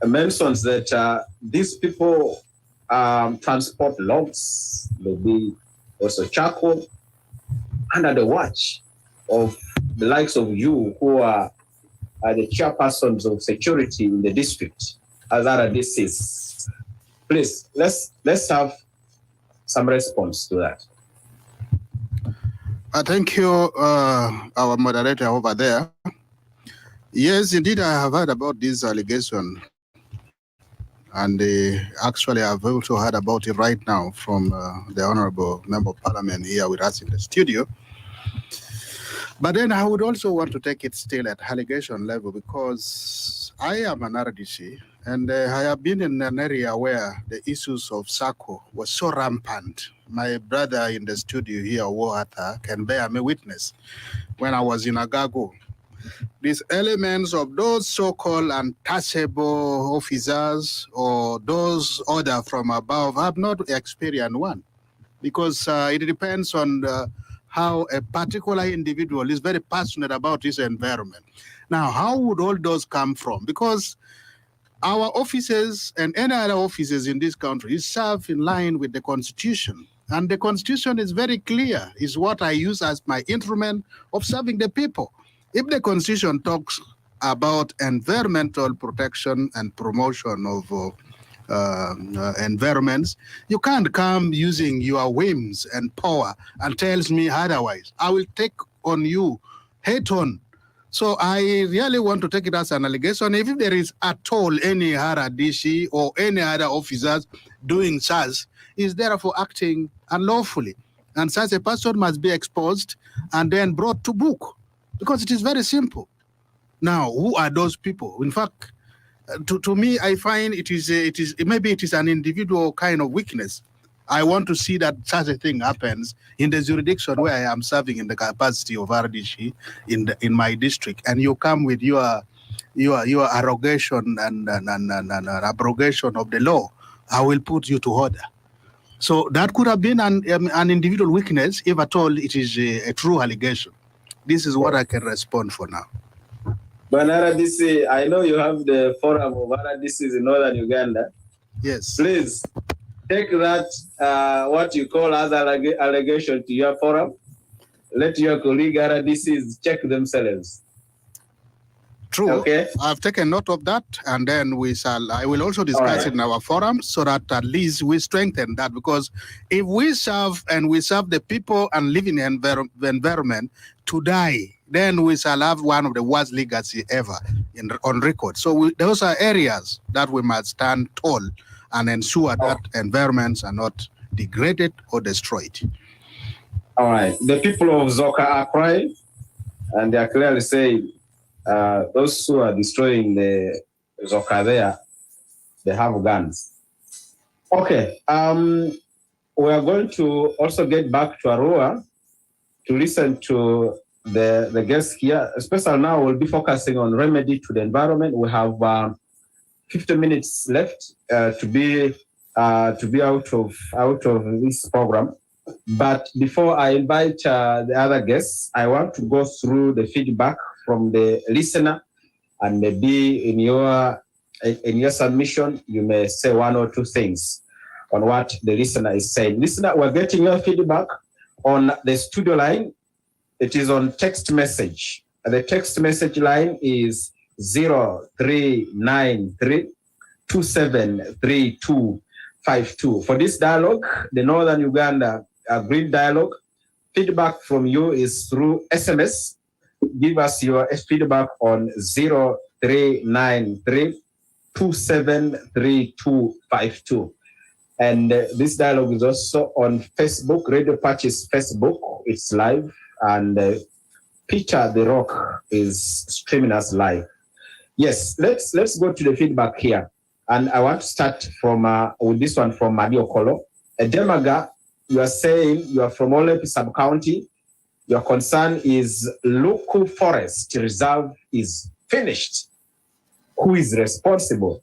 mentions that these people transport logs, maybe also charcoal, under the watch of the likes of you who are the chairpersons of security in the district, as RDCs. Please, let's have some response to that. Thank you, our moderator over there. Yes, indeed, I have heard about this allegation. And actually, I've also heard about it right now from the Honorable Member of Parliament here with us in the studio. But then I would also want to take it still at allegation level, because I am an RDC, and I have been in an area where the issues of SACCO was so rampant. My brother in the studio here, Wohata, can bear me witness. When I was in Agago, these elements of those so-called untouchable officers or those order from above have not experienced one, because it depends on how a particular individual is very passionate about his environment. Now, how would all those come from? Because our officers and any other officers in this country serve in line with the Constitution. And the Constitution is very clear, is what I use as my instrument of serving the people. If the Constitution talks about environmental protection and promotion of environments, you can't come using your whims and power and tells me otherwise. I will take on you head on. So I really want to take it as an allegation. If there is at all any RDC or any other officers doing such, is therefore acting unlawfully. And such a person must be exposed and then brought to book, because it is very simple. Now, who are those people? In fact, to me, I find maybe it is an individual kind of weakness. I want to see that such a thing happens in the jurisdiction where I am serving in the capacity of RDC in my district, and you come with your arrogation and abrogation of the law. I will put you to order. So that could have been an individual weakness, if at all it is a true allegation. This is what I can respond for now. But RDC, I know you have the forum of RDCs in northern Uganda. Yes. Please take that, what you call as allegation to your forum. Let your colleague RDCs check themselves. True. Okay. I've taken note of that, and then I will also discuss it in our forum, so that at least we strengthen that, because if we serve the people and live in the environment to die, then we shall have one of the worst legacy ever on record. So those are areas that we must stand tall and ensure that environments are not degraded or destroyed. All right. The people of Zoka are crying, and they are clearly saying those who are destroying the Zoka there, they have guns. Okay. We are going to also get back to Arua to listen to the guests here. Especially now, we'll be focusing on remedy to the environment. We have 50 minutes left to be out of this program. But before I invite the other guests, I want to go through the feedback from the listener, and maybe in your submission you may say one or two things on what the listener is saying. Listener, we're getting your feedback on the studio line. It is on text message. The text message line is 0393 273252. For this dialogue, the Northern Uganda Green Dialogue, feedback from you is through SMS give us your feedback on 0393-273252. And this dialogue is also on Facebook, Radio Patches Facebook. It's live, and Peter the Rock is streaming us live. Yes, let's go to the feedback here. And I want to start from with this one from Madio Kolo. Demaga, you are saying you are from Olepi sub-county. Your concern is local forest reserve is finished. Who is responsible?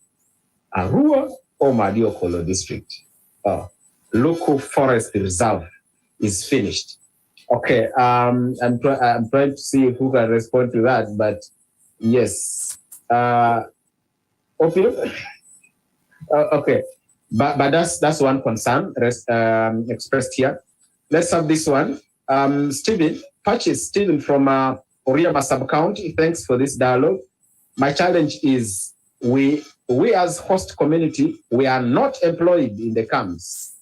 Arua or Madio Kolo district? Local forest reserve is finished. Okay, I'm trying to see who can respond to that, but yes. Okay, but that's one concern expressed here. Let's have this one. Stephen from Oriama sub-county. Thanks for this dialogue. My challenge is we as host community, we are not employed in the camps,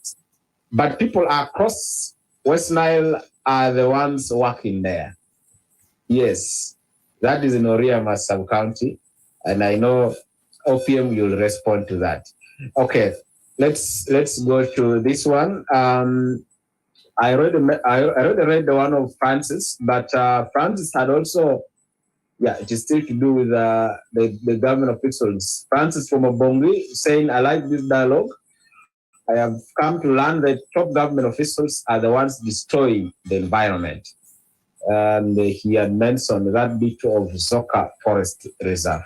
but people across West Nile are the ones working there. Yes, that is in Oriama sub-county, and I know OPM you'll respond to that. Okay, let's go to this one. I already read the one of Francis, but Francis had also, it is still to do with the government officials. Francis from Obongi saying, I like this dialogue. I have come to learn that top government officials are the ones destroying the environment. And he had mentioned that bit of Zoka Forest Reserve.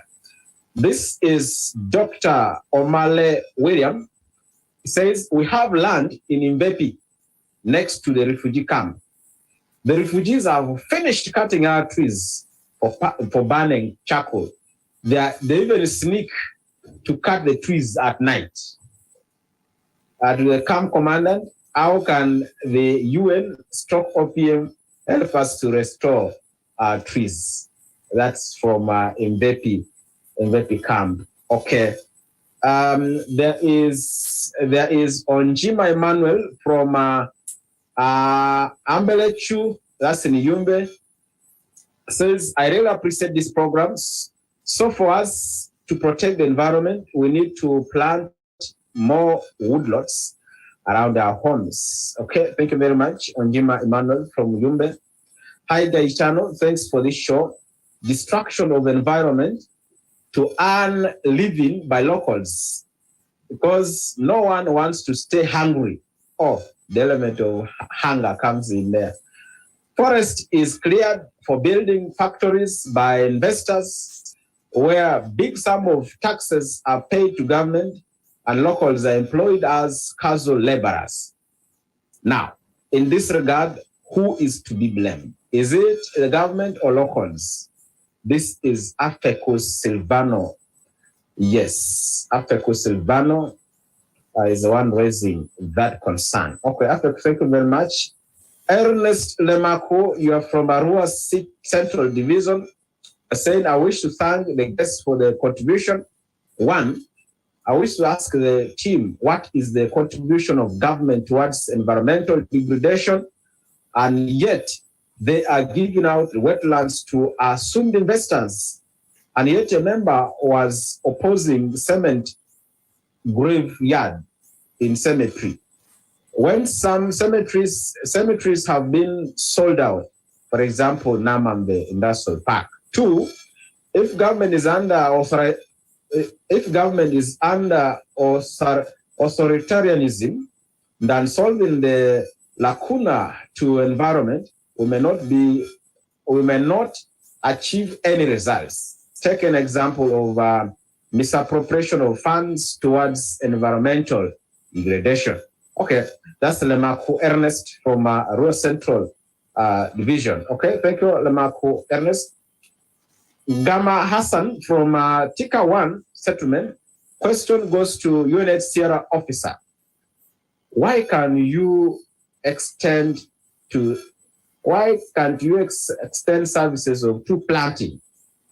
This is Dr. Omale William. He says, we have land in Imbepi next to the refugee camp. The refugees have finished cutting our trees for burning charcoal. They even sneak to cut the trees at night. To the camp commandant, how can the UN/OPM help us to restore our trees? That's from Imbepi camp. Okay. There is Onjima Emmanuel from Ambelechu, that's in Yumbe, says, I really appreciate these programs. So for us to protect the environment, we need to plant more woodlots around our homes. Okay, thank you very much, Onjima Emmanuel from Yumbe. Hi, Gaetano, thanks for this show. Destruction of environment to earn living by locals, because no one wants to stay hungry. The element of hunger comes in there. Forest is cleared for building factories by investors, where big sum of taxes are paid to government and locals are employed as casual laborers. Now, in this regard, who is to be blamed? Is it the government or locals? This is Afecus Silvano. Yes, Afecus Silvano is the one raising that concern. Okay, Afecus, thank you very much. Ernest Lemako, you are from Arua Central Division, saying, I wish to thank the guests for their contribution. One, I wish to ask the team, what is the contribution of government towards environmental degradation? And yet, they are giving out wetlands to assumed investors. And yet a member was opposing cement graveyard in cemetery. When some cemeteries have been sold out, for example, Namambe Industrial Park. Two, if government is under authoritarianism, then solving the lacuna to environment, we may not achieve any results. Take an example of misappropriation of funds towards environmental degradation. Okay, that's Lemaku Ernest from Rural Central Division. Okay, thank you, Lemaku Ernest. Gama Hassan from Tika 1 Settlement. Question goes to UNHCR officer. Why can't you extend services of tree planting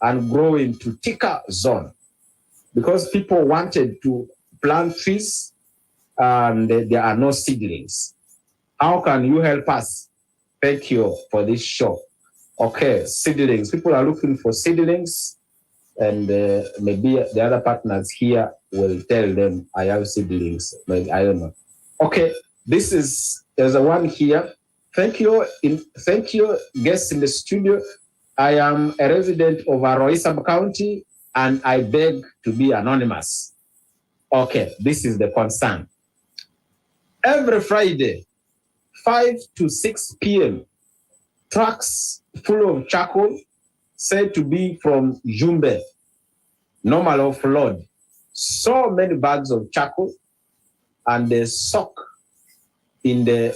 and growing to Tika zone? Because people wanted to plant trees and there are no seedlings. How can you help us? Thank you for this show. Okay, seedlings. People are looking for seedlings, and maybe the other partners here will tell them, I have seedlings. Maybe, I don't know. Okay, there's a one here. Thank you, guests in the studio. I am a resident of Aroi sub-county, and I beg to be anonymous. Okay, this is the concern. Every Friday, 5 to 6 p.m., trucks full of charcoal, said to be from Jumbe, normal offload. So many bags of charcoal, and they soak in River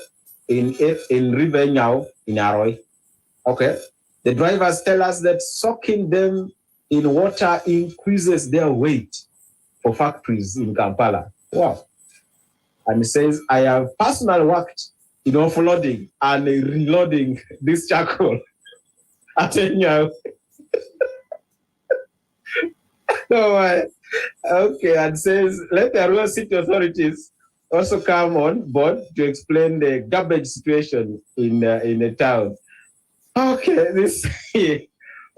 Nyao in Aroi. Okay. The drivers tell us that soaking them in water increases their weight for factories in Kampala. Wow. And he says, I have personally worked in offloading and reloading this charcoal at Nyao. So, okay, and says, let the rural city authorities also come on board to explain the garbage situation in the town. Okay, this,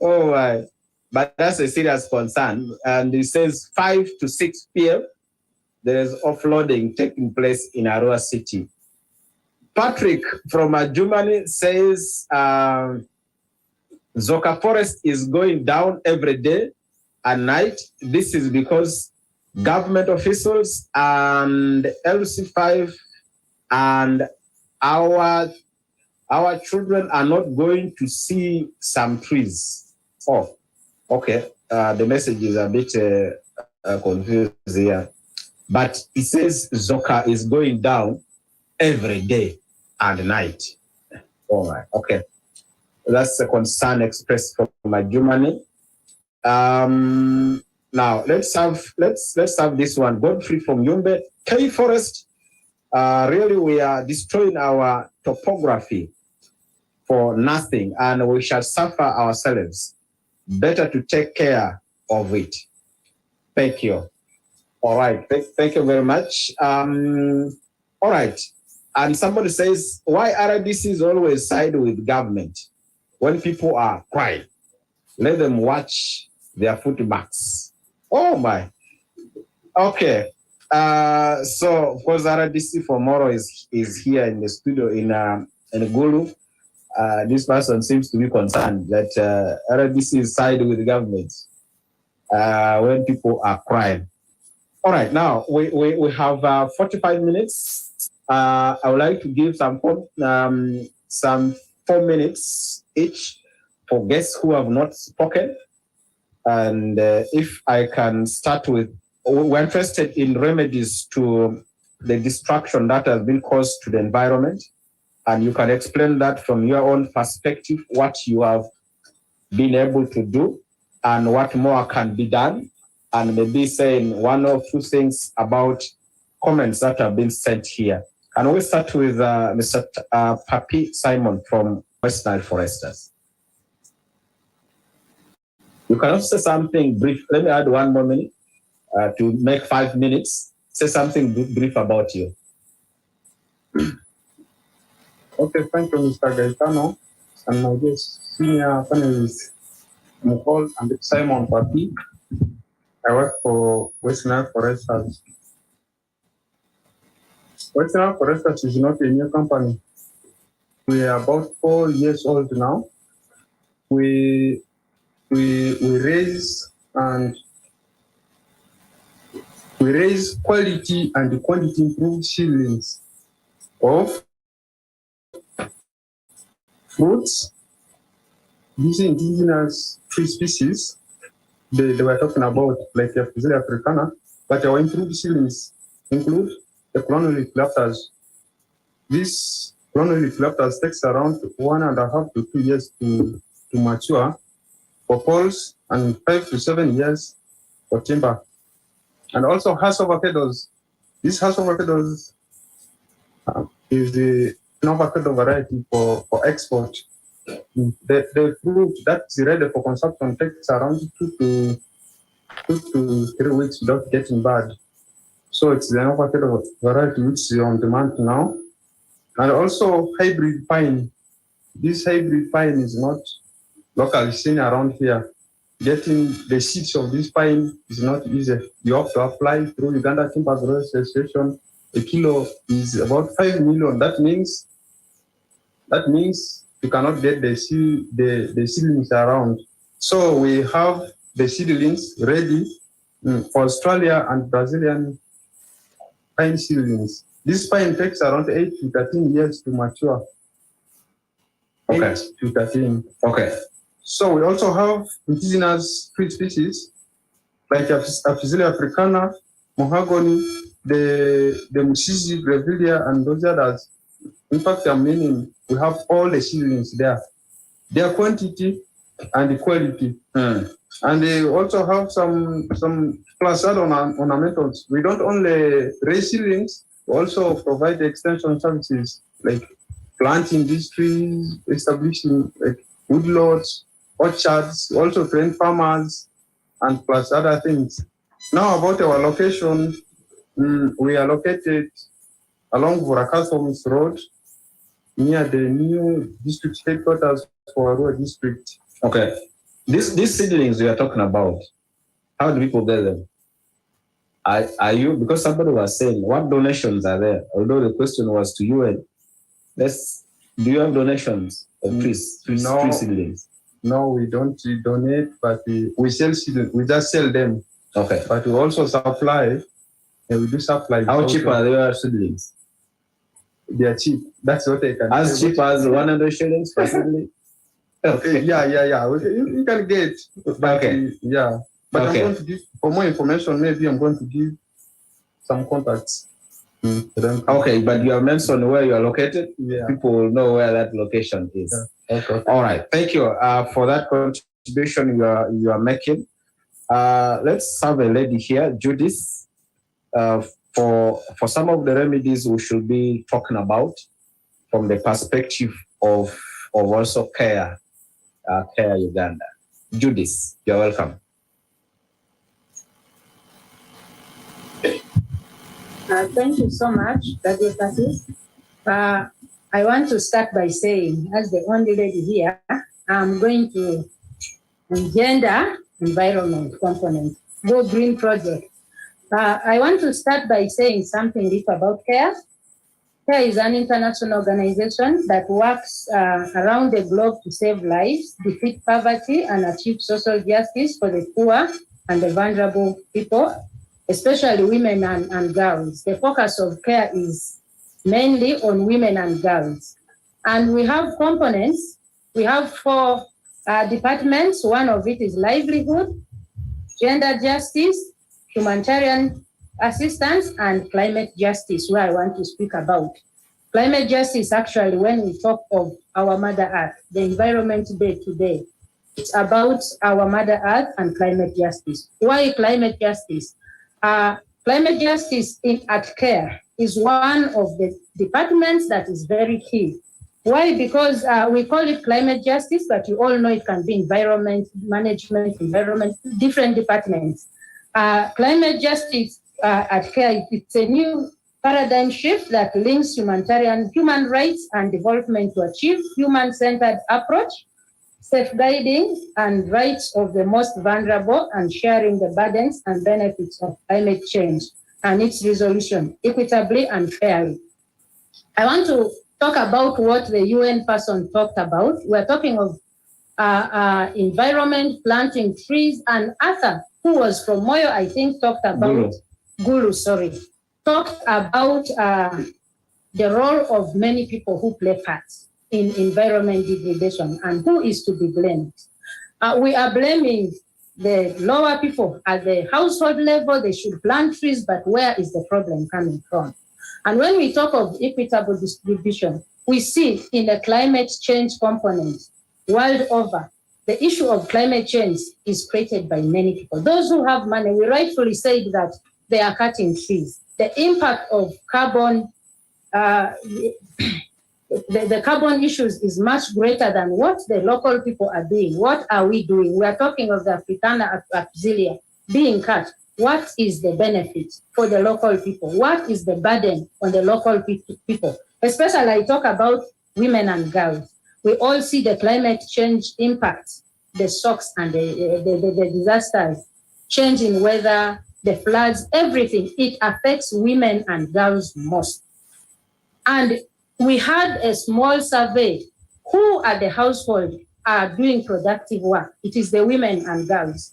oh my, but that's a serious concern. And it says 5 to 6 p.m., there is offloading taking place in Arua City. Patrick from Germany says Zoka Forest is going down every day and night. This is because government officials and LC5 and our children are not going to see some trees. Oh, okay. The message is a bit confused here. But it says Zoka is going down every day and night. All right, okay. That's a concern expressed from Germany. Now let's have this one. Godfrey from Yumbe. K Forest. Really, we are destroying our topography for nothing, and we shall suffer ourselves. Better to take care of it. Thank you. All right. Thank you very much. All right. And somebody says, why RDCs always side with government when people are crying? Let them watch their footmarks. Oh my. Okay. So of course RDC for Moro is here in the studio in Gulu. This person seems to be concerned that RDC is side with the government when people are crying. All right, now we have 45 minutes. I would like to give some 4 minutes each for guests who have not spoken. And if I can start with, we're interested in remedies to the destruction that has been caused to the environment. And you can explain that from your own perspective, what you have been able to do and what more can be done. And maybe saying 1 or 2 things about comments that have been sent here. And we'll start with Mr. Papi Simon from West Nile Foresters. You can also say something brief. Let me add 1 more minute to make 5 minutes. Say something brief about you. Okay, thank you, Mr. Gaetano, and my guest, senior panelist, Mukol and Simon Papi. I work for West Nile Foresters. West Nile Foresters is not a new company. We are about 4 years old now. We raise quality and quantity improved seedlings of fruits using indigenous tree species. They were talking about like Refugee africana, but our improved seedlings include the clonolipilapters. This clonolipilapters takes around 1.5 to 2 years to mature for poles and 5 to 7 years for timber. And also House avocados. This House avocados is an avocado variety for export. The fruit that's ready for consumption takes around 2 to 3 weeks without getting bad. So it's the avocado variety which is on demand now. And also hybrid pine. This hybrid pine is not local scene around here. Getting the seeds of this pine is not easy. You have to apply through Uganda Timber Growers Association. A kilo is about 5 million. That means you cannot get the seedlings around. So we have the seedlings ready for Australia and Brazilian pine seedlings. This pine takes around 8 to 13 years to mature. Okay. 8 to 13. Okay. So we also have indigenous tree species like Aphyselia africana, mahogany, the Musizi, Grevillea, and those others. In fact, we have all the seedlings there. Their quantity and the quality. And they also have some plus add ornamentals. We don't only raise seedlings, we also provide extension services like planting these trees, establishing like woodlots, orchards, also train farmers, and plus other things. Now about our location, we are located along Vurakasom's Road, near the new district headquarters for Arua district. Okay. These seedlings we are talking about, how do people get them? Are you, because somebody was saying, what donations are there? Although the question was to you, do you have donations of tree seedlings? No, we don't donate, but we sell seedlings. We just sell them. Okay. But we also supply, and we do supply. How cheap are their seedlings? They are cheap. That's what I can As cheap as 100 shillings per seedling? Okay. Yeah. You can get. Okay. Yeah. But okay. I'm going to give, for more information, maybe I'm going to give some contacts. Okay, but you have mentioned where you are located. Yeah. People will know where that location is. Yeah. Okay. All right. Thank you for that contribution you are making. Let's have a lady here, Judith, for some of the remedies we should be talking about from the perspective of also Care Uganda. Judith, you're welcome. Thank you so much, Dr. Francis. I want to start by saying, as the only lady here, I'm going to gender environment component, Go Green project. I want to start by saying something brief about CARE. CARE is an international organization that works around the globe to save lives, defeat poverty, and achieve social justice for the poor and the vulnerable people, especially women and girls. The focus of CARE is mainly on women and girls. And we have components. We have 4 departments. One of it is livelihood, gender justice, humanitarian assistance, and climate justice, where I want to speak about. Climate justice, actually, when we talk of our Mother Earth, the Environment Day today, it's about our Mother Earth and climate justice. Why climate justice? Climate justice at CARE is one of the departments that is very key. Why? Because we call it climate justice, but you all know it can be environment management, different departments. Climate justice at CARE, it's a new paradigm shift that links human rights and development to achieve human-centered approach, safeguarding and rights of the most vulnerable, and sharing the burdens and benefits of climate change and its resolution equitably and fairly. I want to talk about what the UN person talked about. We're talking of environment, planting trees, and Arthur, who was from Moyo, I think, talked about talked about the role of many people who play parts in environment degradation and who is to be blamed. We are blaming the lower people at the household level. They should plant trees, but where is the problem coming from? And when we talk of equitable distribution, we see in the climate change component world over, the issue of climate change is created by many people. Those who have money, we rightfully said that they are cutting trees. The impact of carbon, the carbon issues is much greater than what the local people are doing. What are we doing? We are talking of the Africana Aphyselia being cut. What is the benefit for the local people? What is the burden on the local people? Especially I talk about women and girls. We all see the climate change impact, the shocks and the disasters, change in weather, the floods, everything. It affects women and girls most. And we had a small survey. Who at the household are doing productive work? It is the women and girls.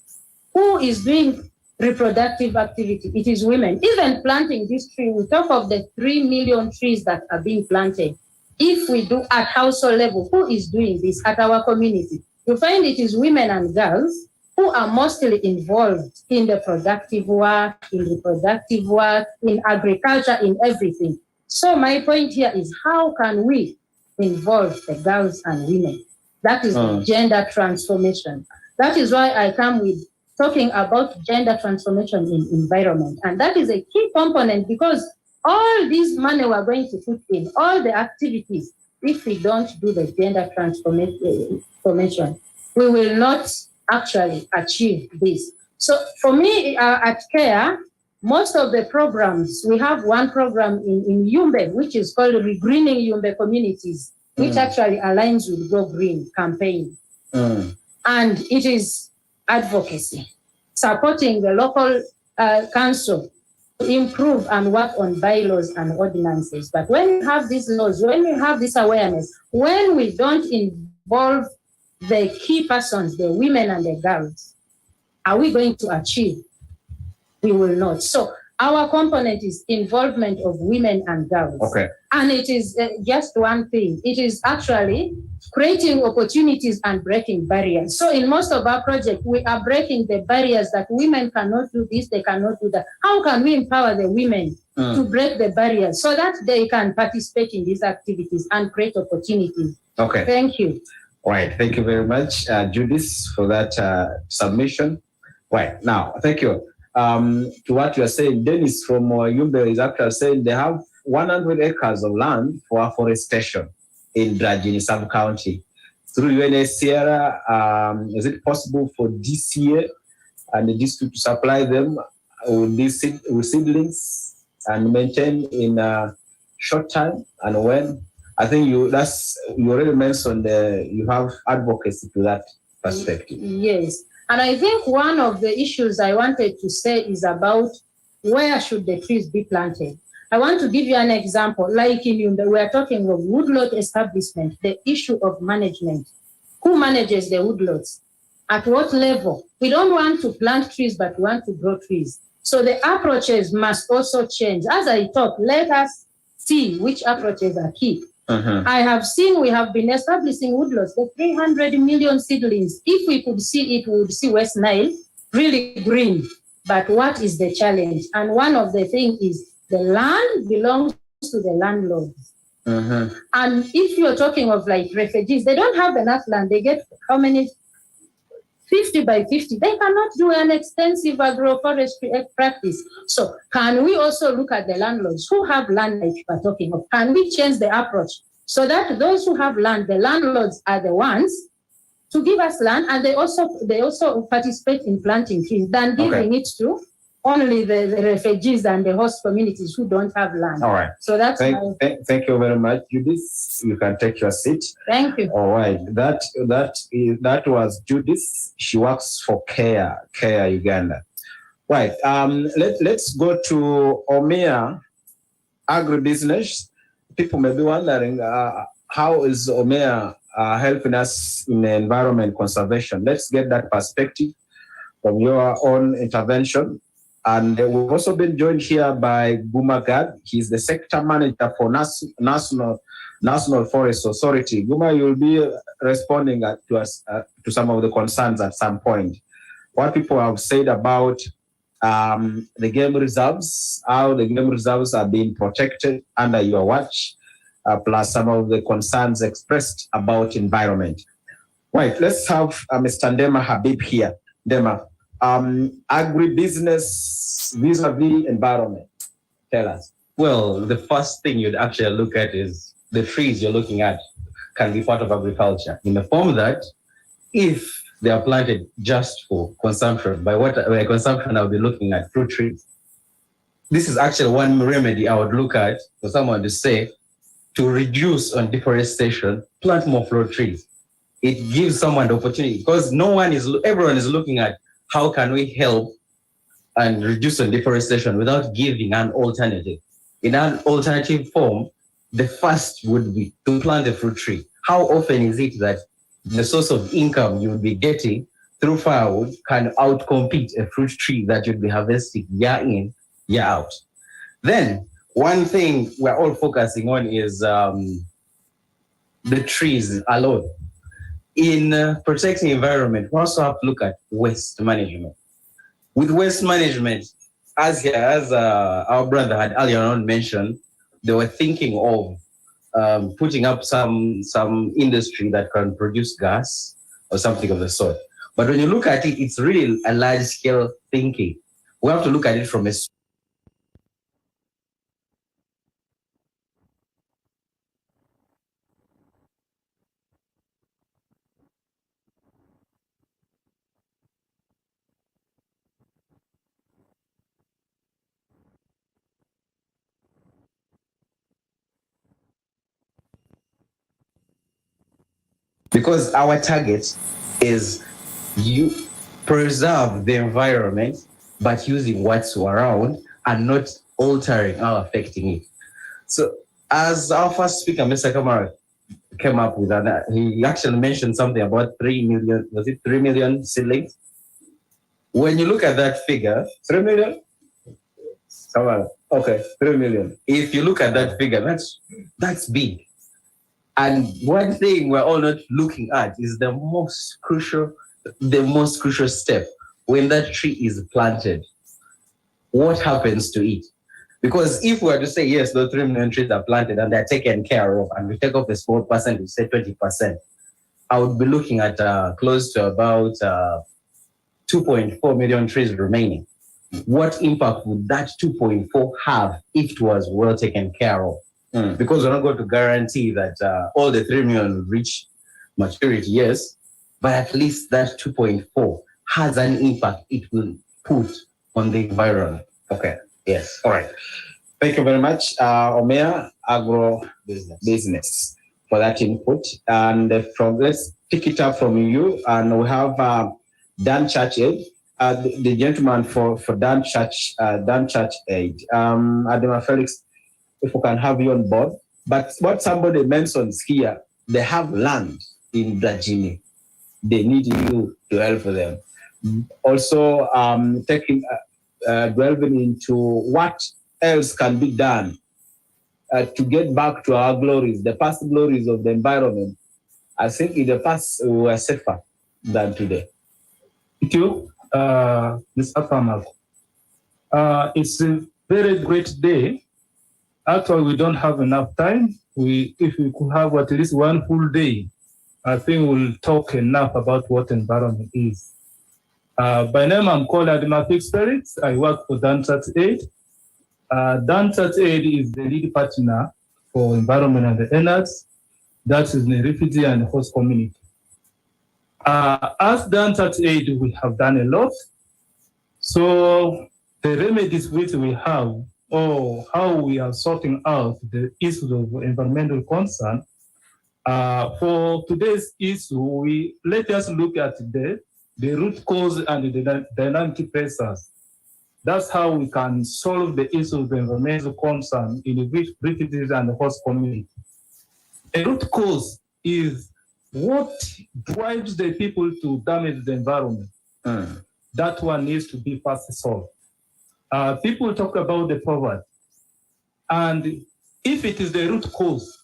Who is doing reproductive activity? It is women. Even planting this tree, we talk of the 3 million trees that are being planted. If we do at household level, who is doing this at our community? You find it is women and girls who are mostly involved in the productive work, in reproductive work, in agriculture, in everything. So my point here is, how can we involve the girls and women? That is the gender transformation. That is why I come with talking about gender transformation in environment. And that is a key component, because all this money we're going to put in, all the activities, if we don't do the gender transformation, we will not actually achieve this. So for me at CARE, most of the programs, we have one program in Yumbe, which is called Regreening Yumbe Communities, which actually aligns with Go Green campaign. And it is advocacy, supporting the local council to improve and work on bylaws and ordinances. But when you have these laws, when you have this awareness, when we don't involve the key persons, the women and the girls, are we going to achieve? We will not. So our component is involvement of women and girls. Okay. And it is just one thing. It is actually creating opportunities and breaking barriers. So in most of our projects, we are breaking the barriers that women cannot do this, they cannot do that. How can we empower the women to break the barriers so that they can participate in these activities and create opportunities? Okay. Thank you. All right. Thank you very much, Judith, for that submission. Right. Now, thank you. To what you are saying, Dennis from Yumbe is actually saying they have 100 acres of land for afforestation in Dragini sub-county. Through UNHCR, is it possible for this year and the district to supply them with these seedlings and maintain in a short time? And when? I think you already mentioned you have advocacy to that perspective. Yes. And I think one of the issues I wanted to say is about where should the trees be planted. I want to give you an example. Like in Yumbe, we are talking of woodlot establishment, the issue of management. Who manages the woodlots? At what level? We don't want to plant trees, but we want to grow trees. So the approaches must also change. As I talk, let us see which approaches are key. I have seen we have been establishing woodlots, the 300 million seedlings. If we could see it, we would see West Nile really green. But what is the challenge? And one of the things is the land belongs to the landlords. And if you're talking of like refugees, they don't have enough land. They get how many? 50 by 50. They cannot do an extensive agroforestry practice. So can we also look at the landlords who have land like we're talking of? Can we change the approach so that those who have land, the landlords are the ones to give us land, and they also participate in planting trees than giving it to only the refugees and the host communities who don't have land. All right. So that's thank you very much, Judith. You can take your seat. Thank you. All right. That was Judith. She works for CARE Uganda. Right. Let's go to Omea Agribusiness. People may be wondering how is Omea helping us in environment conservation. Let's get that perspective from your own intervention. And we've also been joined here by Guma Gad. He's the sector manager for National Forest Authority. Guma, you'll be responding to us to some of the concerns at some point. What people have said about the game reserves, how the game reserves are being protected under your watch, plus some of the concerns expressed about environment. Right, let's have Mr. Ndema Habib here. Ndema, agribusiness vis-a-vis environment. Tell us. Well, the first thing you'd actually look at is the trees you're looking at can be part of agriculture in the form that if they are planted just for consumption, by consumption I'll be looking at fruit trees. This is actually one remedy I would look at for someone to say, to reduce on deforestation, plant more fruit trees. It gives someone the opportunity because everyone is looking at how can we help and reduce on deforestation without giving an alternative. In an alternative form, the first would be to plant a fruit tree. How often is it that the source of income you would be getting through firewood can outcompete a fruit tree that you'd be harvesting year in, year out? Then one thing we're all focusing on is the trees alone. In protecting environment, we also have to look at waste management. With waste management, as our brother had earlier on mentioned, they were thinking of putting up some industry that can produce gas or something of the sort. But when you look at it, it's really a large-scale thinking. We have to look at it from a because our target is you preserve the environment, but using what's around and not altering or affecting it. So as our first speaker, Mr. Kamara, came up with that, he actually mentioned something about 3 million, was it 3 million seedlings? When you look at that figure, 3 million? Come on, okay, 3 million. If you look at that figure, that's big. And one thing we're all not looking at is the most crucial step. When that tree is planted, what happens to it? Because if we were to say, yes, those 3 million trees are planted and they're taken care of, and we take off a small percent, we say 20%, I would be looking at close to about 2.4 million trees remaining. What impact would that 2.4 have if it was well taken care of? Because we're not going to guarantee that all the 3 million will reach maturity, yes, but at least that 2.4 has an impact it will put on the environment. Okay, yes, all right. Thank you very much, Omea Agro Business, for that input. And let's pick it up from you. And we have Dan Church-Aid, the gentleman for Dan Church-Aid. Adema Felix, if we can have you on board. But what somebody mentions here, they have land in Dajini. They need you to help them. Also, delving into what else can be done to get back to our glories, the past glories of the environment. I think in the past we were safer than today. Thank you, Mr. Farmer. It's a very great day. Actually, we don't have enough time. If we could have at least one full day, I think we'll talk enough about what environment is. By name, I'm called Adema Felix. I work for Dan Church-Aid. Dan Church-Aid is the lead partner for environment and the energy. That is the refugee and host community. As Dan Church-Aid, we have done a lot. So the remedies which we have, or how we are sorting out the issues of environmental concern, for today's issue, let us look at the root cause and the dynamic pressures. That's how we can solve the issue of environmental concern in the refugees and the host community. A root cause is what drives the people to damage the environment. That one needs to be first solved. People talk about the poverty. And if it is the root cause,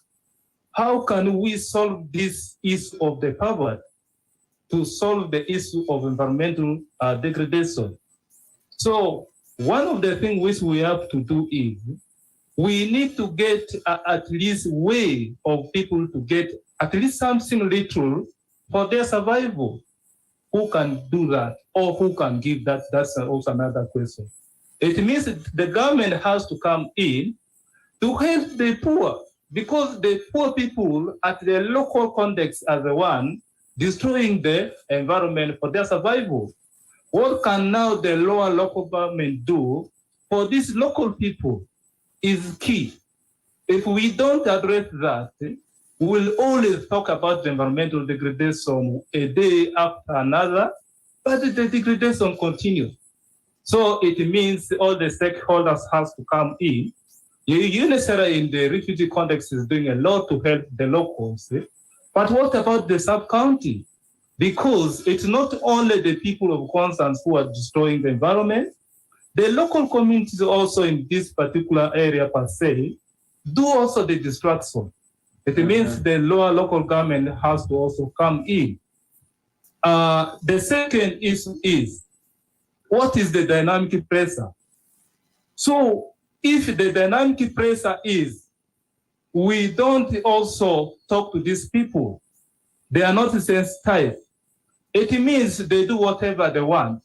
how can we solve this issue of the poverty to solve the issue of environmental degradation? So one of the things which we have to do is we need to get at least way of people to get at least something little for their survival. Who can do that or who can give that? That's also another question. It means the government has to come in to help the poor, because the poor people at the local context are the one destroying the environment for their survival. What can now the local government do for these local people is key. If we don't address that, we will always talk about environmental degradation a day after another, but the degradation continues. So it means all the stakeholders has to come in. UNHCR in the refugee context is doing a lot to help the locals. But what about the sub-county? Because it's not only the people of concerns who are destroying the environment, the local communities also in this particular area per se do also the destruction. It means the lower local government has to also come in. The second issue is, what is the dynamic pressure? So if the dynamic pressure is, we don't also talk to these people, they are not sensitized, it means they do whatever they want.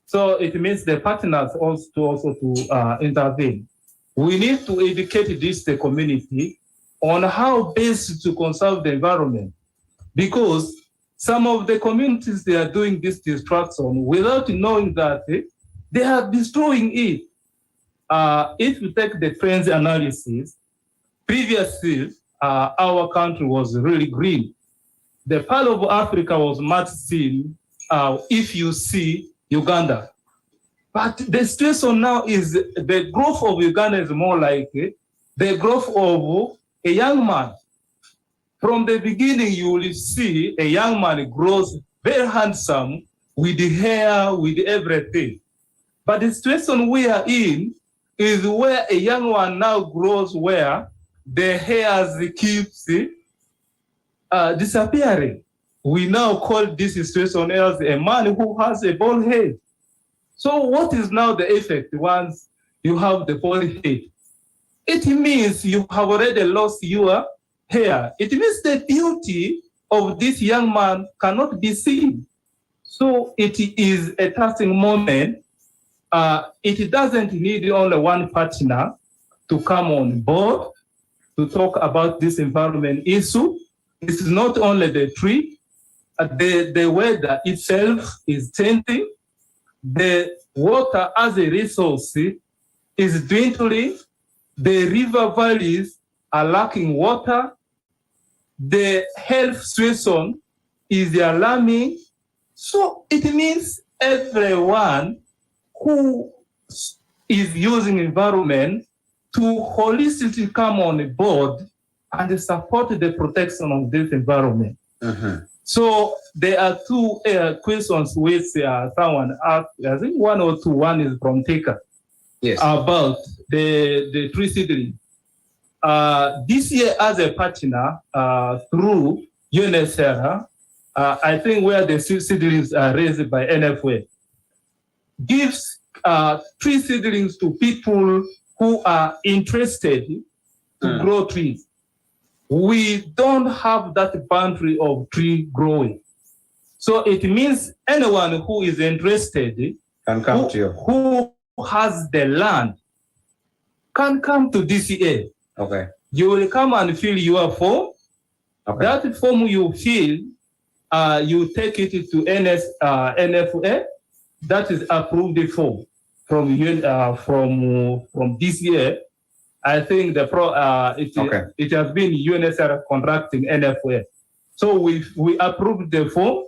So it means the partners also to intervene. We need to educate the community on how best to conserve the environment, because some of the communities, they are doing this destruction without knowing that they are destroying it. If you take the trends analysis, previously our country was really green. The part of Africa was much seen if you see Uganda. But the situation now is the growth of Uganda is more like the growth of a young man. From the beginning, you will see a young man grows very handsome with the hair, with everything. But the situation we are in is where a young one now grows where the hairs keeps disappearing. We now call this situation as a man who has a bald head. So what is now the effect once you have the bald head? It means you have already lost your hair. It means the beauty of this young man cannot be seen. So it is a touching moment. It doesn't need only one partner to come on board to talk about this environment issue. It's not only the tree, the weather itself is changing. The water as a resource is dwindling. The river valleys are lacking water. The health situation is alarming. So it means everyone who is using environment to holistically come on board and support the protection of this environment. So there are two questions which someone asked, I think one or two. One is from Tika. Yes. About the tree seedling. This year as a partner through UNHCR, I think where the seedlings are raised by NFA, gives tree seedlings to people who are interested to grow trees. We don't have that boundary of tree growing. So it means anyone who is interested can come to you. Who has the land can come to DCA. Okay. You will come and fill your form. Okay. That form you fill, you take it to NFA. That is approved form from DCA. I think it has been UNHCR contracting NFA. So we approved the form.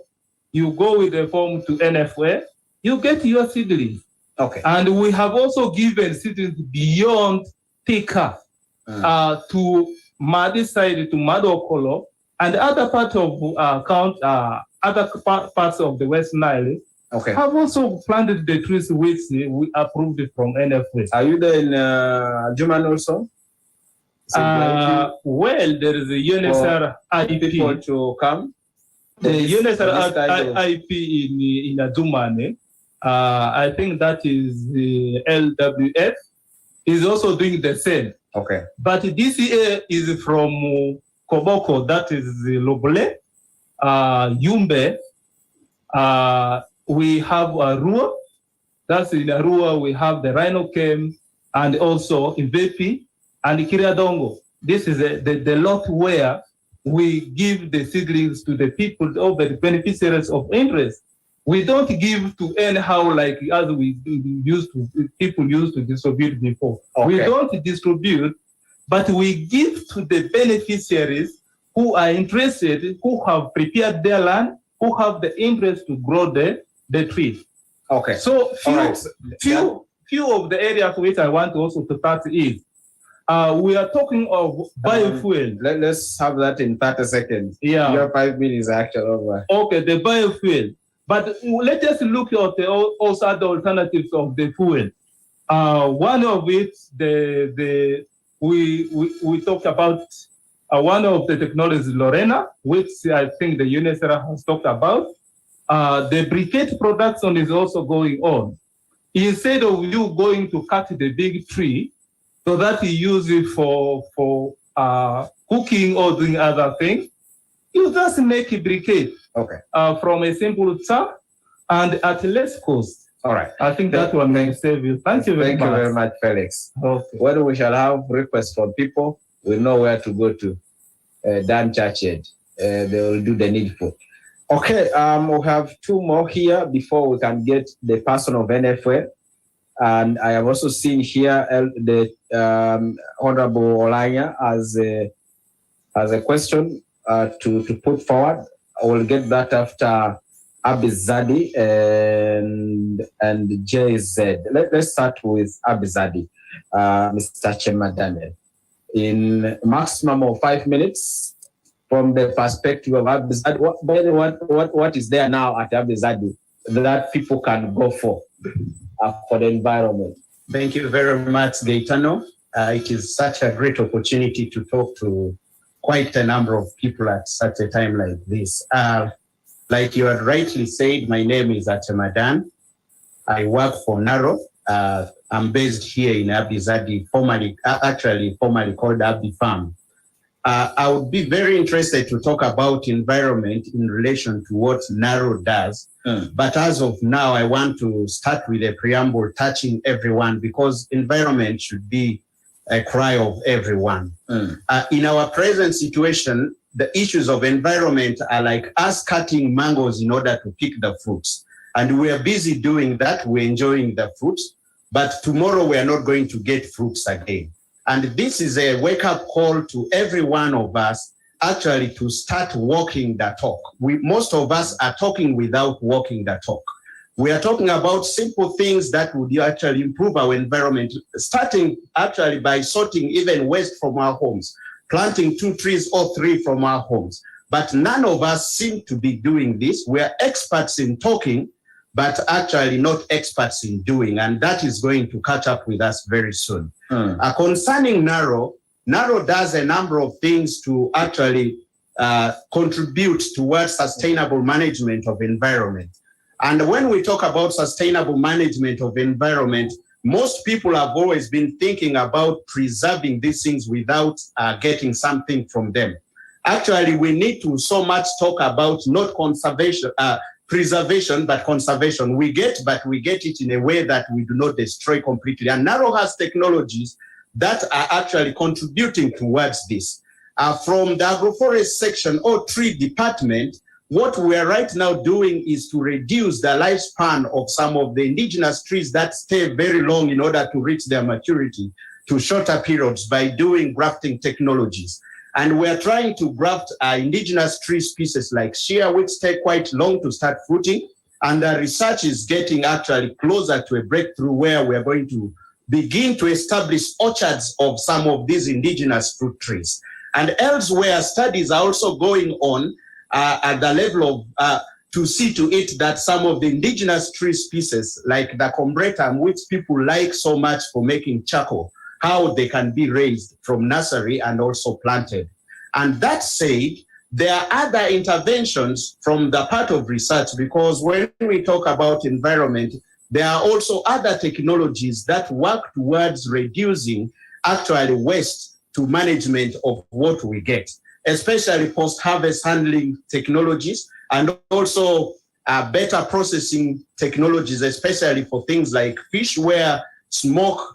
You go with the form to NFA. You get your seedlings. Okay. And we have also given seedlings beyond Tika to Madi side, to Madokolo, and other part of other parts of the West Nile. Okay. Have also planted the trees which we approved from NFA. Are you there in Juman also? Well, there is a UNHCR IP. People to come? The UNHCR IP in Adumane. I think that is the LWF is also doing the same. Okay. But DCA is from Koboko, that is Lobole, Yumbe. We have Arua, that's in Arua, we have the Rhino Camp, and also in Vepi and Kiriadongo. This is the lot where we give the seedlings to the people over the beneficiaries of interest. We don't give to anyhow like as people used to distribute before. Okay. We don't distribute but we give to the beneficiaries who are interested, who have prepared their land, who have the interest to grow the tree. Okay. So few of the areas which I want also to touch is, we are talking of biofuel. Let's have that in 30 seconds. Yeah. Your 5 minutes are actually over. Okay, the biofuel. But let us look at also other alternatives of the fuel. One of it, we talked about one of the technologies, Lorena, which I think the UNESERA has talked about. The briquette production is also going on. Instead of you going to cut the big tree so that you use it for cooking or doing other things, you just make a briquette from a simple chunk and at less cost. All right. I think that one may save you. Thank you very much. Thank you very much, Felix. Okay. When we shall have requests from people, we know where to go to. Dan Churched. They will do the needful. Okay, we have two more here before we can get the person of NFA. And I have also seen here the Honorable Olanya as a question to put forward. I will get that after Abizadi and JZ. Let's start with Abizadi, Mr. Chema Daniel. In maximum of 5 minutes, from the perspective of Abizadi, what is there now at Abizadi that people can go for the environment? Thank you very much, Gaetano. It is such a great opportunity to talk to quite a number of people at such a time like this. Like you had rightly said, my name is Atemadan. I work for NARO. I'm based here in Abizadi, formerly called Abdi Farm. I would be very interested to talk about environment in relation to what NARO does. But as of now, I want to start with a preamble touching everyone, because environment should be a cry of everyone. In our present situation, the issues of environment are like us cutting mangoes in order to pick the fruits. And we are busy doing that. We're enjoying the fruits. But tomorrow we are not going to get fruits again. And this is a wake-up call to every one of us actually to start walking the talk. Most of us are talking without walking the talk. We are talking about simple things that would actually improve our environment, starting actually by sorting even waste from our homes, planting 2 trees or 3 from our homes. But none of us seem to be doing this. We are experts in talking, but actually not experts in doing, and that is going to catch up with us very soon. Concerning NARO does a number of things to actually contribute towards sustainable management of environment. And when we talk about sustainable management of environment, most people have always been thinking about preserving these things without getting something from them. Actually, we need to so much talk about not conservation, preservation, but conservation. We get it in a way that we do not destroy completely. And NARO has technologies that are actually contributing towards this. From the agroforest section or tree department, what we are right now doing is to reduce the lifespan of some of the indigenous trees that stay very long in order to reach their maturity to shorter periods by doing grafting technologies. And we're trying to graft indigenous tree species like shea, which take quite long to start fruiting. And the research is getting actually closer to a breakthrough where we're going to begin to establish orchards of some of these indigenous fruit trees. And elsewhere, studies are also going on at the level of to see to it that some of the indigenous tree species like the combretum, which people like so much for making charcoal, how they can be raised from nursery and also planted. And that said, there are other interventions from the part of research, because when we talk about environment, there are also other technologies that work towards reducing actually waste to management of what we get, especially post-harvest handling technologies and also better processing technologies, especially for things like fish, where smoking,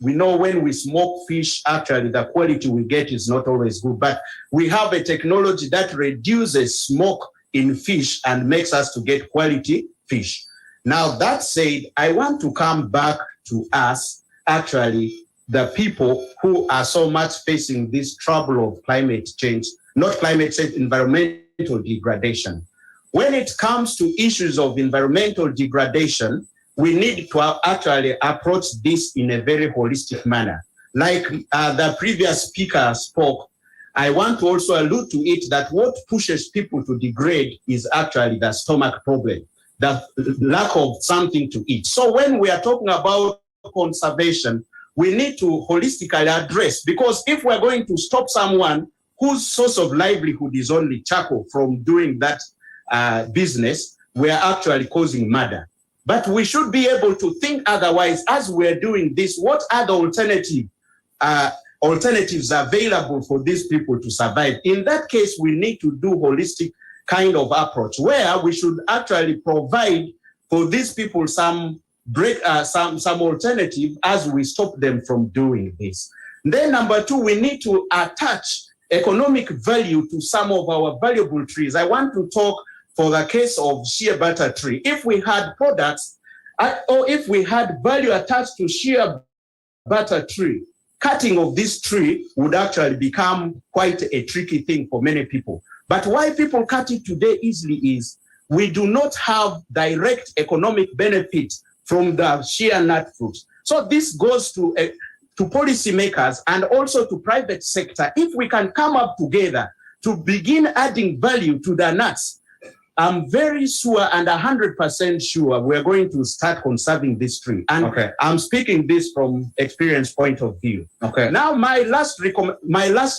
we know when we smoke fish, actually the quality we get is not always good, but we have a technology that reduces smoke in fish and makes us to get quality fish. Now that said, I want to come back to us actually the people who are so much facing this trouble of climate change, not climate change, environmental degradation. When it comes to issues of environmental degradation, we need to actually approach this in a very holistic manner. Like the previous speaker spoke, I want to also allude to it that what pushes people to degrade is actually the stomach problem, the lack of something to eat. So when we are talking about conservation, we need to holistically address, because if we're going to stop someone whose source of livelihood is only charcoal from doing that business, we are actually causing murder. But we should be able to think otherwise. As we're doing this, what other alternatives are available for these people to survive? In that case, we need to do holistic kind of approach where we should actually provide for these people some alternative as we stop them from doing this. Then number two, we need to attach economic value to some of our valuable trees. I want to talk for the case of shea butter tree. If we had products or if we had value attached to shea butter tree, cutting of this tree would actually become quite a tricky thing for many people. But why people cut it today easily is we do not have direct economic benefit from the shea nut fruit. So this goes to policymakers and also to private sector. If we can come up together to begin adding value to the nuts, I'm very sure and 100% sure we're going to start conserving this tree. And I'm speaking this from experience point of view. Now, my last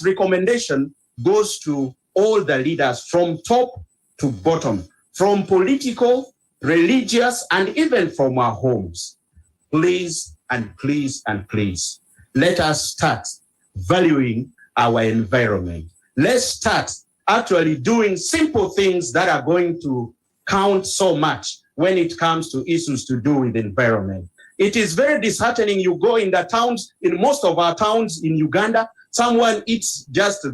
recommendation goes to all the leaders from top to bottom, from political, religious, and even from our homes. Please and please and please, let us start valuing our environment. Let's start actually doing simple things that are going to count so much when it comes to issues to do with the environment. It is very disheartening. You go in the towns, in most of our towns in Uganda, someone eats just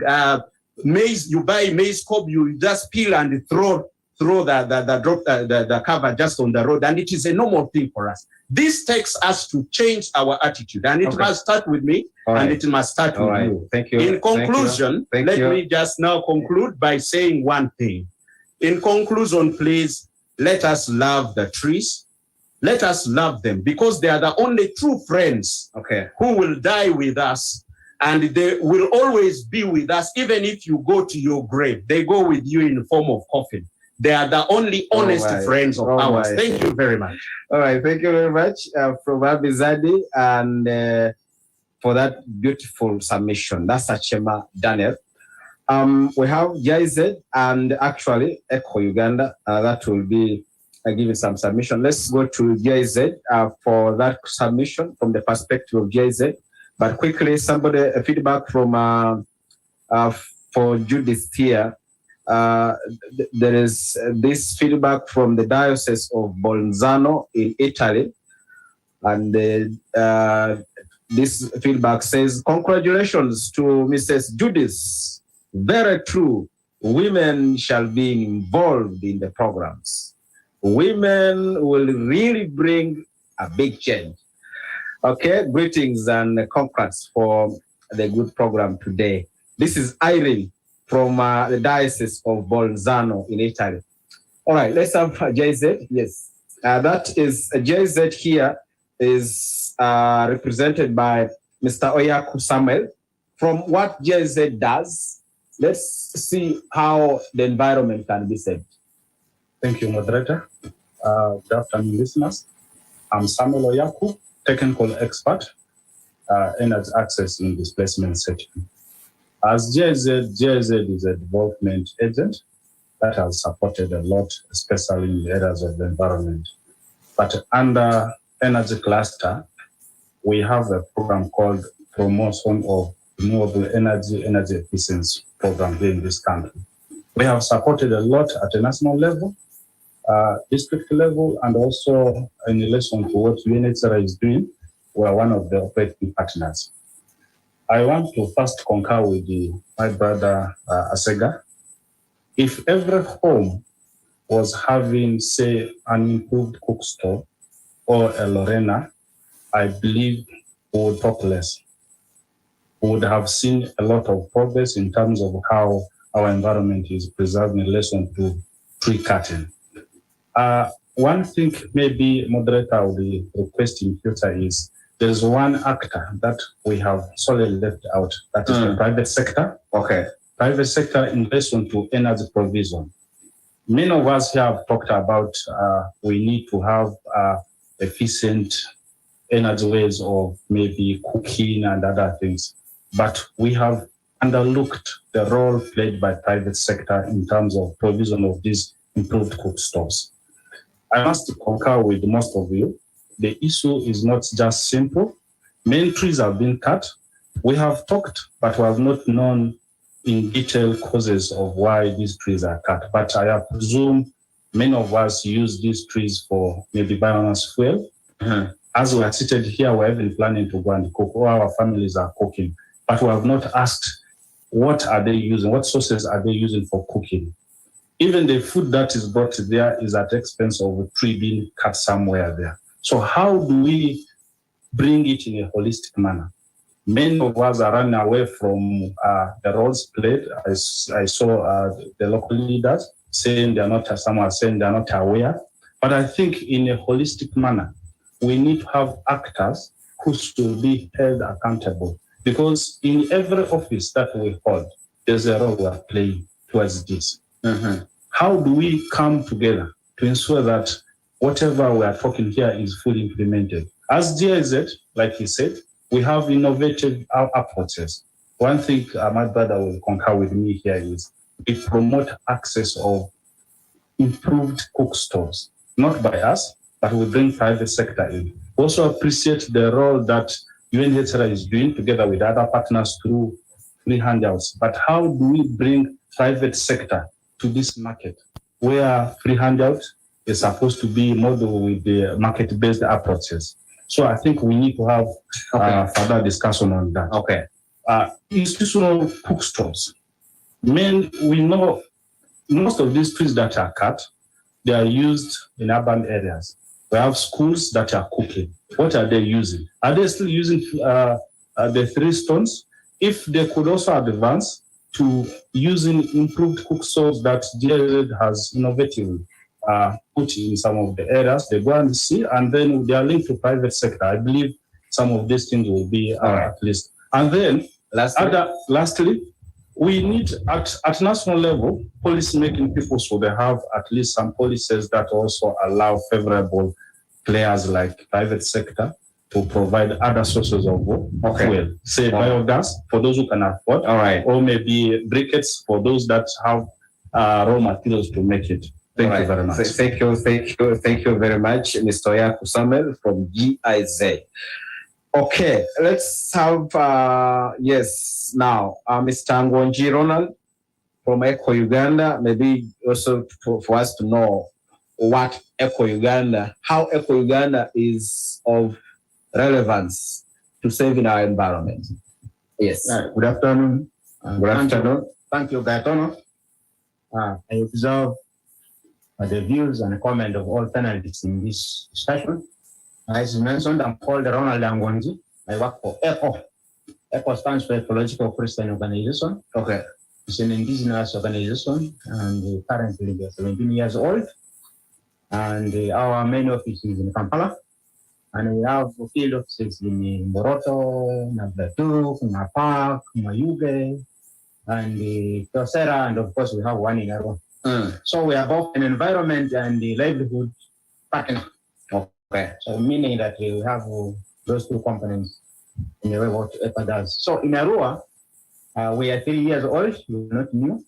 maize, you buy maize cob, you just peel and throw the cover just on the road, and it is a normal thing for us. This takes us to change our attitude, and it must start with me, and it must start with you. Thank you. In conclusion, let me just now conclude by saying one thing. In conclusion, please, let us love the trees. Let us love them, because they are the only true friends who will die with us, and they will always be with us. Even if you go to your grave, they go with you in the form of coffin. They are the only honest friends of ours. Thank you very much. All right, thank you very much from Abizadi and for that beautiful submission. That's Achema Daniel. We have JZ and actually Echo Uganda. That will be giving some submission. Let's go to JZ for that submission from the perspective of JZ. But quickly, somebody feedback from for Judith here. There is this feedback from the Diocese of Bolzano in Italy, and this feedback says, congratulations to Mrs. Judith. Very true. Women shall be involved in the programs. Women will really bring a big change. Okay, greetings and congrats for the good program today. This is Irene from the Diocese of Bolzano in Italy. All right, let's have JZ. Yes, that is JZ here is represented by Mr. Oyaku Samuel. From what JZ does, let's see how the environment can be saved. Thank you, moderator. Good afternoon, listeners. I'm Samuel Oyaku, technical expert, energy access in displacement setting. As JZ is a development agent that has supported a lot, especially in the areas of the environment. But under energy cluster, we have a program called Promotion of Renewable Energy Efficiency Program here in this country. We have supported a lot at a national level, district level, and also in relation to what UNHCR is doing, we are one of the operating partners. I want to first concur with my brother Asega. If every home was having, say, an improved cook stove or a Lorena, I believe we would talk less. We would have seen a lot of progress in terms of how our environment is preserved in relation to tree cutting. One thing maybe moderator will be requesting future is there's one actor that we have solely left out, that is the private sector. Okay. Private sector in relation to energy provision. Many of us here have talked about we need to have efficient energy ways of maybe cooking and other things, but we have underlooked the role played by private sector in terms of provision of these improved cook stoves. I must concur with most of you. The issue is not just simple. Many trees have been cut. We have talked, but we have not known in detail causes of why these trees are cut. But I presume many of us use these trees for maybe biomass fuel. As we are seated here, we're even planning to go and cook. All our families are cooking, but we have not asked what are they using, what sources are they using for cooking. Even the food that is brought there is at the expense of a tree being cut somewhere there. So how do we bring it in a holistic manner? Many of us are running away from the roles played. I saw the local leaders saying they're not, some are saying they're not aware. But I think in a holistic manner, we need to have actors who should be held accountable. Because in every office that we hold, there's a role we are playing towards this. How do we come together to ensure that whatever we are talking here is fully implemented? As GIZ, like he said, we have innovative approaches. One thing my brother will concur with me here is we promote access of improved cook stoves, not by us, but we bring private sector in. Also appreciate the role that UNHCR is doing together with other partners through free handouts. But how do we bring private sector to this market where free handout is supposed to be modeled with the market-based approaches? So I think we need to have further discussion on that. Okay. Institutional cook stoves. We know most of these trees that are cut, they are used in urban areas. We have schools that are cooking. What are they using? Are they still using the 3 stones? If they could also advance to using improved cook stoves that GIZ has innovatively put in some of the areas, they go and see, and then they are linked to private sector. I believe some of these things will be at least. And then lastly, we need at national level, policy making people should have at least some policies that also allow favorable players like private sector to provide other sources of fuel, say biogas for those who can afford, or maybe briquettes for those that have raw materials to make it. Thank you very much. Thank you very much, Mr. Yaku Samuel from GIZ. Okay, let's have, now, Mr. Ngonji Ronald from Eco Uganda, maybe also for us to know what Eco Uganda, how Eco Uganda is of relevance to saving our environment. Yes. Good afternoon. Good afternoon. Thank you, Gaetono. I observe the views and comment of all panelists in this discussion. As mentioned, I'm called Ronald Ngonji. I work for ECHO. ECHO stands for Ecological Christian Organization. Okay. It's an indigenous organization, and currently they're 17 years old. And our main office is in Kampala. And we have field offices in Moroto, Nablatu, Napak, Mayuge, and Tosera, and of course we have one in Arua. So we are both an environment and the livelihood partner. Okay. So meaning that we have those 2 components in the way what EPA does. So in Arua, we are 3 years old, we're not new.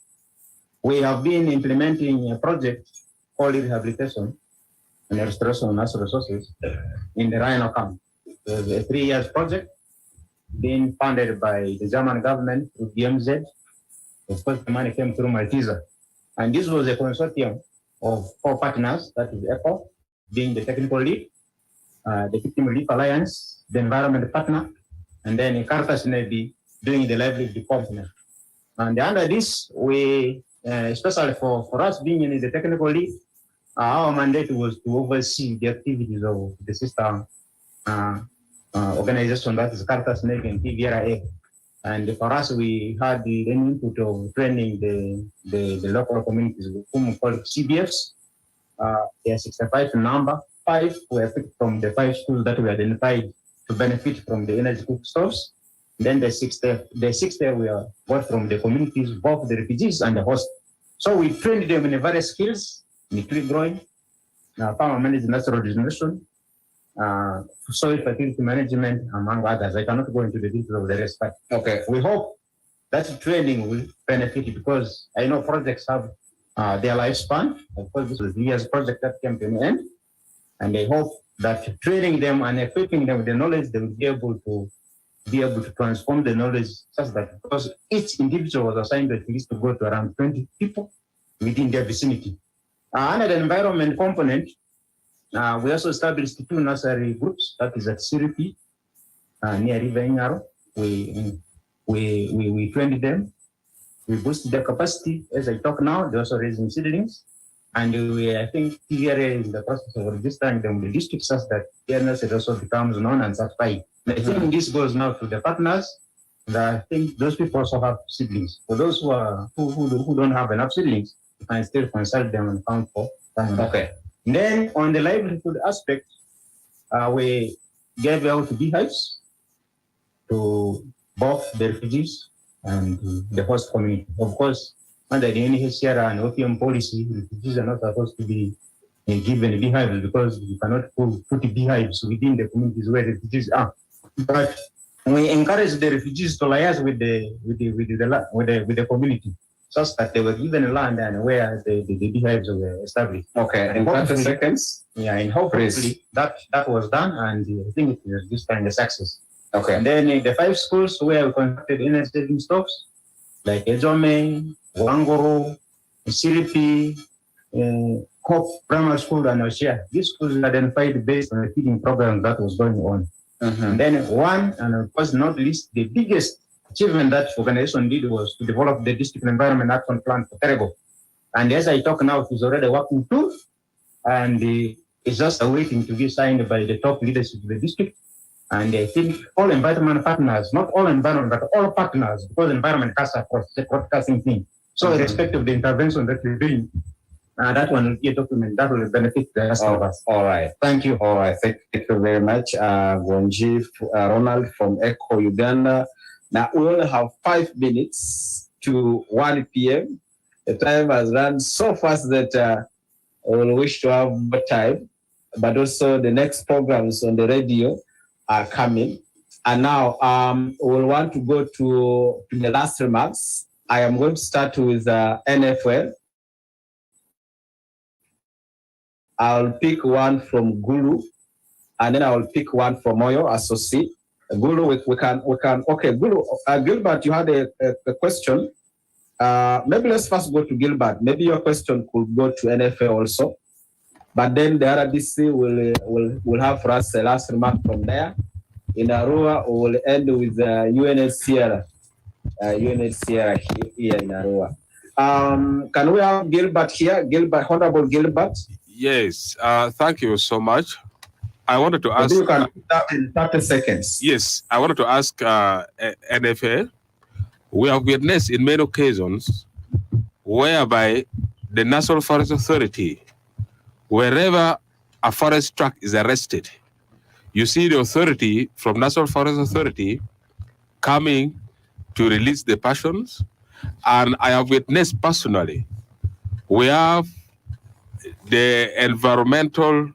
We have been implementing a project called rehabilitation and restoration of natural resources in the Rhino camp. It was a 3 years project being funded by the German government through DMZ. Of course, the money came through Malteser. And this was a consortium of 4 partners, that is ECHO, being the technical lead, the Victim Relief Alliance, the environment partner, and then Caritas Navy doing the livelihood component. And under this, we, especially for us being in the technical lead, our mandate was to oversee the activities of the sister organization that is Caritas Neg and TVRA. And for us, we had the input of training the local communities, whom we call CBFs. There are 65 number. 5 were picked from the 5 schools that we identified to benefit from the energy cook stoves. Then the 60 were bought from the communities, both the refugees and the host. So we trained them in various skills, in tree growing, farmer managed natural regeneration, soil fertility management, among others. I cannot go into the details of the rest, but we hope that training will benefit because I know projects have their lifespan. Of course, this was the year's project that came to an end. And I hope that training them and equipping them with the knowledge, they will be able to transform the knowledge such that because each individual was assigned at least to go to around 20 people within their vicinity. Under the environment component, we also established 2 nursery groups, that is at Siripi, near River Ingaro. We trained them. We boosted their capacity. As I talk now, they're also raising seedlings. And I think TVRA is in the process of registering them with the district such that their nursery also becomes known and certified. I think this goes now to the partners. I think those people also have seedlings. For those who don't have enough seedlings, you can still consult them and count for them. Then on the livelihood aspect, we gave out beehives to both the refugees and the host community. Of course, under the UNHCR and opium policy, refugees are not supposed to be given beehives because you cannot put beehives within the communities where refugees are. But we encourage the refugees to liaise with the community, such that they were given land and where the beehives were established. In 30 seconds. Yeah, and hopefully that was done, and I think it was this kind of success. And then the 5 schools where we conducted energy stops, like Ejome, Wangoro, Siripi, Hope Primary School, and Oshia. These schools were identified based on the feeding program that was going on. And then one, and of course not least, the biggest achievement that organization did was to develop the district environment action plan for Terego. And as I talk now, it is already working too, and it's just waiting to be signed by the top leadership of the district. And I think all environment partners, not all environment, but all partners, because environment cuts across the broadcasting thing. So irrespective of the intervention that we're doing, that one will be a document that will benefit the rest of us. All right. Thank you. All right. Thank you very much, Gonji, Ronald from ECHO Uganda. Now we only have 5 minutes to 1 p.m. The time has run so fast that I will wish to have more time, but also the next programs on the radio are coming. And now we'll want to go to the last remarks. I am going to start with NFL. I'll pick one from Gulu, and then I'll pick one from Moyo Associate. Gulu, we can. Okay, Gulu, Gilbert, you had a question. Maybe let's first go to Gilbert. Maybe your question could go to NFL also, but then the RDC will have for us the last remark from there. In Arua, we will end with UNHCR. UNHCR here in Arua. Can we have Gilbert here? Gilbert, Honorable Gilbert. Yes, thank you so much. I wanted to ask. Maybe you can start in 30 seconds. Yes, I wanted to ask NFA. We have witnessed in many occasions whereby the National Forest Authority, wherever a forest truck is arrested, you see the authority from National Forest Authority coming to release the persons. And I have witnessed personally, we have the environmental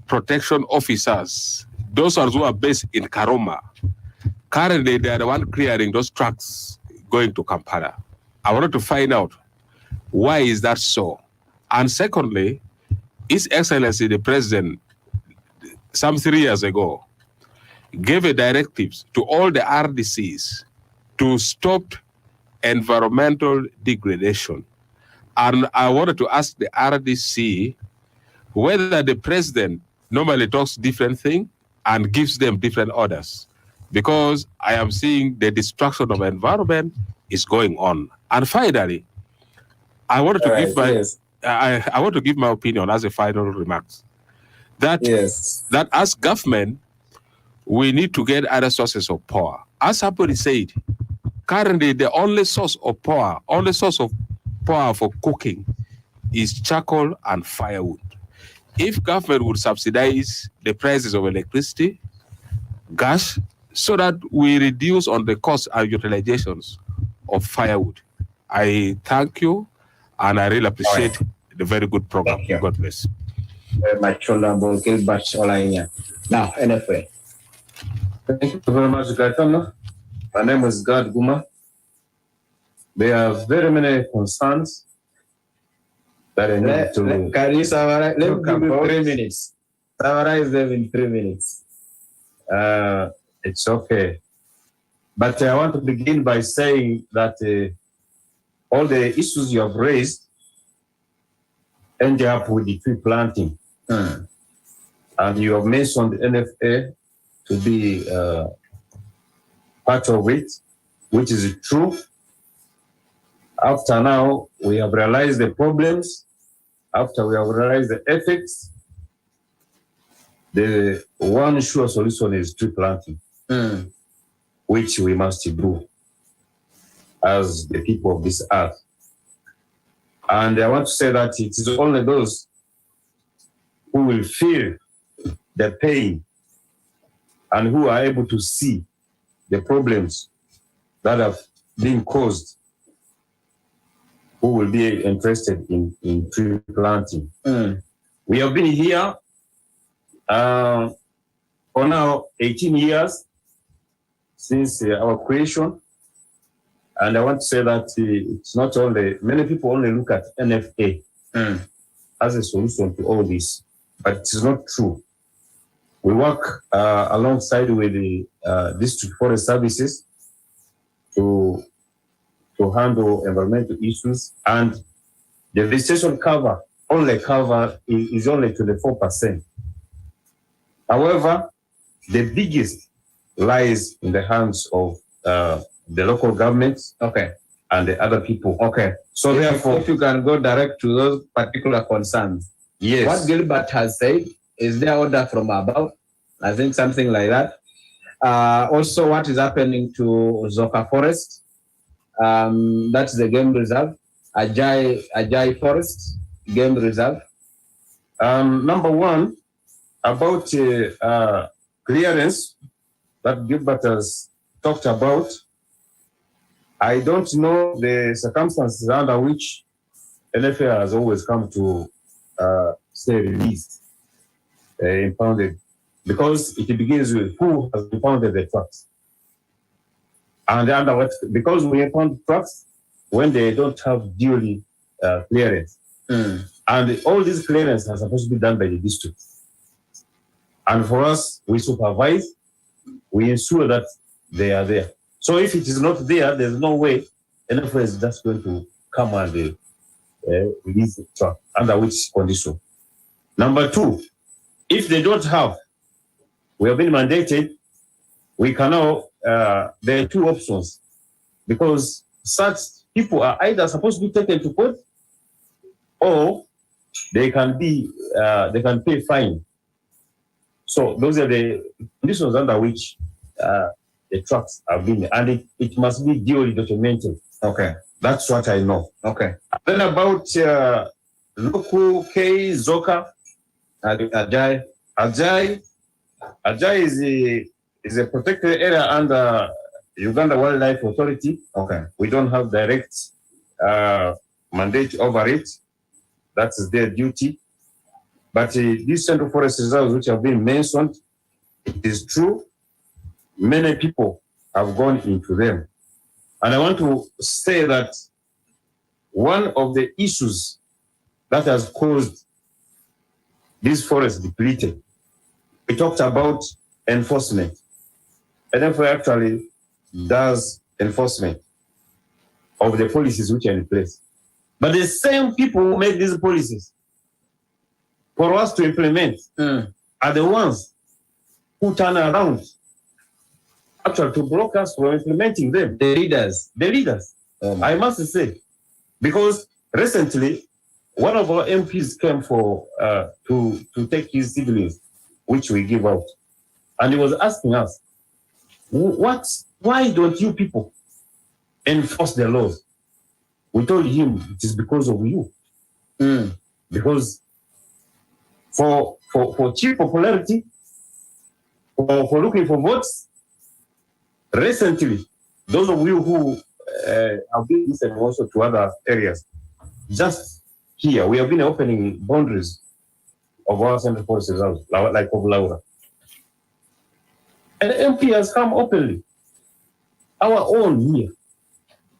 protection officers, those are who are based in Karoma. Currently, they are the one clearing those trucks going to Kampala. I wanted to find out why is that so? And secondly, His Excellency the President, some 3 years ago, gave a directive to all the RDCs to stop environmental degradation. And I wanted to ask the RDC whether the president normally talks different thing and gives them different orders, because I am seeing the destruction of environment is going on. And finally, I wanted to give my I want to give my opinion as a final remarks. That that as government, we need to get other sources of power. As somebody said, currently the only source of power for cooking is charcoal and firewood. If government would subsidize the prices of electricity, gas, so that we reduce on the cost and utilizations of firewood. I thank you, and I really appreciate the very good program. God bless. Very much, Honorable Gilbert Olainya. Now, NFA. Thank you very much, Gaetano. My name is Gad Guma. There are very many concerns that I need to. Can you summarize? Let me give you about. 3 minutes. Summarize them in 3 minutes. It's okay. But I want to begin by saying that all the issues you have raised end up with the tree planting. And you have mentioned the NFA to be part of it, which is true. After now, we have realized the problems. After we have realized the effects, the one sure solution is tree planting, which we must do as the people of this earth. And I want to say that it is only those who will feel the pain and who are able to see the problems that have been caused who will be interested in tree planting. We have been here for now 18 years since our creation. And I want to say that it's not only, many people only look at NFA as a solution to all this, but it is not true. We work alongside with the district forest services to handle environmental issues, and the vegetation cover is only 24%. However, the biggest lies in the hands of the local governments, and the other people. So therefore, if you can go direct to those particular concerns. Yes. What Gilbert has said, is there order from above? I think something like that. Also, what is happening to Zoka Forest? That's the game reserve. Ajay Forest, game reserve. Number one, about clearance that Gilbert has talked about. I don't know the circumstances under which NFA has always come to say released, impounded, because it begins with who has impounded the trucks. And under what, because we impound trucks when they don't have duly clearance. And all these clearances are supposed to be done by the district. And for us, we supervise, we ensure that they are there. So if it is not there, there's no way NFA is just going to come and release the truck, under which condition. Number two, if they don't have, we have been mandated, we can now, there are two options, because such people are either supposed to be taken to court, or they can be, they can pay fine. So those are the conditions under which the trucks are being, and it must be duly documented. That's what I know. Then about local K, Zoka, Ajay. Ajay is a protected area under Uganda Wildlife Authority. We don't have direct mandate over it. That is their duty. But these central forest reserves which have been mentioned, it is true, many people have gone into them. And I want to say that one of the issues that has caused these forests depleted, we talked about enforcement. NFA actually does enforcement of the policies which are in place. But the same people who make these policies for us to implement are the ones who turn around actually to block us from implementing them. The leaders. I must say, because recently one of our MPs came for to take his siblings, which we give out. And he was asking us, why don't you people enforce the laws? We told him it is because of you. Because for cheap popularity, for looking for votes, recently, those of you who have been listening also to other areas, just here, we have been opening boundaries of our Central Forest Reserves, like of Laura. And the MP has come openly, our own here,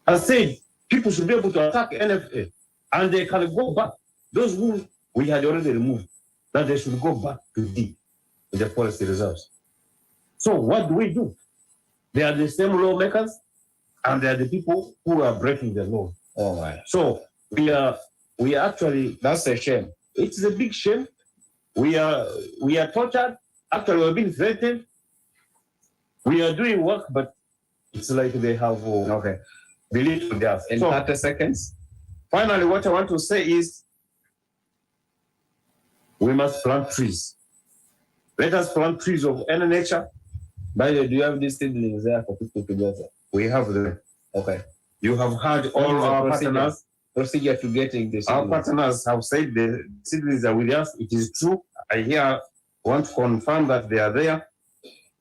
has said people should be able to attack NFA and they can go back. Those who we had already removed, that they should go back to dig in the forest reserves. So what do? They are the same lawmakers and they are the people who are breaking the law. All right. So we are actually, that's a shame. It's a big shame. We are tortured. Actually, we're being threatened. We are doing work, but it's like they have belittled us. In 30 seconds. Finally, what I want to say is we must plant trees. Let us plant trees of any nature. By the way, do you have these seedlings there for people to gather? We have them. Okay. You have heard all our partners. Procedure to getting this. Our partners have said the seedlings are with us. It is true. I want to confirm that they are there.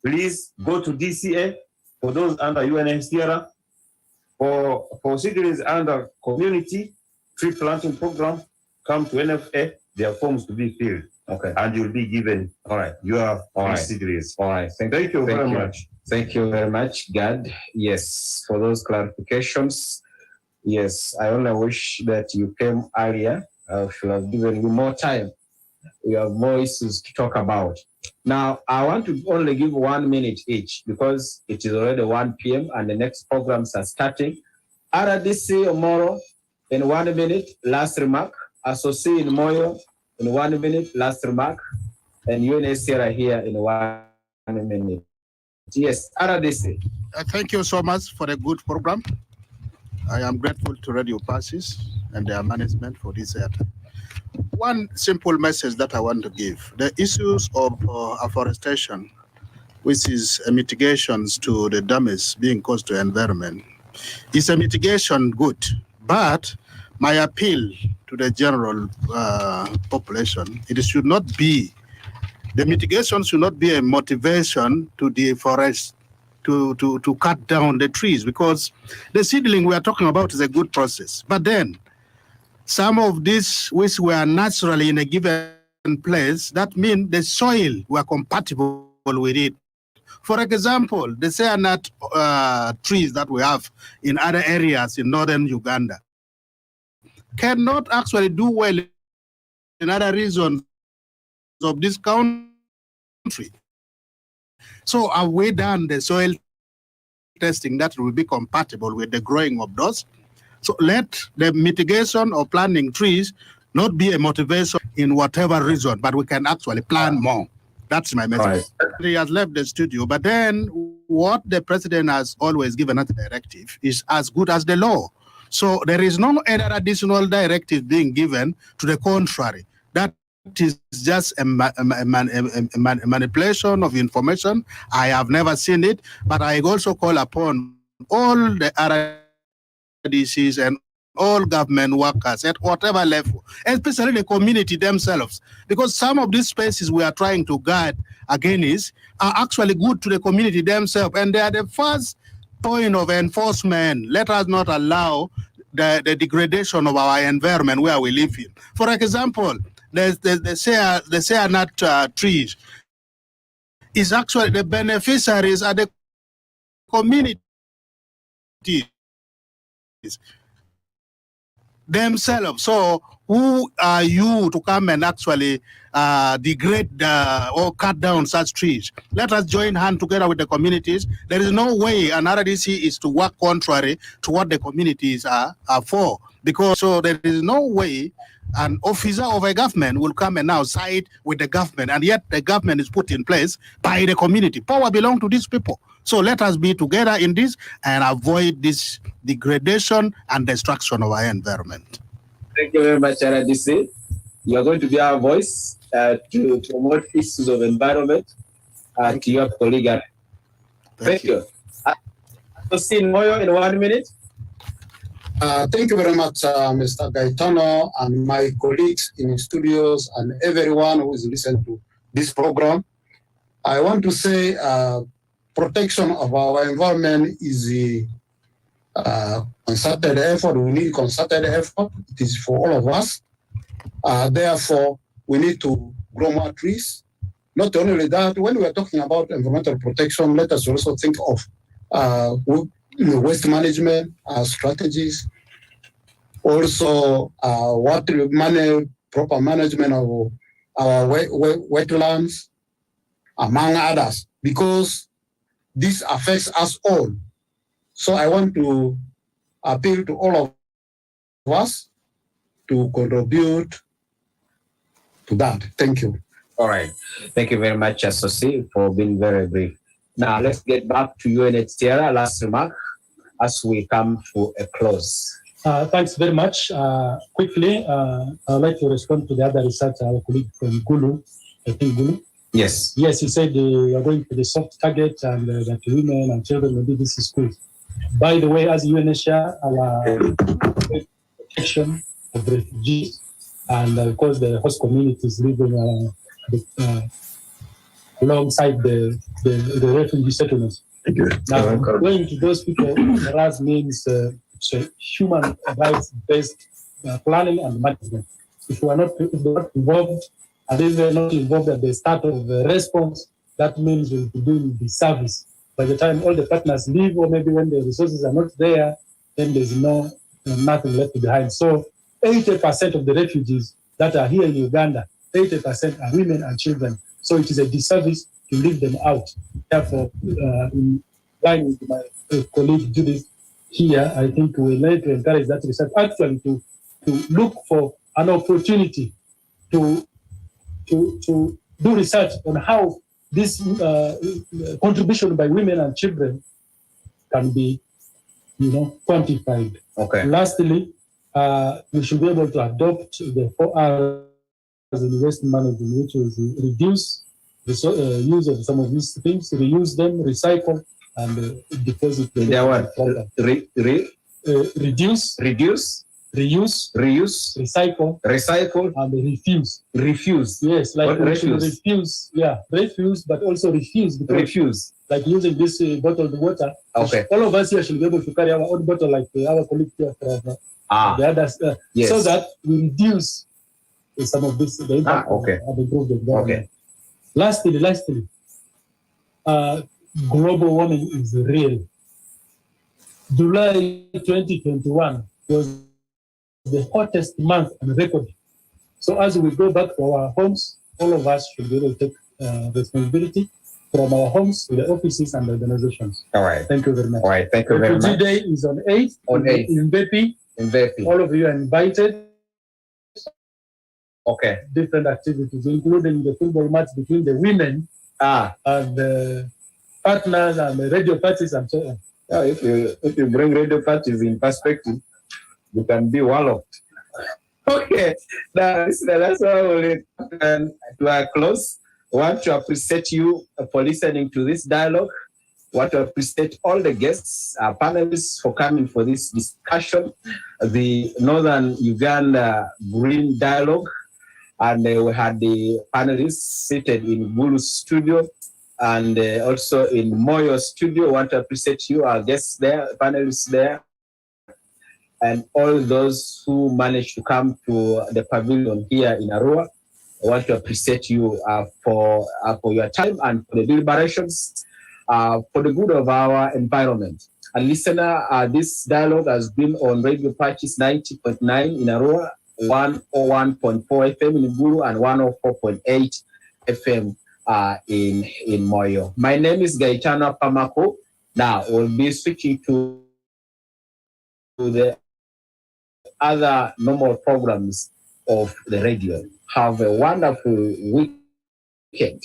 Please go to DCA for those under UNHCR. For seedlings under community tree planting program, come to NFA. There are forms to be filled. Okay. And you'll be given your seedlings. All right. Thank you very much. Thank you very much, Gad. Yes, for those clarifications. Yes, I only wish that you came earlier. I should have given you more time. We have more issues to talk about. Now, I want to only give 1 minute each because it is already 1 p.m. and the next programs are starting. RDC Omoro in 1 minute, last remark. Associate in Moyo in 1 minute, last remark. And UNHCR here in 1 minute. Yes, RDC. Thank you so much for a good program. I am grateful to Radio Passes and their management for this airtime. One simple message that I want to give. The issues of afforestation, which is mitigations to the damage being caused to the environment, is a mitigation good. But my appeal to the general population, it should not be, the mitigation should not be a motivation to deforest, to cut down the trees, because the seedling we are talking about is a good process. But then some of these which were naturally in a given place, that means the soil were compatible with it. For example, the cyanide trees that we have in other areas in northern Uganda cannot actually do well in other regions of this country. So have we done the soil testing that will be compatible with the growing of those? So let the mitigation of planting trees not be a motivation in whatever region, but we can actually plant more. That's my message. Right. He has left the studio, but then what the president has always given as a directive is as good as the law. So there is no other additional directive being given to the contrary. That is just a manipulation of information. I have never seen it, but I also call upon all the RDCs and all government workers at whatever level, especially the community themselves, because some of these spaces we are trying to guard against are actually good to the community themselves, and they are the first point of enforcement. Let us not allow the degradation of our environment where we live in. For example, the cyanide trees is actually the beneficiaries are the communities themselves. So who are you to come and actually degrade or cut down such trees? Let us join hands together with the communities. There is no way an RDC is to work contrary to what the communities are for, because so there is no way an officer of a government will come and now side with the government, and yet the government is put in place by the community. Power belongs to these people. So let us be together in this and avoid this degradation and destruction of our environment. Thank you very much, RDC. You are going to be our voice to promote issues of environment. to your colleague. Thank you. Proceed, Moyo, in 1 minute. Thank you very much, Mr. Gaetano, and my colleagues in studios and everyone who is listening to this program. I want to say protection of our environment is a concerted effort. We need concerted effort. It is for all of us. Therefore, we need to grow more trees. Not only that, when we are talking about environmental protection, let us also think of waste management strategies, also proper management of our wetlands, among others, because this affects us all. So I want to appeal to all of us to contribute to that. Thank you. All right. Thank you very much, Associate, for being very brief. Now, let's get back to UNHCR. Last remark as we come to a close. Thanks very much. Quickly, I'd like to respond to the other researcher, our colleague from Gulu, I think Gulu. Yes. Yes, he said we are going to the soft target and that women and children will be this is good. By the way, as UNHCR, our protection of refugees and of course the host communities living alongside the refugee settlements. Now, going to those people, RAS means it's a human rights-based planning and management. If they're not involved, and if they're not involved at the start of the response, that means we'll be doing the service. By the time all the partners leave, or maybe when the resources are not there, then there's nothing left behind. So 80% of the refugees that are here in Uganda, 80% are women and children. So it is a disservice to leave them out. Therefore, in line with my colleague Judith here, I think we need to encourage that research actually to look for an opportunity to do research on how this contribution by women and children can be, quantified. Okay. Lastly, we should be able to adopt the 4 R's in waste management, which is reduce the use of some of these things, reuse them, recycle, and deposit. Reduce, reuse, recycle, and refuse. Yes, like refuse. Yeah, refuse, but also refuse. Refuse. Like using this bottled water. Okay. All of us here should be able to carry our own bottle, like our colleague here, the others, yes. so that we reduce some of this. The impact okay. of improve the environment. Okay. Lastly, global warming is real. July 2021 was the hottest month on record. So as we go back to our homes, all of us should be able to take responsibility from our homes to the offices and the organizations. All right. Thank you very much. All right. Thank you very much. Refugee Day is on 8th. On 8th. In Bepi. All of you are invited. Okay. Different activities, including the football match between the women and the partners and the radio parties and so on. Yeah, if you bring radio parties in perspective, you can be walloped. Okay, now that's why we'll come to our close. I want to appreciate you for listening to this dialogue. I want to appreciate all the guests, our panelists for coming for this discussion, the Northern Uganda Green Dialogue, and we had the panelists seated in Gulu's studio and also in Moyo's studio. I want to appreciate you, our guests there, panelists there, and all those who managed to come to the pavilion here in Arua. I want to appreciate you for your time and for the deliberations, for the good of our environment. And listener, this dialogue has been on Radio Patches 90.9 in Arua, 101.4 FM in Gulu, and 104.8 FM in Moyo. My name is Gaetano Pamako. Now we'll be switching to the other normal programs of the radio. Have a wonderful weekend.